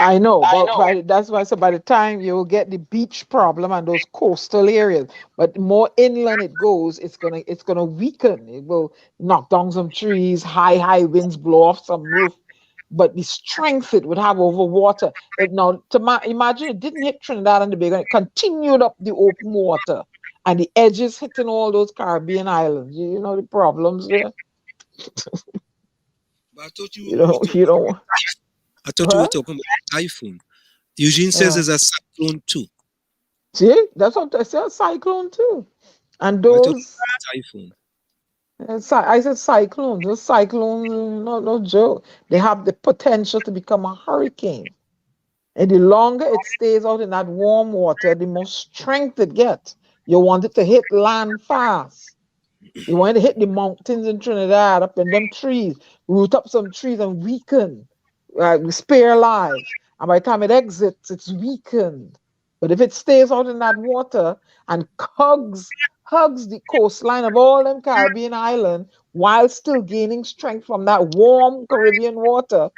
I know, but that's why I said by the time you will get the beach problem and those coastal areas, but the more inland it goes, it's gonna weaken. It will knock down some trees, high winds blow off some roof, but the strength it would have over water. Imagine it didn't hit Trinidad and Tobago, it continued up the open water, and the edges hitting all those Caribbean islands. You know the problems there. But I thought you know. I thought you were talking about typhoon. Eugene says it's a cyclone too. See, that's what I said, cyclone too. And those typhoon. I said cyclones. Those cyclones, no joke. They have the potential to become a hurricane. And the longer it stays out in that warm water, the more strength it gets. You want it to hit land fast. You want it to hit the mountains in Trinidad, up in them trees, root up some trees and weaken. Spare lives. And by the time it exits, it's weakened. But if it stays out in that water and hugs the coastline of all them Caribbean islands while still gaining strength from that warm Caribbean water,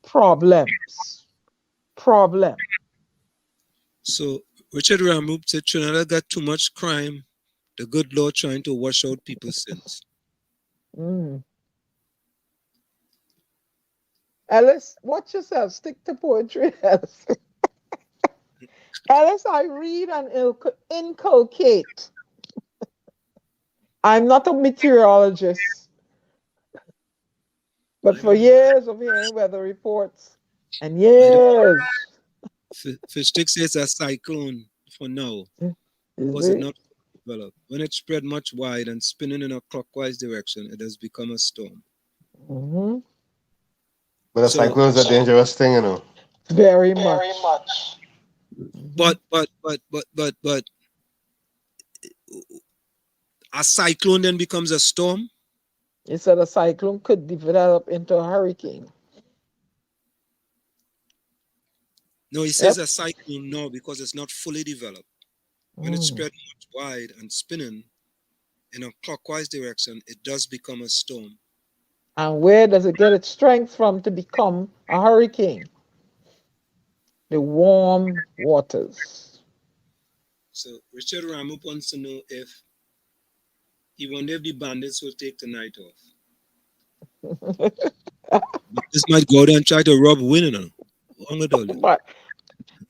problems. So Richard Ramroop said Trinidad got too much crime. The good Lord trying to wash out people's sins. Mm. Ellis, watch yourself. Stick to poetry, Ellis. Ellis, I read and inculcate. I'm not a meteorologist, but I for know. years of hearing weather reports and I don't. years, Fish stick says a cyclone for now is because it it? not developed. When it spread much wide and spinning in a clockwise direction, it has become a storm. Mm-hmm. But a So, cyclone is a dangerous thing, you know. Very much. Mm-hmm. but a cyclone then becomes a storm. It said a cyclone could develop into a hurricane. No, it says Yep. a cyclone now because it's not fully developed. When it Mm. spread much wide and spinning in a clockwise direction, it does become a storm. And where does it get its strength from to become a hurricane? The warm waters. So Richard Ramup wants to know if he wonder if the bandits will take the night off. This might go there and try to rob winning. But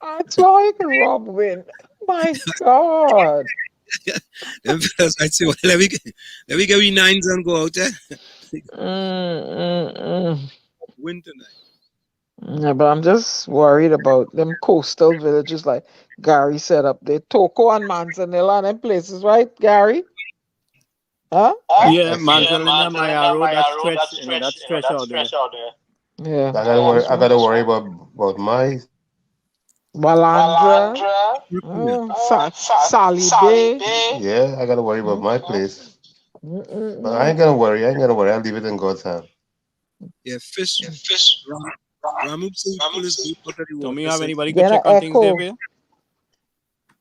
that's why I can rob win. My God. Them fellas might say, well, let me get we nines and go out there. Win tonight. Yeah, but I'm just worried about them coastal villages like Gary set up there. Toko and Manzanilla and them places, right, Gary? Huh? Yeah, Yeah, Manzanilla, Maya Road, that stretch, that stretch out there. Yeah. I gotta worry about my Walandra. Yeah. Oh, Sally Bay. yeah, I gotta worry about my place. But I Mm-mm-mm. ain't gonna worry. I ain't gonna worry. I'll leave it in God's hand. Yeah, fish. Ramup said he pull his boat out of the Don't water. you have Said, anybody could Get an check on things there, echo. Bill?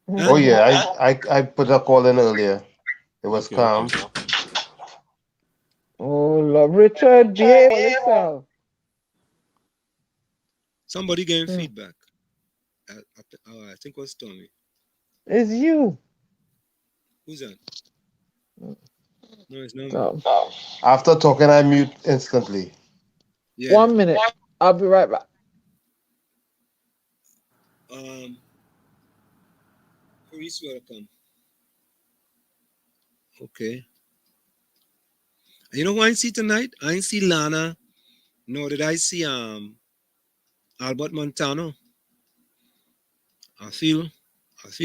Oh huh? yeah, I put a call in earlier. It was Okay, okay. calm. Oh, Lord. Richard, behave yourself. Somebody gave Hmm. feedback. I think it was Tommy. It's you. Who's that? No, it's not me. Oh. After talking, I mute instantly. Yeah. 1 minute. I'll be right back. Please welcome. Okay. You know who I see tonight? I ain't see Lana, nor did I see Albert Montano. I feel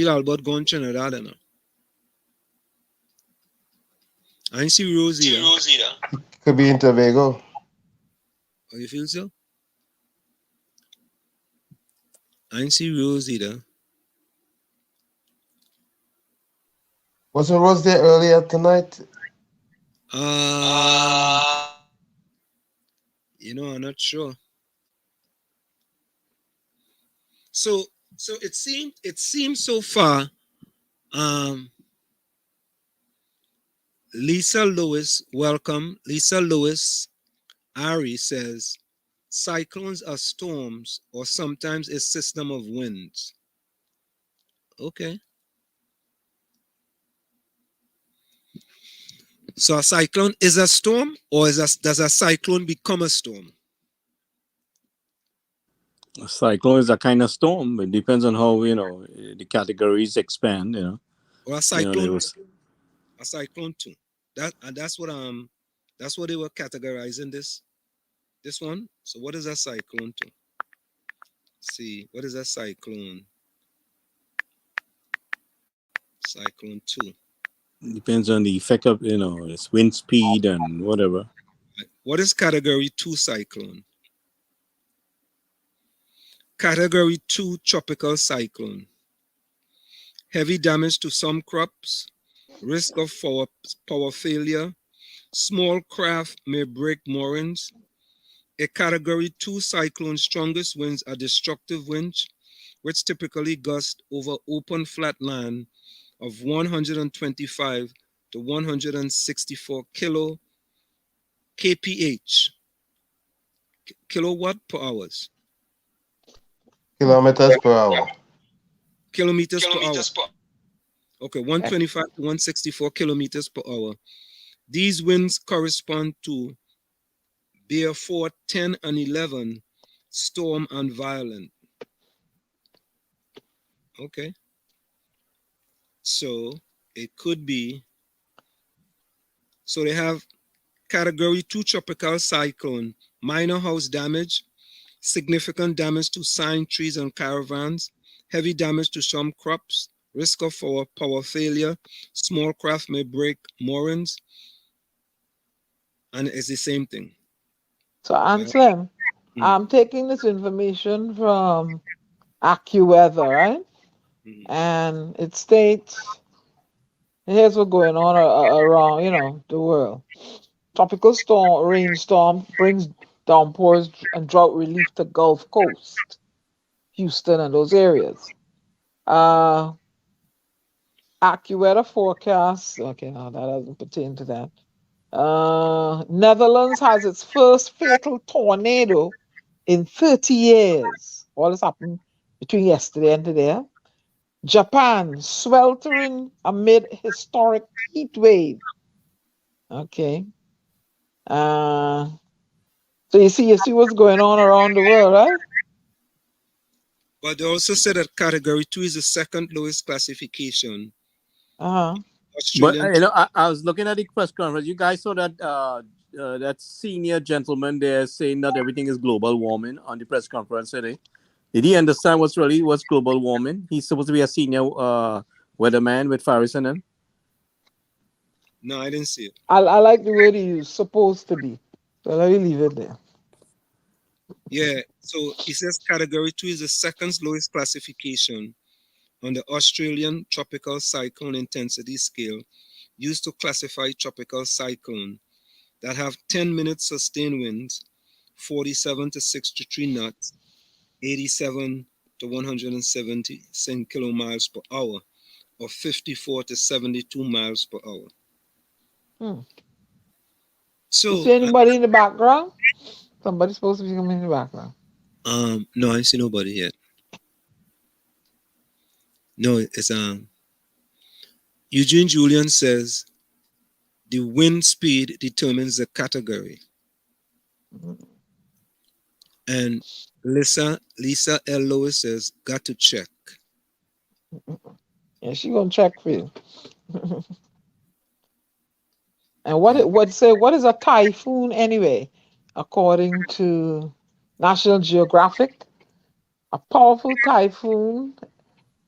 Albert going Trinidad now. I ain't see Rosie there. Could be in Tobago. Oh, you feel so? I ain't see Rose either. Wasn't Rose there earlier tonight? You know, I'm not sure. So it seems so far. Lisa Lewis, welcome. Lisa Lewis, Ari says, cyclones are storms or sometimes a system of winds. Okay. So a cyclone is a storm, or does a cyclone become a storm? A cyclone is a kind of storm. It depends on how, the categories expand, Or a cyclone, a cyclone too. That's what they were categorizing this one. So what is a cyclone too? See, what is a cyclone? Cyclone 2. Depends on the effect of, its wind speed and whatever. What is category 2 cyclone? Category 2 tropical cyclone. Heavy damage to some crops, risk of power failure, small craft may break moorings. A category 2 cyclone's strongest winds are destructive winds, which typically gust over open flat land of 125 to 164 kph, kilowatt per hours. Kilometers per hour. Kilometers per hour. Okay, 125 to 164 kilometers per hour. These winds correspond to Bear 4, 10, and 11, storm and violent. Okay. So it could be, so they have Category 2 tropical cyclone, minor house damage, significant damage to sign trees and caravans, heavy damage to some crops, risk of power failure, small craft may break moorings, and it's the same thing. So, Anselm, I'm taking this information from AccuWeather, right? And it states, here's what's going on around, the world. Tropical rainstorm brings downpours and drought relief to Gulf Coast, Houston, and those areas. AccuWeather forecast. Okay, no, that doesn't pertain to that. Netherlands has its first fatal tornado in 30 years. All this happened between yesterday and today. Japan sweltering amid historic heat wave. Okay. So you see what's going on around the world, right? But they also said that Category 2 is the second lowest classification. But I was looking at the press conference. You guys saw that that senior gentleman there saying that everything is global warming on the press conference today. Did he understand what's global warming? He's supposed to be a senior weatherman with Faris and them. No, I didn't see it. I like the word he used, supposed to be. So let me leave it there. Yeah, so he says Category 2 is the second lowest classification on the Australian Tropical Cyclone Intensity Scale used to classify tropical cyclone that have 10-minute sustained winds, 47 to 63 knots, 87 to 170 kilomiles per hour, or 54 to 72 miles per hour. So, you see anybody in the background? Somebody's supposed to be coming in the background. No, I see nobody yet. No, it's Eugene Julian says the wind speed determines the category. And Lisa L. Lewis says, got to check. Yeah, she gonna check for you. And what is a typhoon anyway? According to National Geographic, a powerful typhoon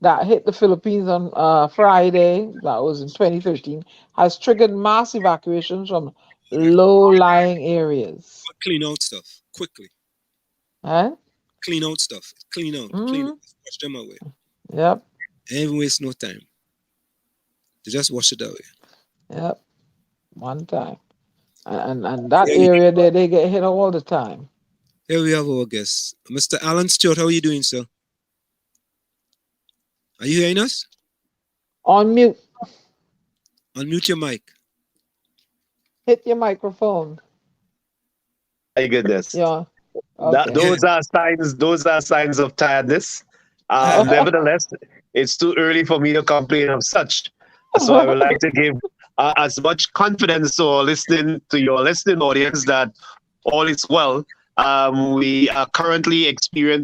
that hit the Philippines on Friday, that was in 2013, has triggered mass evacuations from low-lying areas. Clean out stuff quickly. Huh? Clean out stuff. Clean out. Wash them away. Yep. And even waste no time. To just wash it away. Yep. One time. And that area there, they get hit all the time. Here we have our guest. Mr. Alan Stewart, how are you doing, sir? Are you hearing us? On mute. Unmute your mic. Hit your microphone. My goodness. Yeah. Okay. Those are signs of tiredness. Nevertheless, it's too early for me to complain of such. So I would like to give as much confidence to your listening audience that all is well. We are currently we are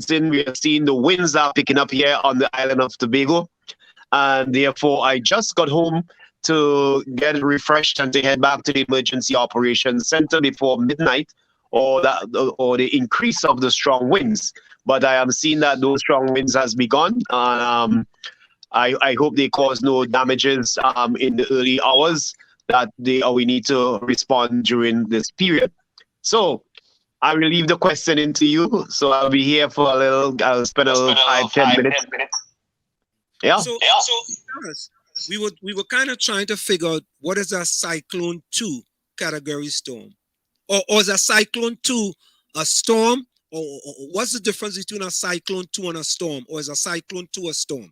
seeing the winds are picking up here on the island of Tobago. And therefore, I just got home to get refreshed and to head back to the Emergency Operations Center before midnight or the increase of the strong winds. But I am seeing that those strong winds has begun. I hope they cause no damages in the early hours that we need to respond during this period. So I will leave the question into you. So I'll be here for I'll spend a little 5-10 minutes. Yeah. So we were kind of trying to figure out what is a Cyclone 2 category storm, or is a Cyclone 2 a storm, or what's the difference between a Cyclone 2 and a storm, or is a Cyclone 2 a storm?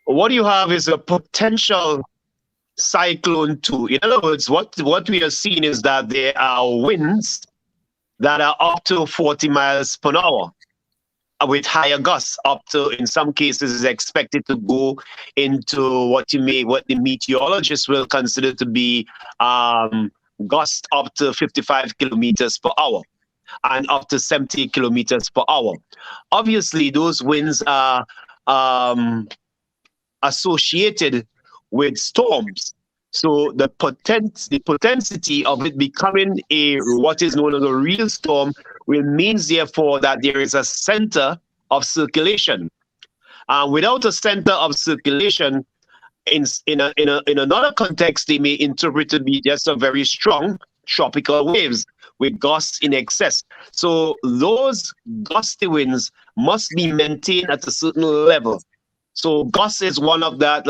What you have is a potential Cyclone 2. In other words, what we are seeing is that there are winds that are up to 40 miles per hour. with higher gusts, up to, in some cases, is expected to go into what the meteorologists will consider to be gusts up to 55 kilometers per hour and up to 70 kilometers per hour. Obviously, those winds are associated with storms. So the potentiality of it becoming what is known as a real storm will means therefore that there is a center of circulation. Without a center of circulation, in another context, they may interpret it to be just a very strong tropical waves with gusts in excess. So those gusty winds must be maintained at a certain level. So gust is one of that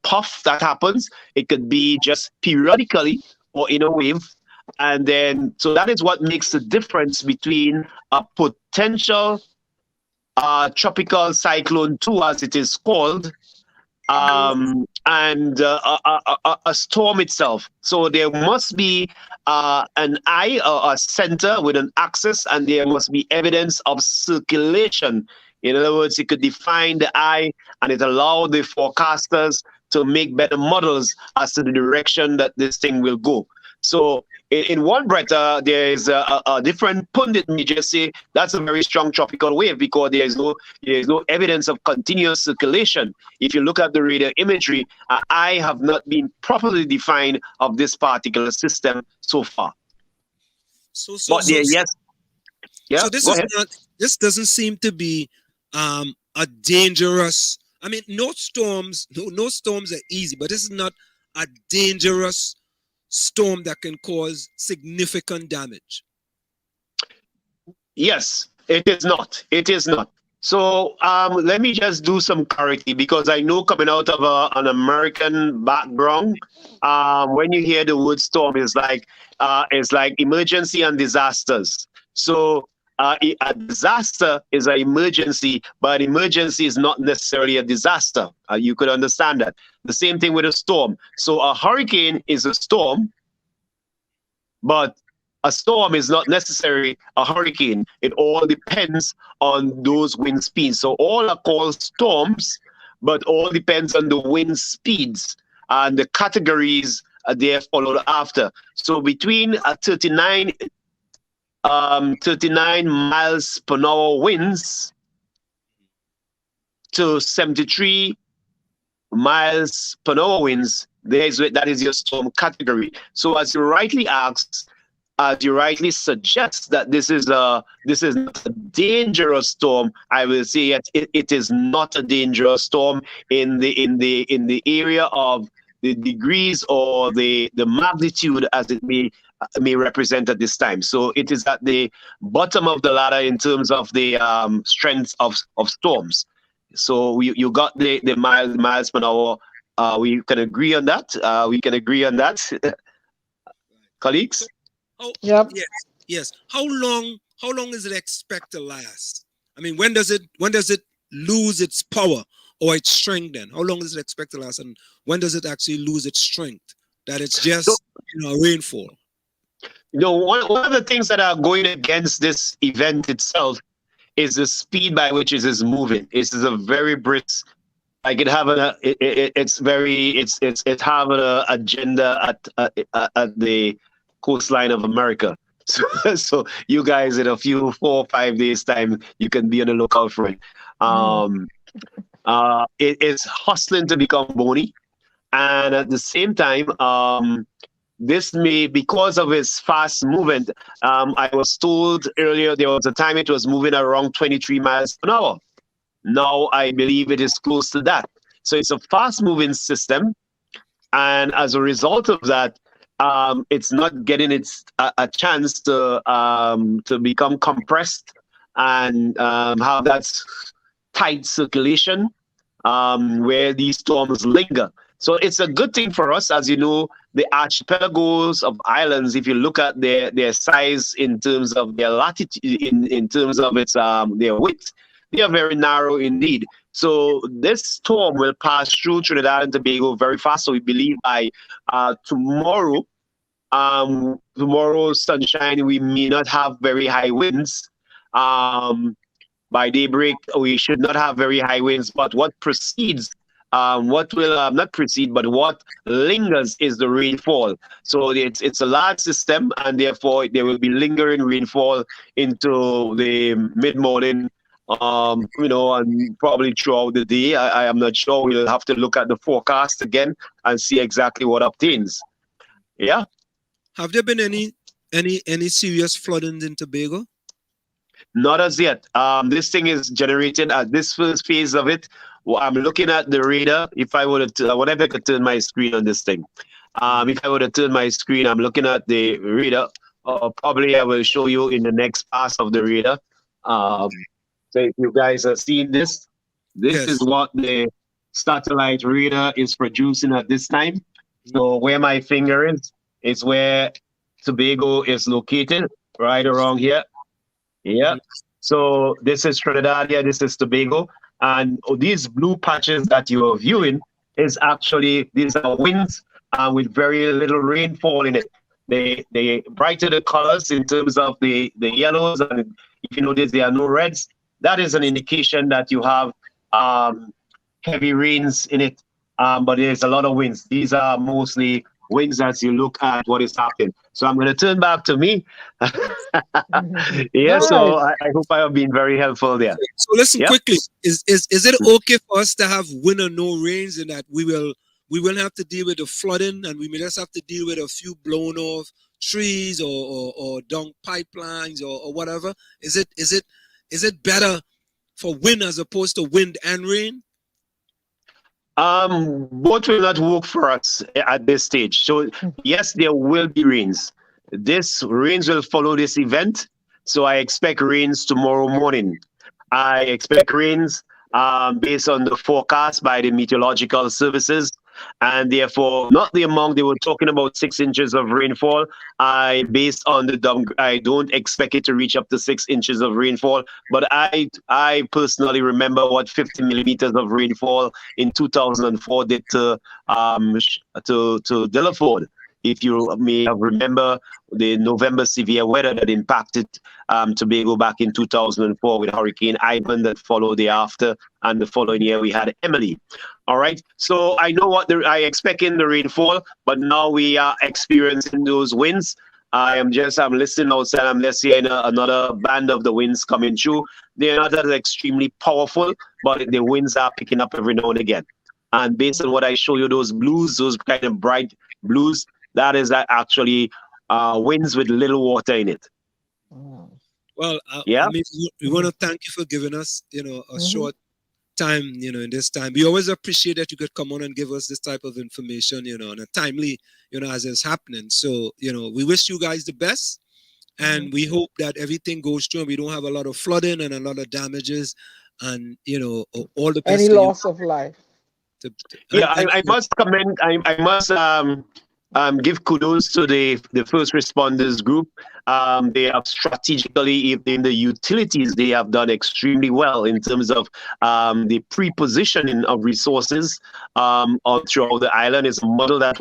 puff that happens. It could be just periodically or in a wave. And then, so that is what makes the difference between a potential tropical cyclone 2, as it is called, and a storm itself. So there must be an eye or a center with an axis, and there must be evidence of circulation. In other words, it could define the eye, and it allowed the forecasters to make better models as to the direction that this thing will go. So in one breath, there is a different pundit may just say that's a very strong tropical wave because there is no evidence of continuous circulation. If you look at the radar imagery, I have not been properly defined of this particular system so far. So this doesn't seem to be a dangerous. I mean, no storms are easy, but this is not a dangerous storm that can cause significant damage. Yes, it is not. It is not. So let me just do some clarity, because I know coming out of an American background, when you hear the word storm, it's like emergency and disasters. So a disaster is an emergency, but emergency is not necessarily a disaster. You could understand that. The same thing with a storm. So a hurricane is a storm, but a storm is not necessarily a hurricane. It all depends on those wind speeds. So all are called storms, but all depends on the wind speeds and the categories they are followed after. So between 39 miles per hour winds to 73 miles per hour winds, that is your storm category. So as you rightly asked, as you rightly suggest that this is not a dangerous storm, I will say it is not a dangerous storm in the area of the degrees or the magnitude as it may represent at this time. So it is at the bottom of the ladder in terms of the strength of storms. So you got the miles per hour. We can agree on that. Colleagues? Yep. Yes. How long is it expected to last? I mean, when does it lose its power or its strength then? How long does it expect to last, and when does it actually lose its strength? That it's just rainfall. One of the things that are going against this event itself is the speed by which it is moving. It is a very brisk. Like it having it's having an agenda at the coastline of America. So you guys in a few 4 or 5 days time, you can be on the lookout for it. It is hustling to become bony, and at the same time, this may, because of its fast movement, I was told earlier there was a time it was moving around 23 miles per hour. Now I believe it is close to that. So it's a fast moving system, and as a result of that, it's not getting a chance to become compressed and have that tight circulation where these storms linger. So it's a good thing for us. As you know, the archipelagos of islands, if you look at their size in terms of their latitude, in terms of its their width, they are very narrow indeed. So this storm will pass through Trinidad and Tobago very fast. So we believe by tomorrow's sunshine, we may not have very high winds. By by daybreak, we should not have very high winds. But what proceeds, what will not proceed, but what lingers is the rainfall. So it's a large system, and therefore there will be lingering rainfall into the mid morning. And probably throughout the day. I am not sure. We'll have to look at the forecast again and see exactly what obtains. Yeah. Have there been any serious floodings in Tobago? Not as yet. This thing is generated at this first phase of it. I'm looking at the radar. If I were to, whatever I could turn my screen on this thing. If I were to turn my screen, I'm looking at the radar. Probably I will show you in the next pass of the radar. So if you guys are seeing this, this is what the satellite radar is producing at this time. So where my finger is where Tobago is located, right around here. Yeah. So this is Trinidad, this is Tobago. And these blue patches that you are viewing is actually, these are winds with very little rainfall in it. They brighter the colors in terms of the yellows, and if you notice there are no reds, that is an indication that you have heavy rains in it, but there's a lot of winds. These are mostly winds as you look at what is happening. So I'm going to turn back to me. So I hope I have been very helpful there. So listen quickly, is it okay for us to have wind or no rains, in that we will have to deal with the flooding, and we may just have to deal with a few blown off trees or down pipelines or whatever? Is it better for wind as opposed to wind and rain? Both will not work for us at this stage. So yes, there will be rains. This rains will follow this event. So I expect rains tomorrow morning. I expect rains based on the forecast by the meteorological services, and therefore not the amount they were talking about, 6 inches of rainfall. Based on I don't expect it to reach up to 6 inches of rainfall, but I personally remember what 50 millimeters of rainfall in 2004 did to Delafour. If you may have remember the November severe weather that impacted Tobago back in 2004 with Hurricane Ivan that followed thereafter, and the following year we had Emily. All right, so I know what I expect in the rainfall, but now we are experiencing those winds. I'm listening outside. I'm just hearing another band of the winds coming through. They're not as extremely powerful, but the winds are picking up every now and again. And based on what I show you, those blues, those kind of bright blues, that is actually winds with little water in it. Well, we want to thank you for giving us, a short time, in this time. We always appreciate that you could come on and give us this type of information, and a timely, as it's happening. So, we wish you guys the best, and we hope that everything goes through and we don't have a lot of flooding and a lot of damages, and, all the best. Any loss of life. I must commend, I must give kudos to the first responders group. They have strategically, in the utilities, they have done extremely well in terms of the pre-positioning of resources throughout the island. It's a model that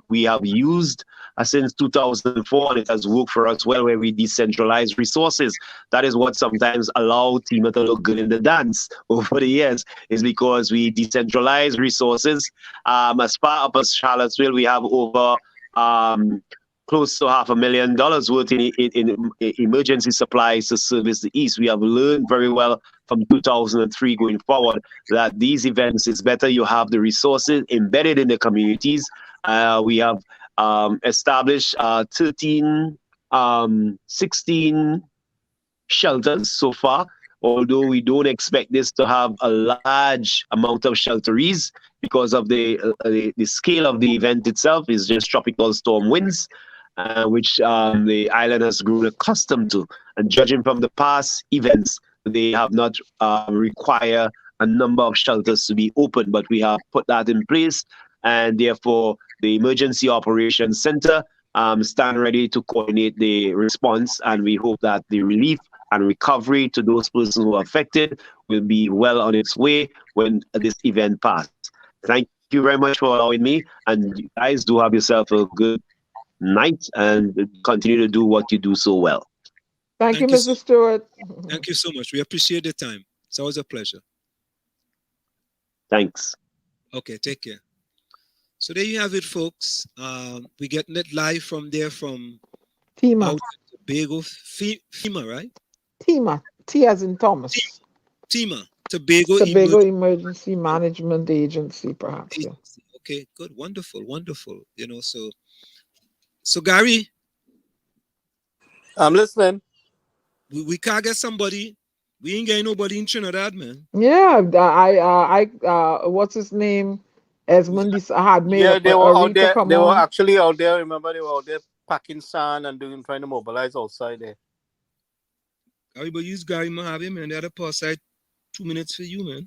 we have used since 2004, and it has worked for us well, where we decentralize resources. That is what sometimes allowed Tima to look good in the dance over the years, is because we decentralize resources. As far up as Charlottesville, we have over close to $500,000 worth in emergency supplies to service the East. We have learned very well from 2003 going forward that these events, is better you have the resources embedded in the communities. We have established 16 shelters so far, although we don't expect this to have a large amount of shelteries because of the scale of the event itself is just tropical storm winds, which the island has grown accustomed to. And judging from the past events, they have not require a number of shelters to be open, but we have put that in place, and therefore the Emergency Operations Center stand ready to coordinate the response, and we hope that the relief and recovery to those persons who are affected will be well on its way when this event passes. Thank you very much for allowing me, and you guys do have yourself a good night and continue to do what you do so well. Thank you, Thank you Mr. Stewart. Thank you so much. We appreciate the time. It's always a pleasure. Thanks. Okay, take care. So there you have it, folks. We're getting it live from there from Tima. out Tobago, FEMA, right? Tima. T as in Thomas. TEMA, Tobago Tobago Emergency Management Agency, perhaps. Yeah. Agency. Okay, good, wonderful, wonderful. You know, so Gary, I'm listening. we can't get somebody. We ain't getting nobody in Trinidad, man. Yeah, what's his name? Esmond had made Yeah, up they a were out read to there. come They were on. actually out there. Remember, they were out there packing sand and trying to mobilize outside there. Gary, but use Gary Mojave, man. The other part side, 2 minutes for you, man.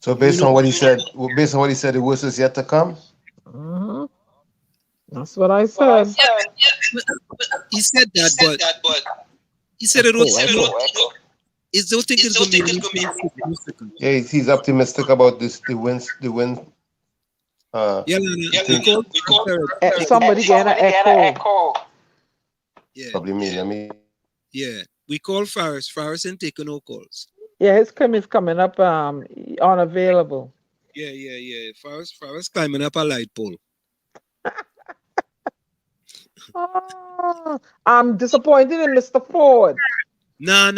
So based on what he said, the worst is yet to come. Mhm. That's what I said. He said that, but he said it was. Is don't think it's gonna be significant. Yeah, he's optimistic about this. The wins. Yeah, we call Somebody getting an echo. Yeah, Probably me. Let me. yeah. We call Faris. Faris ain't taking no calls. Yeah, his claim is coming up unavailable. Yeah. Faris climbing up a light pole. I'm disappointed in Mr. Ford. No,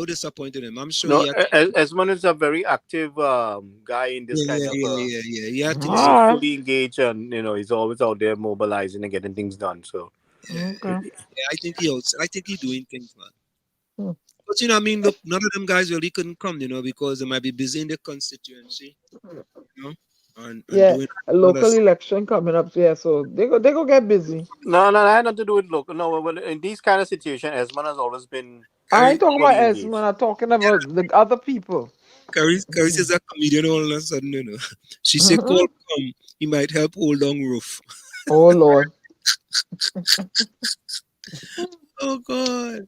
disappointed him. I'm sure. No, Esmond is a very active guy in this kind of. Yeah. He's fully engaged, and he's always out there mobilizing and getting things done. So. Okay. Yeah, I think he's doing things, man. But I mean, look, none of them guys really couldn't come, because they might be busy in their constituency, and doing a local election coming up. Yeah, so they go get busy. No, that had nothing to do with local. No, well, in these kind of situations, Esmond has always been. I ain't talking about Esmond. I'm talking about the other people. Carrie is a comedian all of a sudden, She said, "Call come, he might help hold on roof." Oh Lord. Oh God.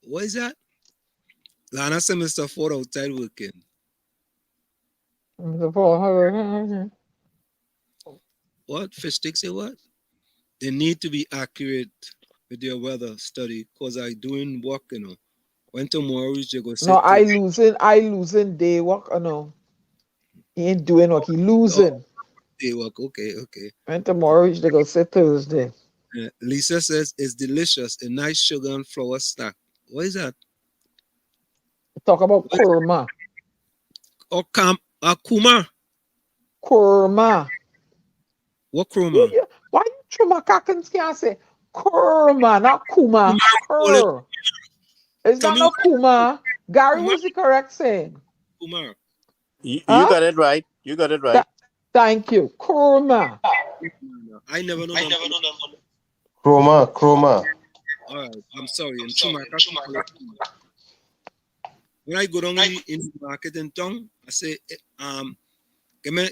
What is that? Lana said Mr. Ford outside working. Mr. Ford. What? Fish sticks say what? They need to be accurate with their weather study because I doing work, When tomorrow they go say. No, I losing day work, He ain't doing work, he losing. Day work, okay. When tomorrow they go say Thursday. Lisa says it's delicious, a nice sugar and flour snack. What is that? Talk about kurma. Or kuma. Kurma. What kurma? Why you Chumakakans can't say kurma, not kuma? Kur. It's not no kuma. Gary was the correct saying. Kumar. You got it right. You got it right. Thank you. Kurma. I never know that. Chroma. All right, I'm sorry. When I go down in the market in town, I say, give me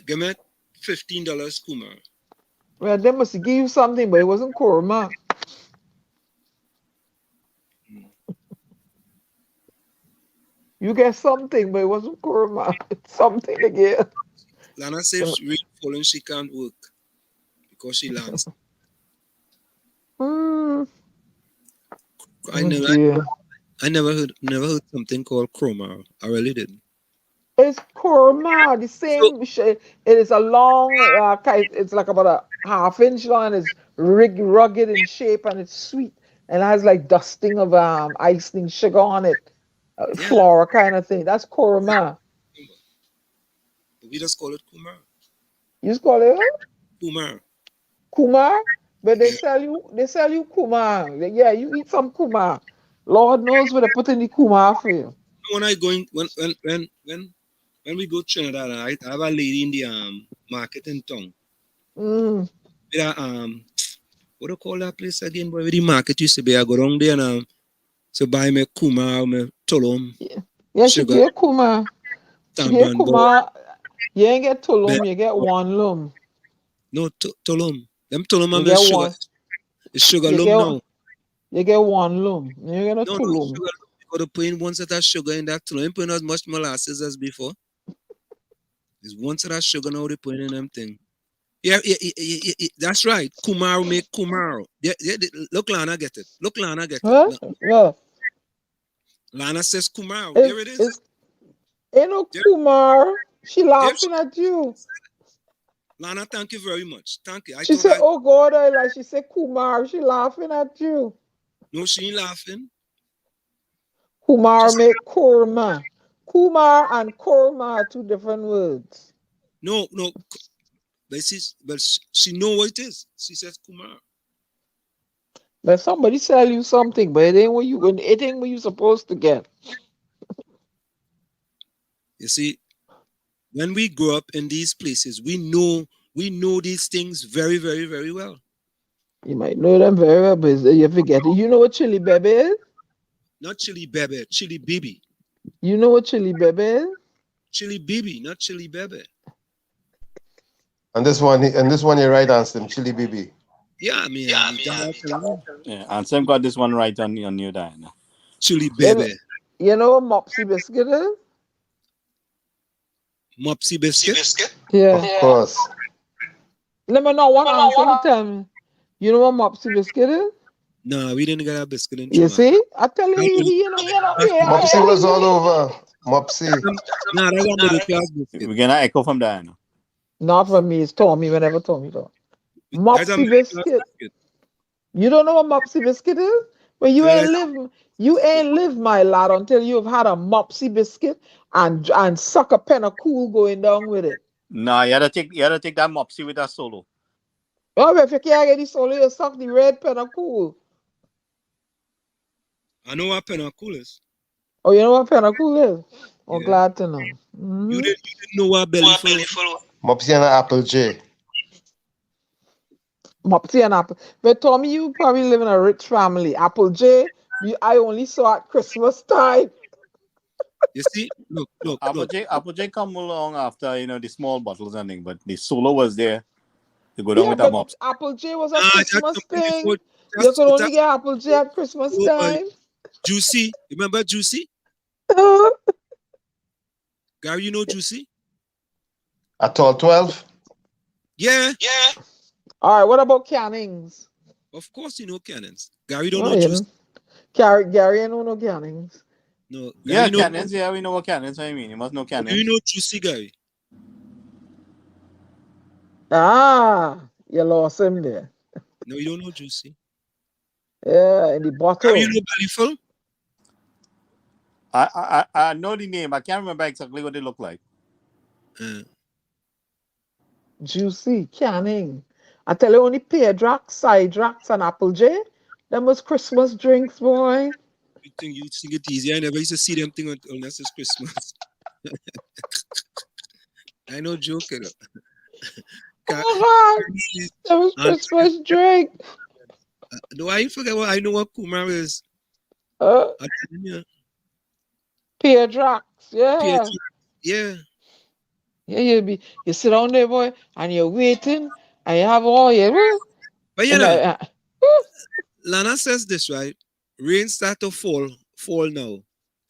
$15 Kumar. Well, they must give you something, but it wasn't kurma. You get something, but it wasn't kurma. It's something again. Lana says she's falling, she can't work because she lands. I never heard something called chroma. I really didn't. It's kurma, the same shape. It is a long it's like about a half-inch long, and it's rugged in shape, and it's sweet, and it has like dusting of icing sugar on it, flour kind of thing. That's kurma. We just call it kumar. You just call it kumar, but they sell you kumar. Yeah, you eat some kumar. Lord knows where they put in the kumar for you. When we go to Trinidad, I have a lady in the market in town. What do you call that place again? Where the market used to be, I go down there and so buy me kumar, me tolom. Yeah, she get kumar. She get kumar. You ain't get tolom, you get one lum. No, tolom. Them tolom are sugar. It's sugar lum now. You get one lum. You get a tolom. You got to put in one set of sugar in that tolom. You put in as much molasses as before. There's one set of sugar now they put in them thing. Yeah, that's right. Kumaro make Kumaro. Look, Lana get it. Look, Lana get it. Huh? Well, Lana says Kumaro. it's, There it is. it's ain't no There, Kumar. She there laughing at you. Lana, thank you very much. Thank you. I She thought said, "Oh God," I like. She said, "Kumar." She laughing at you. no, she ain't laughing. She Kumar said, make kurma. Kumar and kurma are two different words. no. But she know what it is. She says Kumar. But somebody sell you something, but it ain't what you supposed to get. You see, when we grow up in these places, we know these things very, very, very well. You might know them very well, but you forget it. You know what chili bebe is? Not chili bebe, chili bibi. You know what chili bebe is? Chili bibi, not chili bebe. And this one, you're right, Ansem, Chili Bibi. Yeah, I mean, Yeah, Ansem got this one right on you, Diana. chili bebe. You know what mopsy biscuit is? Mopsy biscuit? Yeah. Of course. Let me know one answer to tell me. You know what mopsy biscuit is? No, we didn't get a biscuit in You Jamaica. see? I tell you, Mopsy was all over. Mopsy. Nah, that's a middle class biscuit. We're gonna echo from Diana. Not for me, it's Tommy, whenever Tommy talk. That's a Mopsy middle class biscuit. biscuit. You don't know what mopsy biscuit is? Well, you ain't live, my lad, until you've had a mopsy biscuit and suck a pen of cool going down with it. Nah, you had to take that mopsy with that solo. Oh, if you can't get the solo, you suck the red pen of cool. I know what pen of cool is. Oh, you know what pen of cool is? Oh, Yeah. glad to know. Mm-hmm. You didn't know what belly full. Mopsy and an Apple J. Mopsy and apple. But Tommy, you probably live in a rich family. Apple J, I only saw at Christmas time. You see? Look. Apple J come along after the small bottles and thing, but the solo was there to go down with that but mops. Apple J was a That's Christmas something thing. before- You could only that's- get Apple J at Christmas time. Juicy. Remember Juicy? Gary, you know Juicy? At all 12? Yeah. All right, what about Cannings? Of course you know cannons. Gary don't Oh, know yeah. Juicy. Gary, I don't know Cannings. No. Yeah, Gary know, cannons. Yeah, we know what cannons. I mean, you must know do cannons. you know Juicy, Gary? Ah, you lost him there. No, you don't know Juicy. Yeah, in the bottle. Gary, you know Bellyful? I know the name. I can't remember exactly what they look like. Juicy, Canning. I tell you, only Pear-Drax, Cidrax, and Apple J. Them was Christmas drinks, boy. You think it easy. I never used to see them thing unless it's Christmas. I know joking. Oh, God. That was Christmas drink. No, I forget what I know what Kumar is. Pear-Drax, yeah. Yeah. Yeah, you sit down there, boy, and you're waiting, and you have all your. But Lana says this, right? Rain start to fall now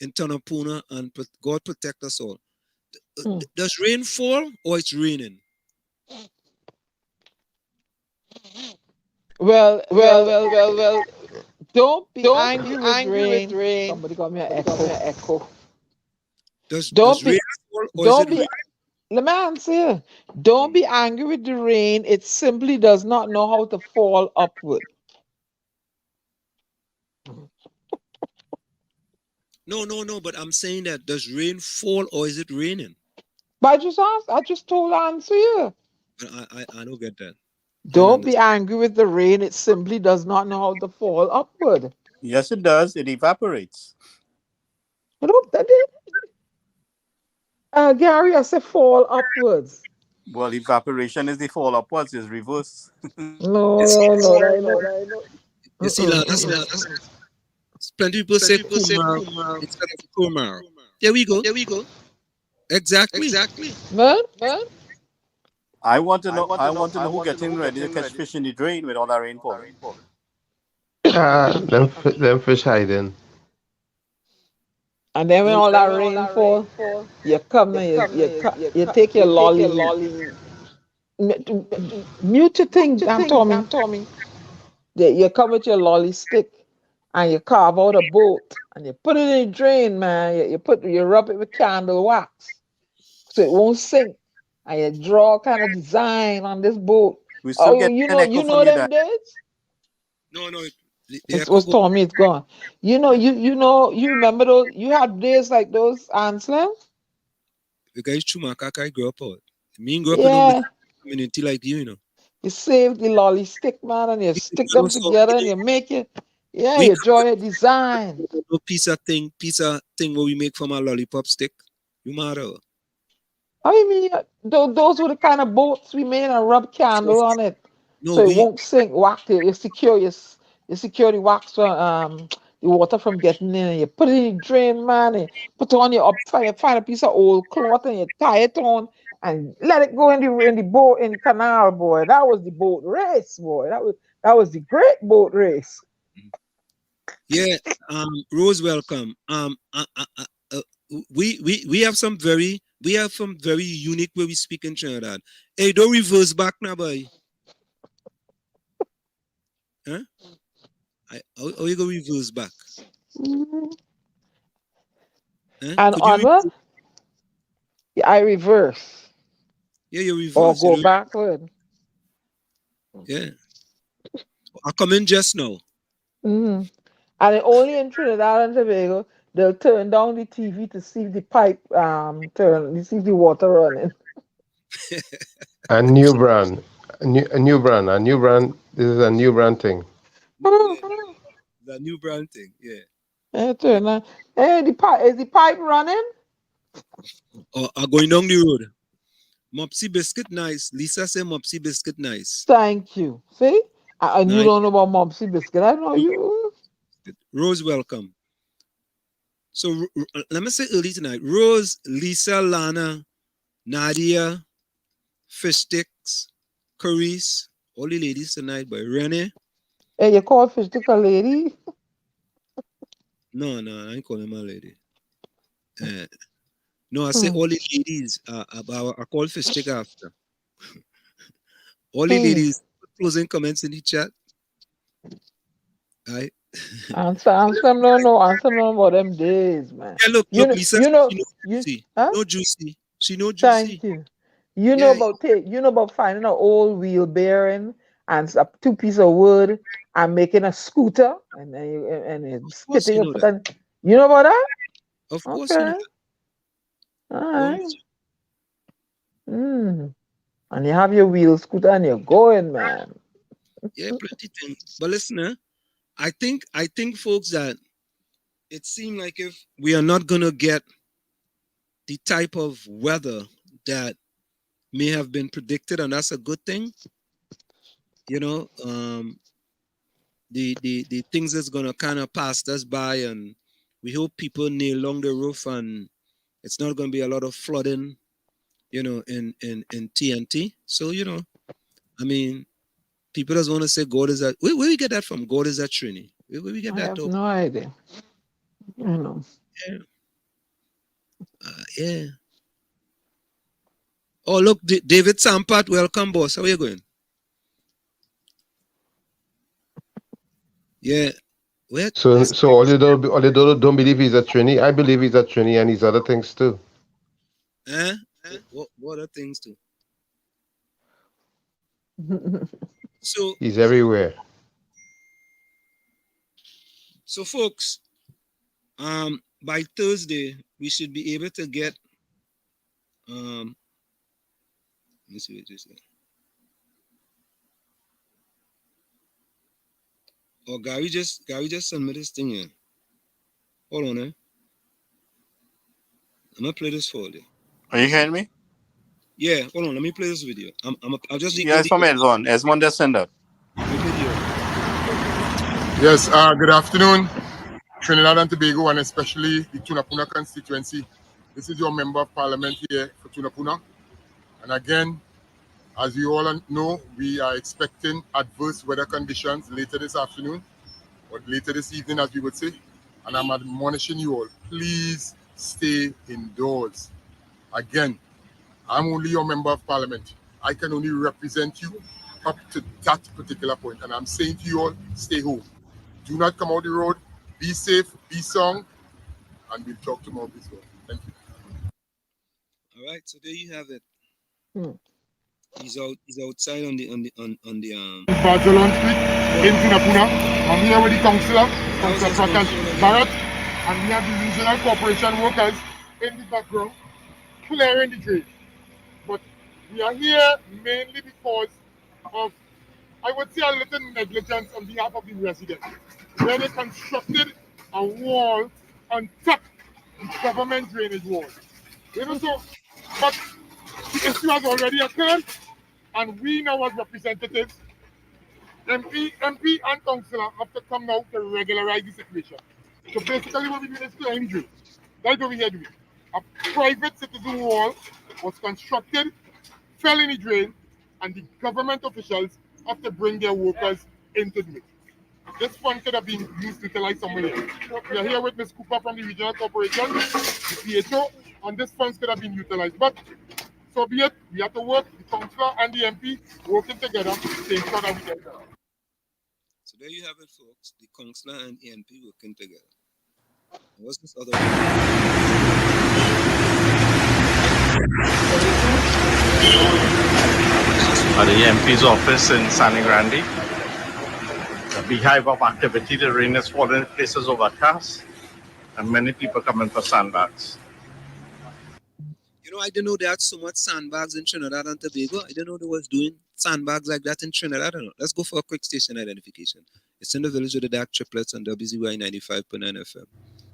in Tanapuna, and God protect us all. Does rain fall or it's raining? Well. Don't be angry with rain. Somebody got me an echo. Does rain fall or is it rain? Let me answer. Don't be angry with the rain. It simply does not know how to fall upward. No. But I'm saying that does rain fall or is it raining? But I just told answer you. I don't get that. Don't be angry with the rain. It simply does not know how to fall upward. Yes, it does. It evaporates. Gary, I said fall upwards. Well, evaporation is the fall upwards. Is reverse. No. You see, plenty of people say Kumar instead of Kumar. There we go. Exactly. Man. I want to know who getting ready to catch fish in the drain with all that rainfall. Them fish hiding. And then when all that rain fall, you come and you take your lolly Mute your thing, Tommy. You come with your lolly stick and you carve out a boat and you put it in a drain, man. You rub it with candle wax so it won't sink. And you draw kind of design on this boat. We still get you an know, echo from you, them Dad. days. No, the It echo was Tommy. It's gone. You remember those? You had days like those, Ansel? the guy Chumaka I grew up out. Me grew up in a Yeah. community like you know. You save the lolly stick, man, and you stick them So, together and you make it. Yeah, we you draw a design. no piece of thing what we make from a lollipop stick. You matter. I mean, those were the kind of boats we made and rub candle on it, No, so it we won't sink. Wax it. You secure the wax from the water from getting in. And you put it in the drain, man. And put on your find a piece of old cloth and you tie it on and let it go in the boat in the canal, boy. That was the boat race, boy. That was the great boat race. yeah. Rose, welcome. We have some very unique way we speak in Trinidad. Hey, don't reverse back now, boy. Huh? How you go reverse back? Mm-hmm. Huh? And Could you other, I reverse. Yeah, you Or reverse. go backward. Yeah. I come in just now. Mm-hmm. And only in Trinidad and Tobago, they'll turn down the TV to see the pipe to see the water running. A new brand. A new brand. This is a new brand thing. The new brand thing, yeah. Turn on. Hey, is the pipe running? I'm going down the road. Mopsy biscuit nice. Lisa said Mopsy biscuit nice. Thank you. See? And nice. You don't know about Mopsy biscuit. I know you. Rose, welcome. So let me say early tonight. Rose, Lisa, Lana, Nadia, Fish Sticks, Carice, all the ladies tonight, but Renee. Hey, you call Fish Stick a lady? No, I ain't calling my lady. No, I say all the ladies. I call Fish Stick after. All the ladies, closing comments in the chat. Right? Answer no about them days, man. Yeah, look, Lisa, she know juicy. Huh? No juicy. She know juicy. Thank you. You know about finding an old wheel bearing and two pieces of wood and making a scooter and skipping your foot. You know about that? Of course, you know that. All right. And you have your wheel scooter and you're going, man. Yeah, plenty things. But listen, I think folks that it seemed like if we are not gonna get the type of weather that may have been predicted, and that's a good thing. You know, the things that's gonna kind of pass us by, and we hope people nail along the roof, and it's not gonna be a lot of flooding, you know, in TNT. So I mean, people just want to say God is that. Where we get that from? God is that Trini. Where we get that? I have no idea. You know. Yeah. Yeah. Oh, look, David Sampat, welcome, boss. How are you going? Yeah. Where? So all you don't believe he's a Trini. I believe he's a Trini and he's other things too. What other things too? So he's everywhere. So, folks, by Thursday we should be able to get. Let me see what this is. Oh, Gary just sent me this thing here. Hold on, I'm gonna play this for you. Are you hearing me? Yeah, hold on. Let me play this video. I'll just. Yeah, it's from Edmond. Edmond just sent that. Yes. Good afternoon, Trinidad and Tobago, and especially the Tunapuna constituency. This is your member of parliament here for Tunapuna, and again, as you all know, we are expecting adverse weather conditions later this afternoon, or later this evening, as we would say. And I'm admonishing you all, please stay indoors. Again, I'm only your member of parliament. I can only represent you up to that particular point. And I'm saying to you all, stay home. Do not come out the road. Be safe, be sound, and we'll talk tomorrow as well. Thank you. All right, so there you have it. Hmm. He's outside on the Barcelona Street in Tunapuna. I'm here with the councillor, Councillor Prakan Barrett, and we have the regional corporation workers in the background clearing the drain. But we are here mainly because of, I would say, a little negligence on behalf of the residents, where they constructed a wall on top of the government drainage wall. You know, so, but the issue has already occurred, and we now as representatives, MP and councillor have to come now to regularize the situation. So basically what we do is clearing drain. That's what we here doing. A private citizen wall was constructed, fell in the drain, and the government officials have to bring their workers in to do it. This fund could have been used to utilize somewhere else. We are here with Ms. Cooper from the Regional Corporation, the PHO, and this funds could have been utilized. But so be it, we have to work, the councillor and the MP working together to ensure that we get there. So there you have it, folks. The councillor and ENP working together. What's this other one? At the MP's office in San Grande, a beehive of activity. The rain is falling, places overcast, and many people coming for sandbags. You know, I didn't know they had so much sandbags in Trinidad and Tobago. I didn't know they was doing sandbags like that in Trinidad. I don't know. Let's go for a quick station identification. It's in the village with the DAG Triplets on WZYE 95.9 FM.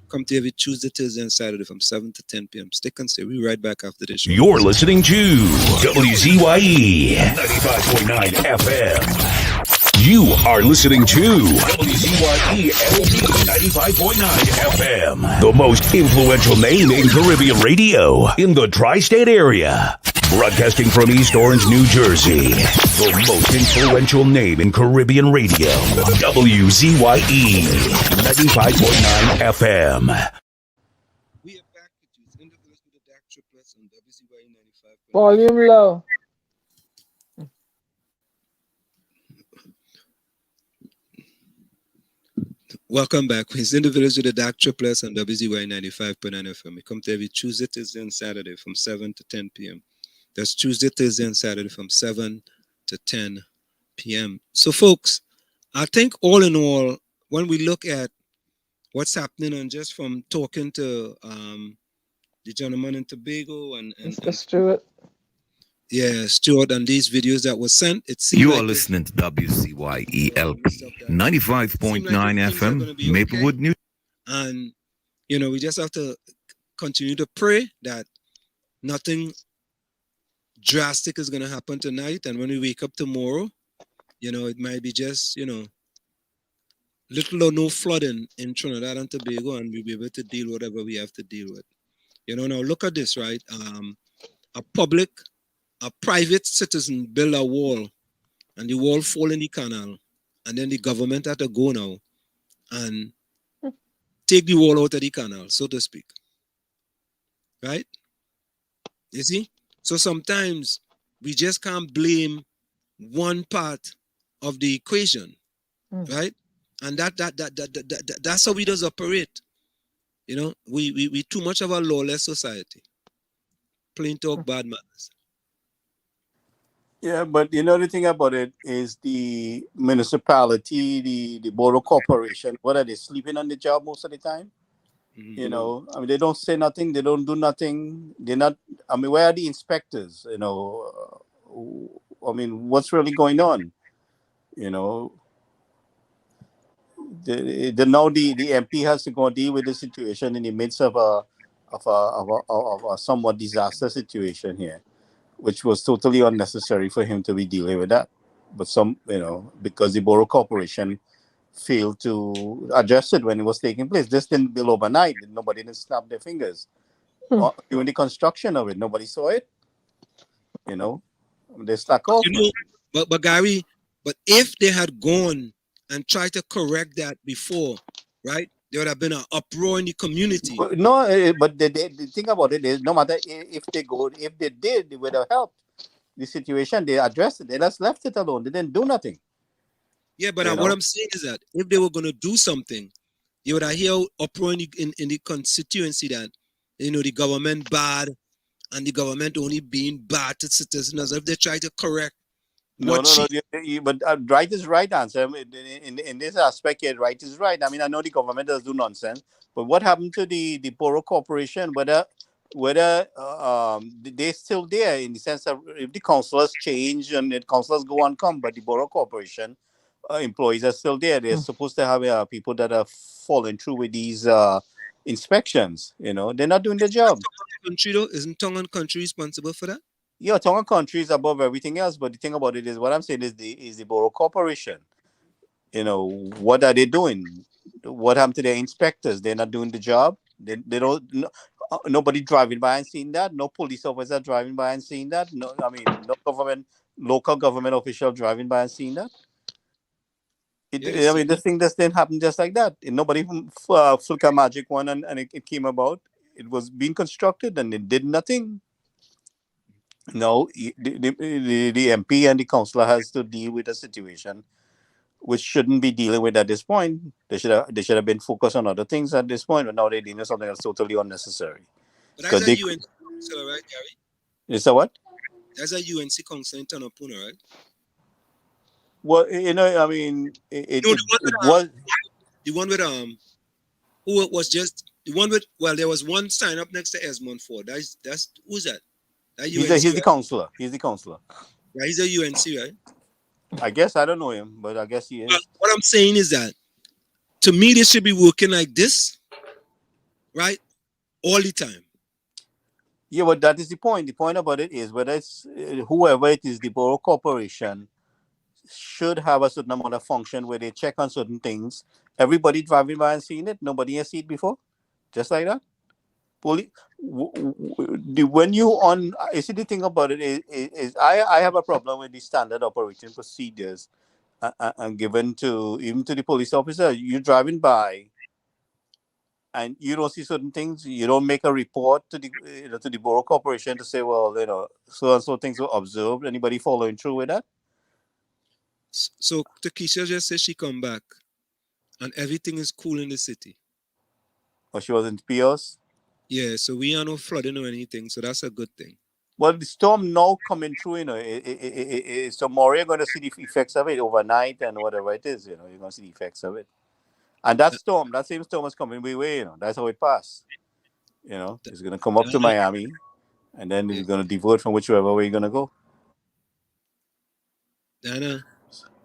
Come to every Tuesday, Thursday, and Saturday from 7 to 10 p.m. Stick and stay. We'll be right back after this show. You're listening to WZYE 95.9 FM. You are listening to WZYE 95.9 FM, the most influential name in Caribbean radio in the tri-state area. Broadcasting from East Orange, New Jersey, the most influential name in Caribbean radio, WZYE 95.9 FM. We are back with you. It's in the village with the DAG Triplets on WZYE 95.9. Volume low. Welcome back. It's in the village with the DAG Triplets on WZYE 95.9 FM. We come to every Tuesday, Thursday, and Saturday from 7 to 10 p.m. That's Tuesday, Thursday, and Saturday from 7 to 10 p.m. So, folks, I think all in all, when we look at what's happening, and just from talking to the gentleman in Tobago and Mr. Stewart. Yeah, Stuart, and these videos that were sent, it seems You like are listening to WZYE LP 95.9 FM, Maplewood, New. And, you know, we just have to continue to pray that nothing drastic is going to happen tonight. And when we wake up tomorrow, you know, it might be just, you know, little or no flooding in Trinidad and Tobago, and we'll be able to deal with whatever we have to deal with. You know, now look at this, right? A private citizen build a wall, and the wall fall in the canal, and then the government had to go now and take the wall out of the canal, so to speak. Right? You see? So sometimes we just can't blame one part of the equation, right? And that's how we does operate. You know, we too much of a lawless society. Plain talk, bad manners. Yeah, but you know the thing about it is the municipality, the borough corporation, what are they, sleeping on the job most of the time? Mm-hmm. You know, I mean, they don't say nothing, they don't do nothing. They're not, I mean, where are the inspectors? You know, I mean, what's really going on? You know, now the MP has to go deal with the situation in the midst of a somewhat disaster situation here, which was totally unnecessary for him to be dealing with that. But you know, because the borough corporation failed to address it when it was taking place. This didn't build overnight. Nobody didn't snap their fingers. During the construction of it, nobody saw it. You know, they stuck off. You know, but Gary, but if they had gone and tried to correct that before, right, there would have been an uproar in the community. No, but the thing about it is, no matter if they did, it would have helped. the situation. They addressed it. They just left it alone. They didn't do nothing. Yeah, but You what know? I'm saying is that if they were going to do something, you would hear uproar in the constituency that, you know, the government bad and the government only being bad to citizens. If they try to correct No. But right is right answer. In this aspect here, right is right. I mean, I know the government does do nonsense, but what happened to the borough corporation? Whether they're still there in the sense that if the councillors change and the councillors go and come, but the borough corporation employees are still there. They're supposed to have people that are following through with these inspections. You know, they're not doing their job. Country though, isn't Tongue and Country responsible for that? Yeah, Tonga country is above everything else, but the thing about it is, what I'm saying is the borough corporation. You know, what are they doing? What happened to their inspectors? They're not doing the job. They don't. Nobody driving by and seeing that. No police officer driving by and seeing that. No, I mean, no local government official driving by and seeing that. I mean, this thing just didn't happen just like that. Nobody flick a magic one and it came about. It was being constructed and it did nothing. No, the MP and the councillor has to deal with a situation which shouldn't be dealing with at this point. They should have been focused on other things at this point, but now they're dealing with something that's totally unnecessary. But that's a UNC council, right, Gary? Is that what? That's a UNC council in Tanapuna, right? Well, you know, I mean, it was the one with who it was just the one with. Well, there was one sign up next to Esmond Ford. That's who's that? That he's UNC, the counselor. He's the counselor. Yeah, he's a UNC, right? I guess I don't know him, but I guess he is. What I'm saying is that, to me, they should be working like this, right, all the time. Yeah, but that is the point. The point about it is whether it's whoever it is, the borough corporation should have a certain amount of function where they check on certain things. Everybody driving by and seeing it, nobody has seen it before, just like that. When you on, you see, the thing about it is I have a problem with the standard operating procedures and given to even to the police officer. You're driving by and you don't see certain things, you don't make a report to the borough corporation to say, well, you know, so and so things were observed. Anybody following through with that? So Takesha just said she come back and everything is cool in the city. Or she was in Pios? Yeah, so we are no flooding or anything, so that's a good thing. Well, the storm now coming through, you know, tomorrow you're going to see the effects of it overnight and whatever it is, you know, you're going to see the effects of it. And that same storm is coming way, you know, that's how it passed. You know, it's going to come up to Miami and then it's going to divert from whichever way you're going to go. Dana,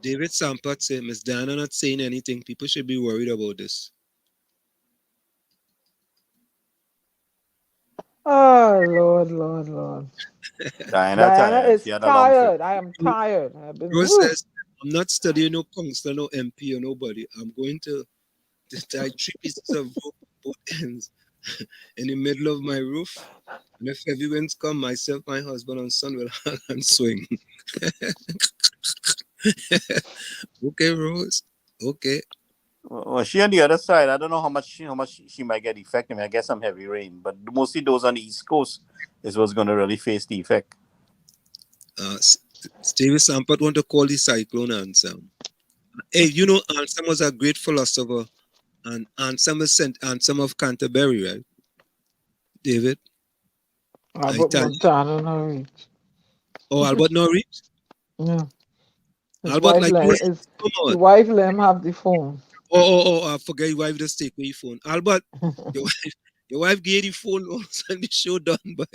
David Sampat said, Miss Dana not saying anything. People should be worried about this. Oh, Lord. Diana is tired. I am tired. Rose says, I'm not studying no councillor, no MP, or nobody. I'm going to tie 3 pieces of rope both ends in the middle of my roof. And if heavy winds come, myself, my husband, and son will hang and swing. Okay, Rose. Okay. Well, she on the other side. I don't know how much she might get effect. I mean, I guess some heavy rain, but mostly those on the East Coast is what's going to really face the effect. Stevie Sampat want to call the Cyclone Anselm. Hey, you know, Anselm was a great philosopher, and Anselm is Anselm of Canterbury, right? David? Albert Montano Norwich. Oh, Albert Norwich? Yeah. His Albert, his wife let him have the phone. I forget your wife just take away your phone. Albert, your wife gave the phone all and the show done by.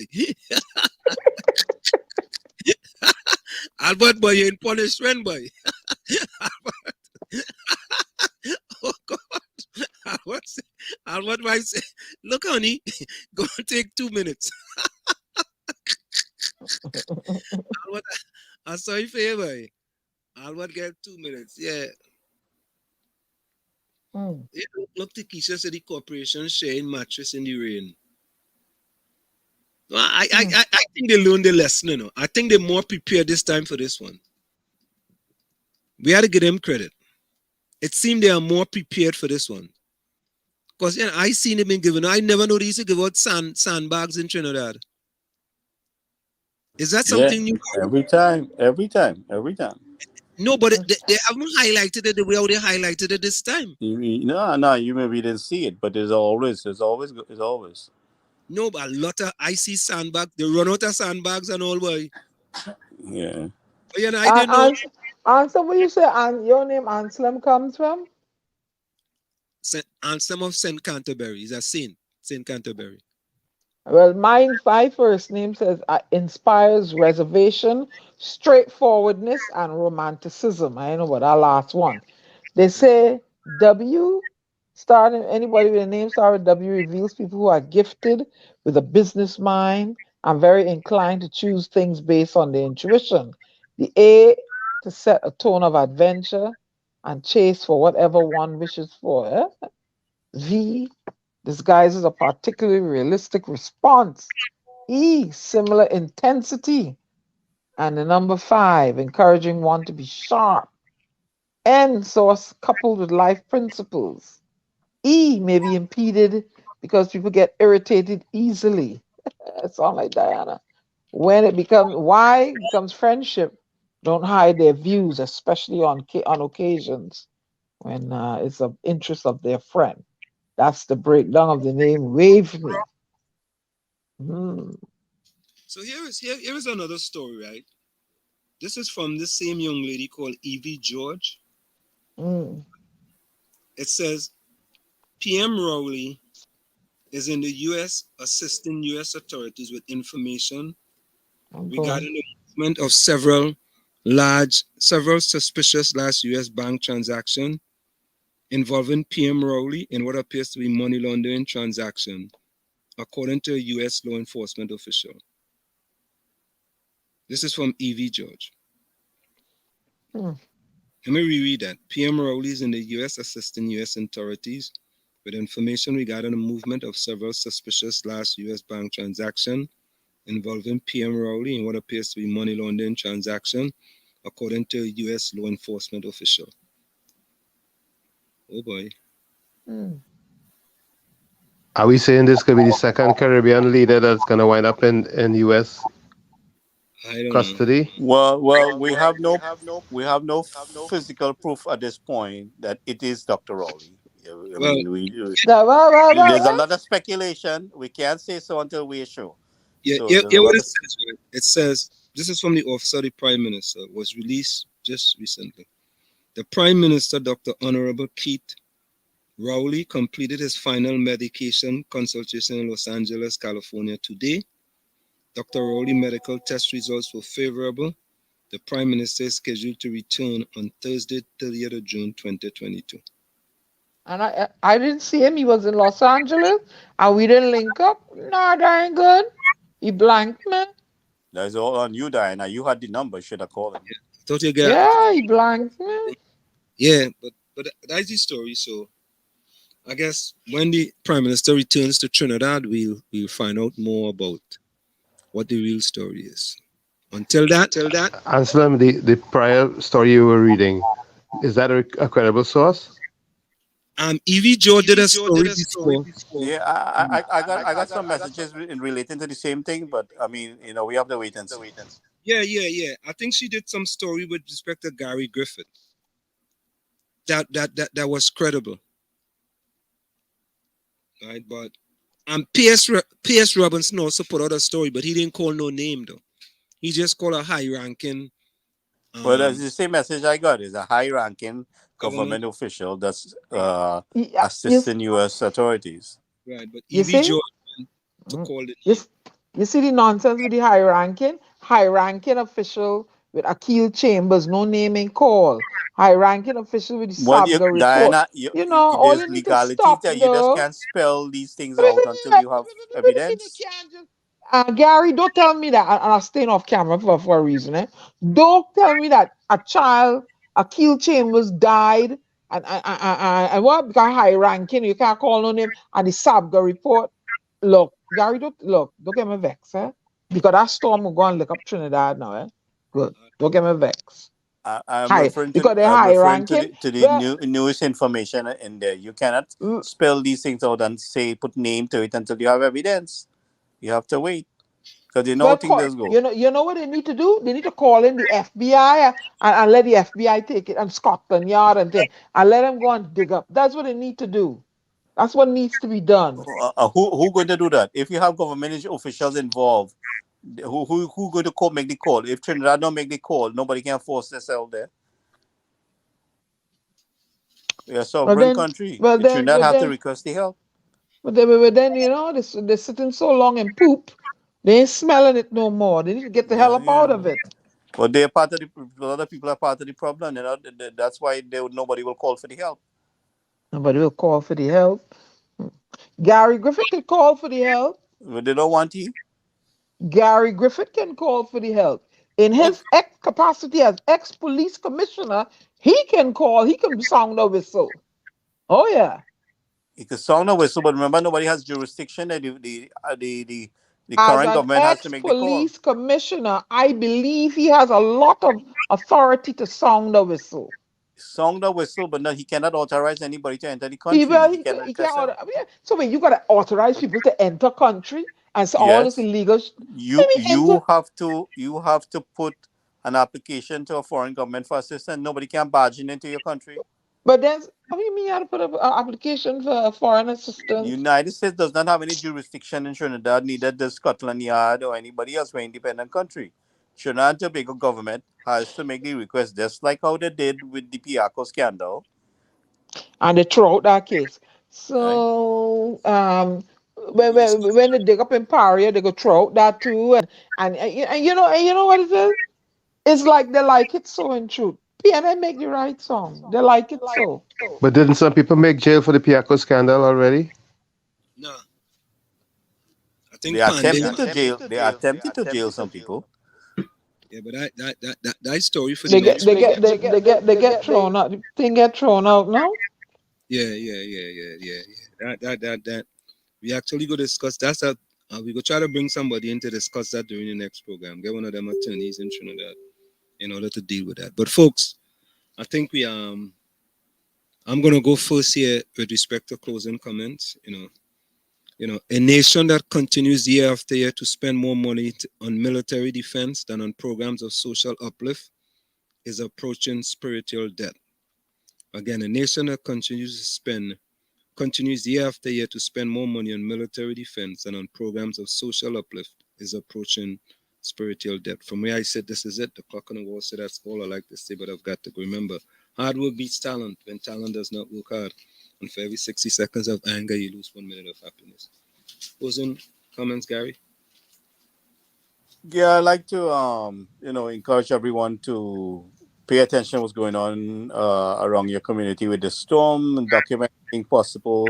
Albert, boy, you're in punishment, boy. Albert. Oh God. Albert might say, look, honey, go and take 2 minutes. Albert, I'm sorry for you, boy. Albert get 2 minutes, yeah. Look, Takesha said the corporation sharing mattress in the rain. I think they learned the lesson, you know. I think they're more prepared this time for this one. We had to give them credit. It seemed they are more prepared for this one. Because I seen them been given. I never know they used to give out sandbags in Trinidad. Is that Yeah, something new? every time. No, but they haven't highlighted it the way how they highlighted it this time. No, you maybe didn't see it, but it's always. No, but a lot of icy sandbags. They run out of sandbags and all, boy. Yeah. But you know, I didn't know. Answer what you say, and your name Anselm comes from? Anselm of St. Canterbury. He's a saint. St. Canterbury. Well, my first name says inspires reservation, straightforwardness, and romanticism. I know what that last one. They say W starting anybody with a name starting with W reveals people who are gifted with a business mind and very inclined to choose things based on their intuition. The A to set a tone of adventure and chase for whatever one wishes for. V disguises a particularly realistic response. E, similar intensity. And the number 5, encouraging one to be sharp. N, source coupled with life principles. E may be impeded because people get irritated easily. It sounds like Diana. When it becomes Y becomes friendship, don't hide their views, especially on occasions when it's of interest of their friend. That's the breakdown of the name Waveney. So here is another story, right? This is from the same young lady called Evie George. It says, PM Rowley is in the U.S. assisting U.S. authorities with information regarding the movement of several suspicious last U.S. bank transaction involving PM Rowley in what appears to be money laundering transaction, according to a U.S. law enforcement official. This is from Evie George. Let me reread that. PM Rowley is in the U.S. assisting U.S. authorities with information regarding the movement of several suspicious last U.S. bank transaction involving PM Rowley in what appears to be money laundering transaction, according to a U.S. law enforcement official. Oh boy. Are we saying this could be the second Caribbean leader that's going to wind up in U.S. custody? Well, we have no physical proof at this point that it is Dr. Rowley. There's a lot of speculation. We can't say so until we're sure. Yeah, So what it says, right? It says, this is from the Office of the Prime Minister, was released just recently. The Prime Minister, Dr. Honorable Keith Rowley, completed his final medication consultation in Los Angeles, California today. Dr. Rowley medical test results were favorable. The Prime Minister is scheduled to return on Thursday, 30th of June, 2022. And I didn't see him. He was in Los Angeles, and we didn't link up. No, that ain't good. He blanked me. That's all on you, Diana. You had the number. Should have called him. Yeah, he blanked me. Yeah, but that's the story. So I guess when the Prime Minister returns to Trinidad, we'll find out more about what the real story is. Until that, Anselm, the prior story you were reading, is that a credible source? Evie Joe did a story before. Yeah, I got some messages in relating to the same thing, but I mean, we have to wait and see. Yeah. I think she did some story with respect to Gary Griffith. That was credible. Right, but P.S. Robinson also put out a story, but he didn't call no name though. He just called a high-ranking. Well, that's the same message I got. Is a high-ranking government official that's assisting U.S. authorities. Right, but Evie George to call it. You see the nonsense with the high-ranking official with Akil Chambers, no name and call. High-ranking official with the Sabga report. Diana, all you need to stop, that you just can't spell these things out until you have evidence. Gary, don't tell me that, and I'm staying off camera for a reason. Don't tell me that a child, Akil Chambers, died, and what because high-ranking, you can't call on him, and the Sabga report. Look, Gary, don't get me vexed, because that storm will go and look up Trinidad now, Good, don't get me vexed. I'm referring to the newest information in there. You cannot spell these things out and put name to it until you have evidence. You have to wait. because they know how Well, things go. you know what they need to do? They need to call in the FBI and let the FBI take it, and Scotland Yard and thing, and let them go and dig up. That's what they need to do. That's what needs to be done. Who going to do that? If you have government officials involved, who going to make the call? If Trinidad don't make the call, nobody can force themselves there. We're a sovereign country. Trinidad have to request the help. But then they're sitting so long and poop, they ain't smelling it no more. They need to get the hell up out of it. But they're part of the other people are part of the problem. That's why nobody will call for the help. Nobody will call for the help. Gary Griffith can call for the help. But they don't want you. Gary Griffith can call for the help. In his capacity as ex-police commissioner, he can call. He can sound a whistle. Oh yeah. He can sound a whistle, but remember, nobody has jurisdiction. The current government has to make the call. As an ex-police commissioner, I believe he has a lot of authority to sound a whistle. Sound the whistle, but no, he cannot authorize anybody to enter the He country. can't. So when you gotta authorize people to enter country and so all this illegal. You have to put an application to a foreign government for assistance. Nobody can barge into your country. But then, what do you mean you have to put an application for foreign assistance? The United States does not have any jurisdiction in Trinidad, neither does Scotland Yard or anybody else for independent country. Trinidad and Tobago government has to make the request, just like how they did with the Piaco scandal. And they throw out that case. So when they dig up in Paria, they go throw out that too. And you know what it is? It's like they like it so in truth. PNA make the right song. They like it so. But didn't some people make jail for the Piaco scandal already? No. I think they attempted to jail some people. Yeah, but that story for they get thrown out. The thing get thrown out, no? Yeah. That we actually go discuss. We go try to bring somebody in to discuss that during the next program. Get one of them attorneys in Trinidad in order to deal with that. But folks, I think I'm gonna go first here with respect to closing comments. A nation that continues year after year to spend more money on military defense than on programs of social uplift is approaching spiritual death. Again, a nation that continues year after year to spend more money on military defense than on programs of social uplift is approaching spiritual death. From where I said, this is it. The clock on the wall said that's all I like to say, but I've got to remember, hard work beats talent when talent does not work hard. And for every 60 seconds of anger, you lose 1 minute of happiness. Closing comments, Gary? Yeah, I like to encourage everyone to pay attention to what's going on around your community with the storm and documenting possible.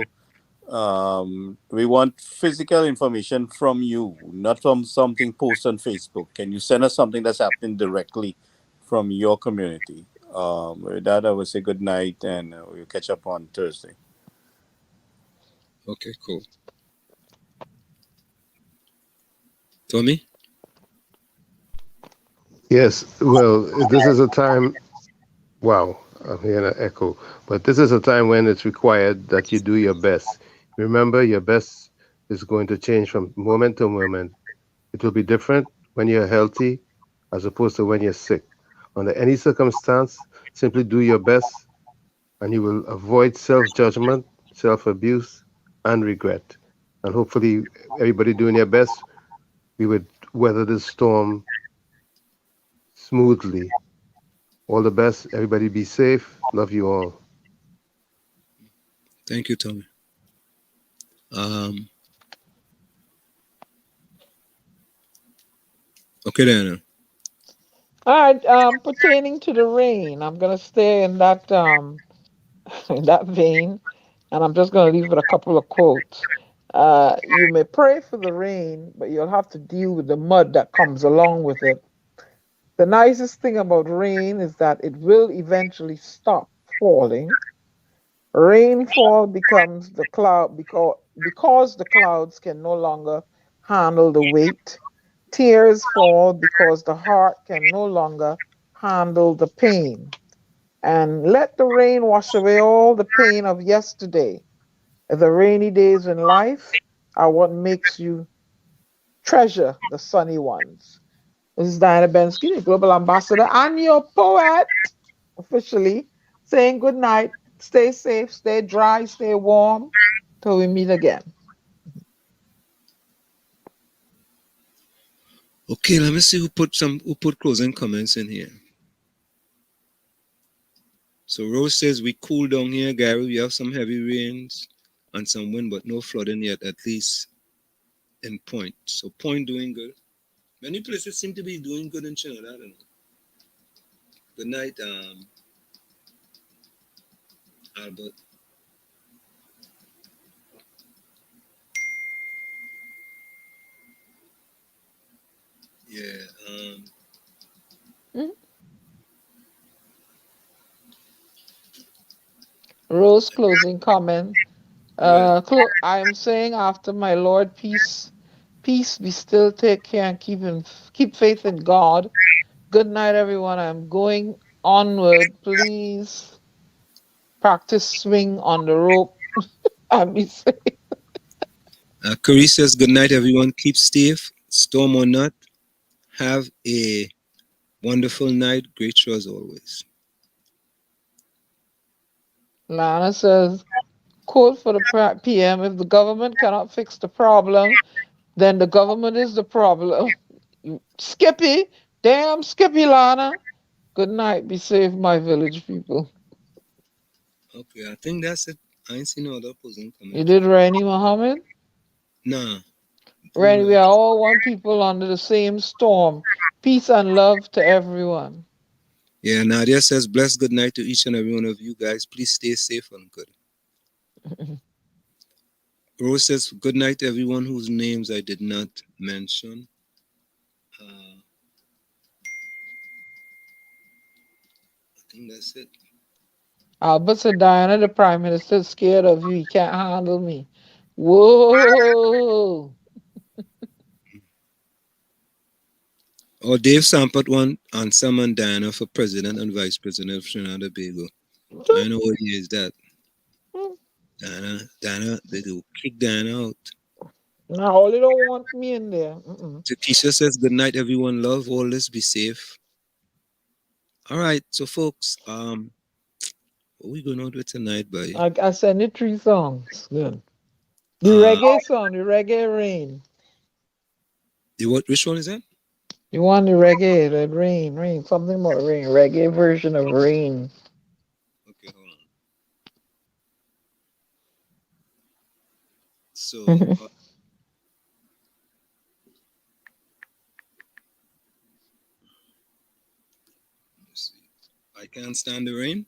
We want physical information from you, not from something posted on Facebook. Can you send us something that's happening directly from your community? With that, I will say good night, and we'll catch up on Thursday. Okay, cool. Tommy? Yes, well, this is a time, wow, I'm hearing an echo, but this is a time when it's required that you do your best. Remember, your best is going to change from moment to moment. It will be different when you're healthy as opposed to when you're sick. Under any circumstance, simply do your best and you will avoid self-judgment, self-abuse, and regret. And hopefully, everybody doing their best, we would weather this storm smoothly. All the best. Everybody be safe. Love you all. Thank you, Tommy. Okay, then. All right. Pertaining to the rain, I'm gonna stay in that in that vein, and I'm just gonna leave with a couple of quotes. You may pray for the rain, but you'll have to deal with the mud that comes along with it. The nicest thing about rain is that it will eventually stop falling. Rainfall becomes the cloud because the clouds can no longer handle the weight. Tears fall because the heart can no longer handle the pain. And let the rain wash away all the pain of yesterday. The rainy days in life are what makes you treasure the sunny ones. This is Diana Bensky, the global ambassador, and your poet, officially saying good night. Stay safe, stay dry, stay warm till we meet again. Okay, let me see who put closing comments in here. So Rose says we cool down here, Gary. We have some heavy rains and some wind, but no flooding yet, at least in Point. So Point doing good. Many places seem to be doing good in Trinidad. I don't know. Good night, Albert. Yeah. Rose closing comment. Right. I am saying after my Lord, peace, peace be still, take care and keep faith in God. Good night, everyone. I'm going onward. Please practice swing on the rope and be safe. Curry says good night, everyone. Keep safe, storm or not. Have a wonderful night. Great show as always. Lana says, quote for the PM, if the government cannot fix the problem, then the government is the problem. Skippy, damn Skippy, Lana. Good night. Be safe, my village people. Okay, I think that's it. I ain't seen no other opposing You comment. did Rainy Muhammad? Nah. Rainy, we are all one people under the same storm. Peace and love to everyone. Yeah, Nadia says bless good night to each and every one of you guys. Please stay safe and good. Rose says good night to everyone whose names I did not mention. I think that's it. Albert said, Diana, the Prime Minister is scared of you. He can't handle me. Whoa. Oh, Dave Sampert won Ansam and Diana for President and Vice President of Trinidad and Tobago. I know what year is that. Diana, they will kick Diana out. No, they don't want me in there. Takesha says, good night, everyone. Love all this. Be safe. All right. So, folks, what are we going on with tonight, buddy? I sent you 3 songs. Good. The reggae song, the reggae rain. Which one is that? You want the reggae, the rain, something about rain, reggae version of rain. Okay, hold on. So, let's see. I Can't Stand the Rain?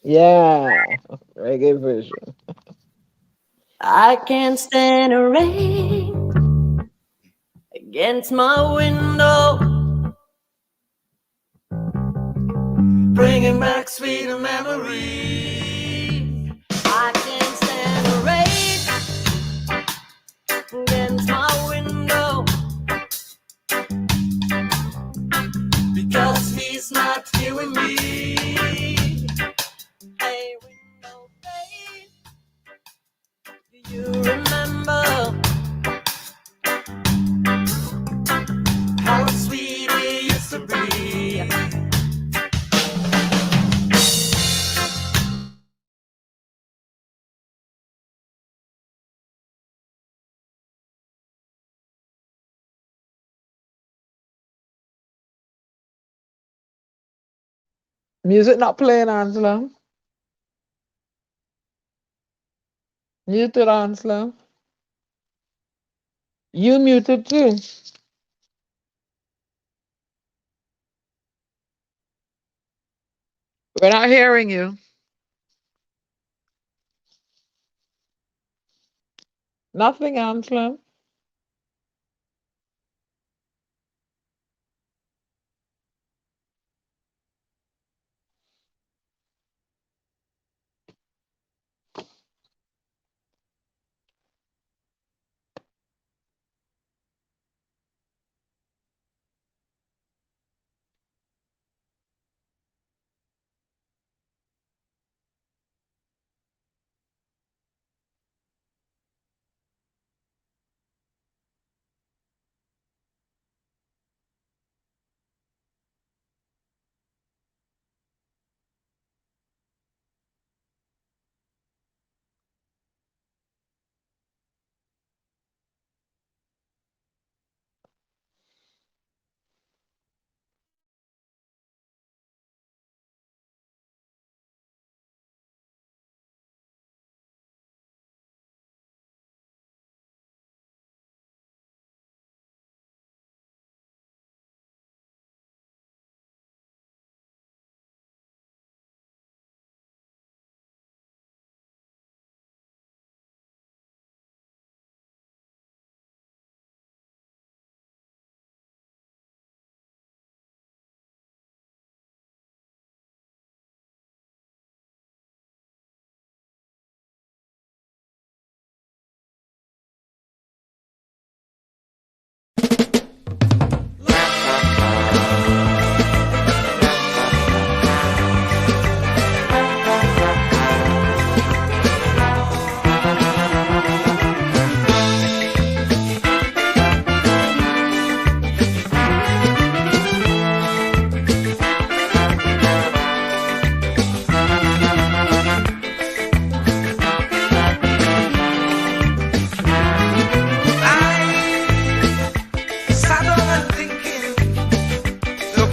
Yeah, reggae version. I can't stand the rain against my window, bringing back sweet memories. I can't stand the rain against my window, because he's not here with me. Hey, window pane, do you remember how sweet it used to be? Music not playing, Angela. Muted, Angela. You muted too. We're not hearing you. Nothing, Angela.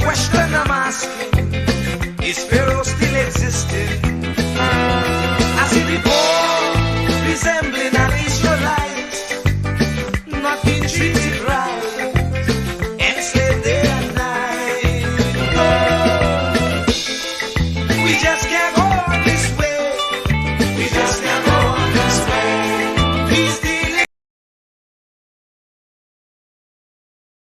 question I'm asking is fair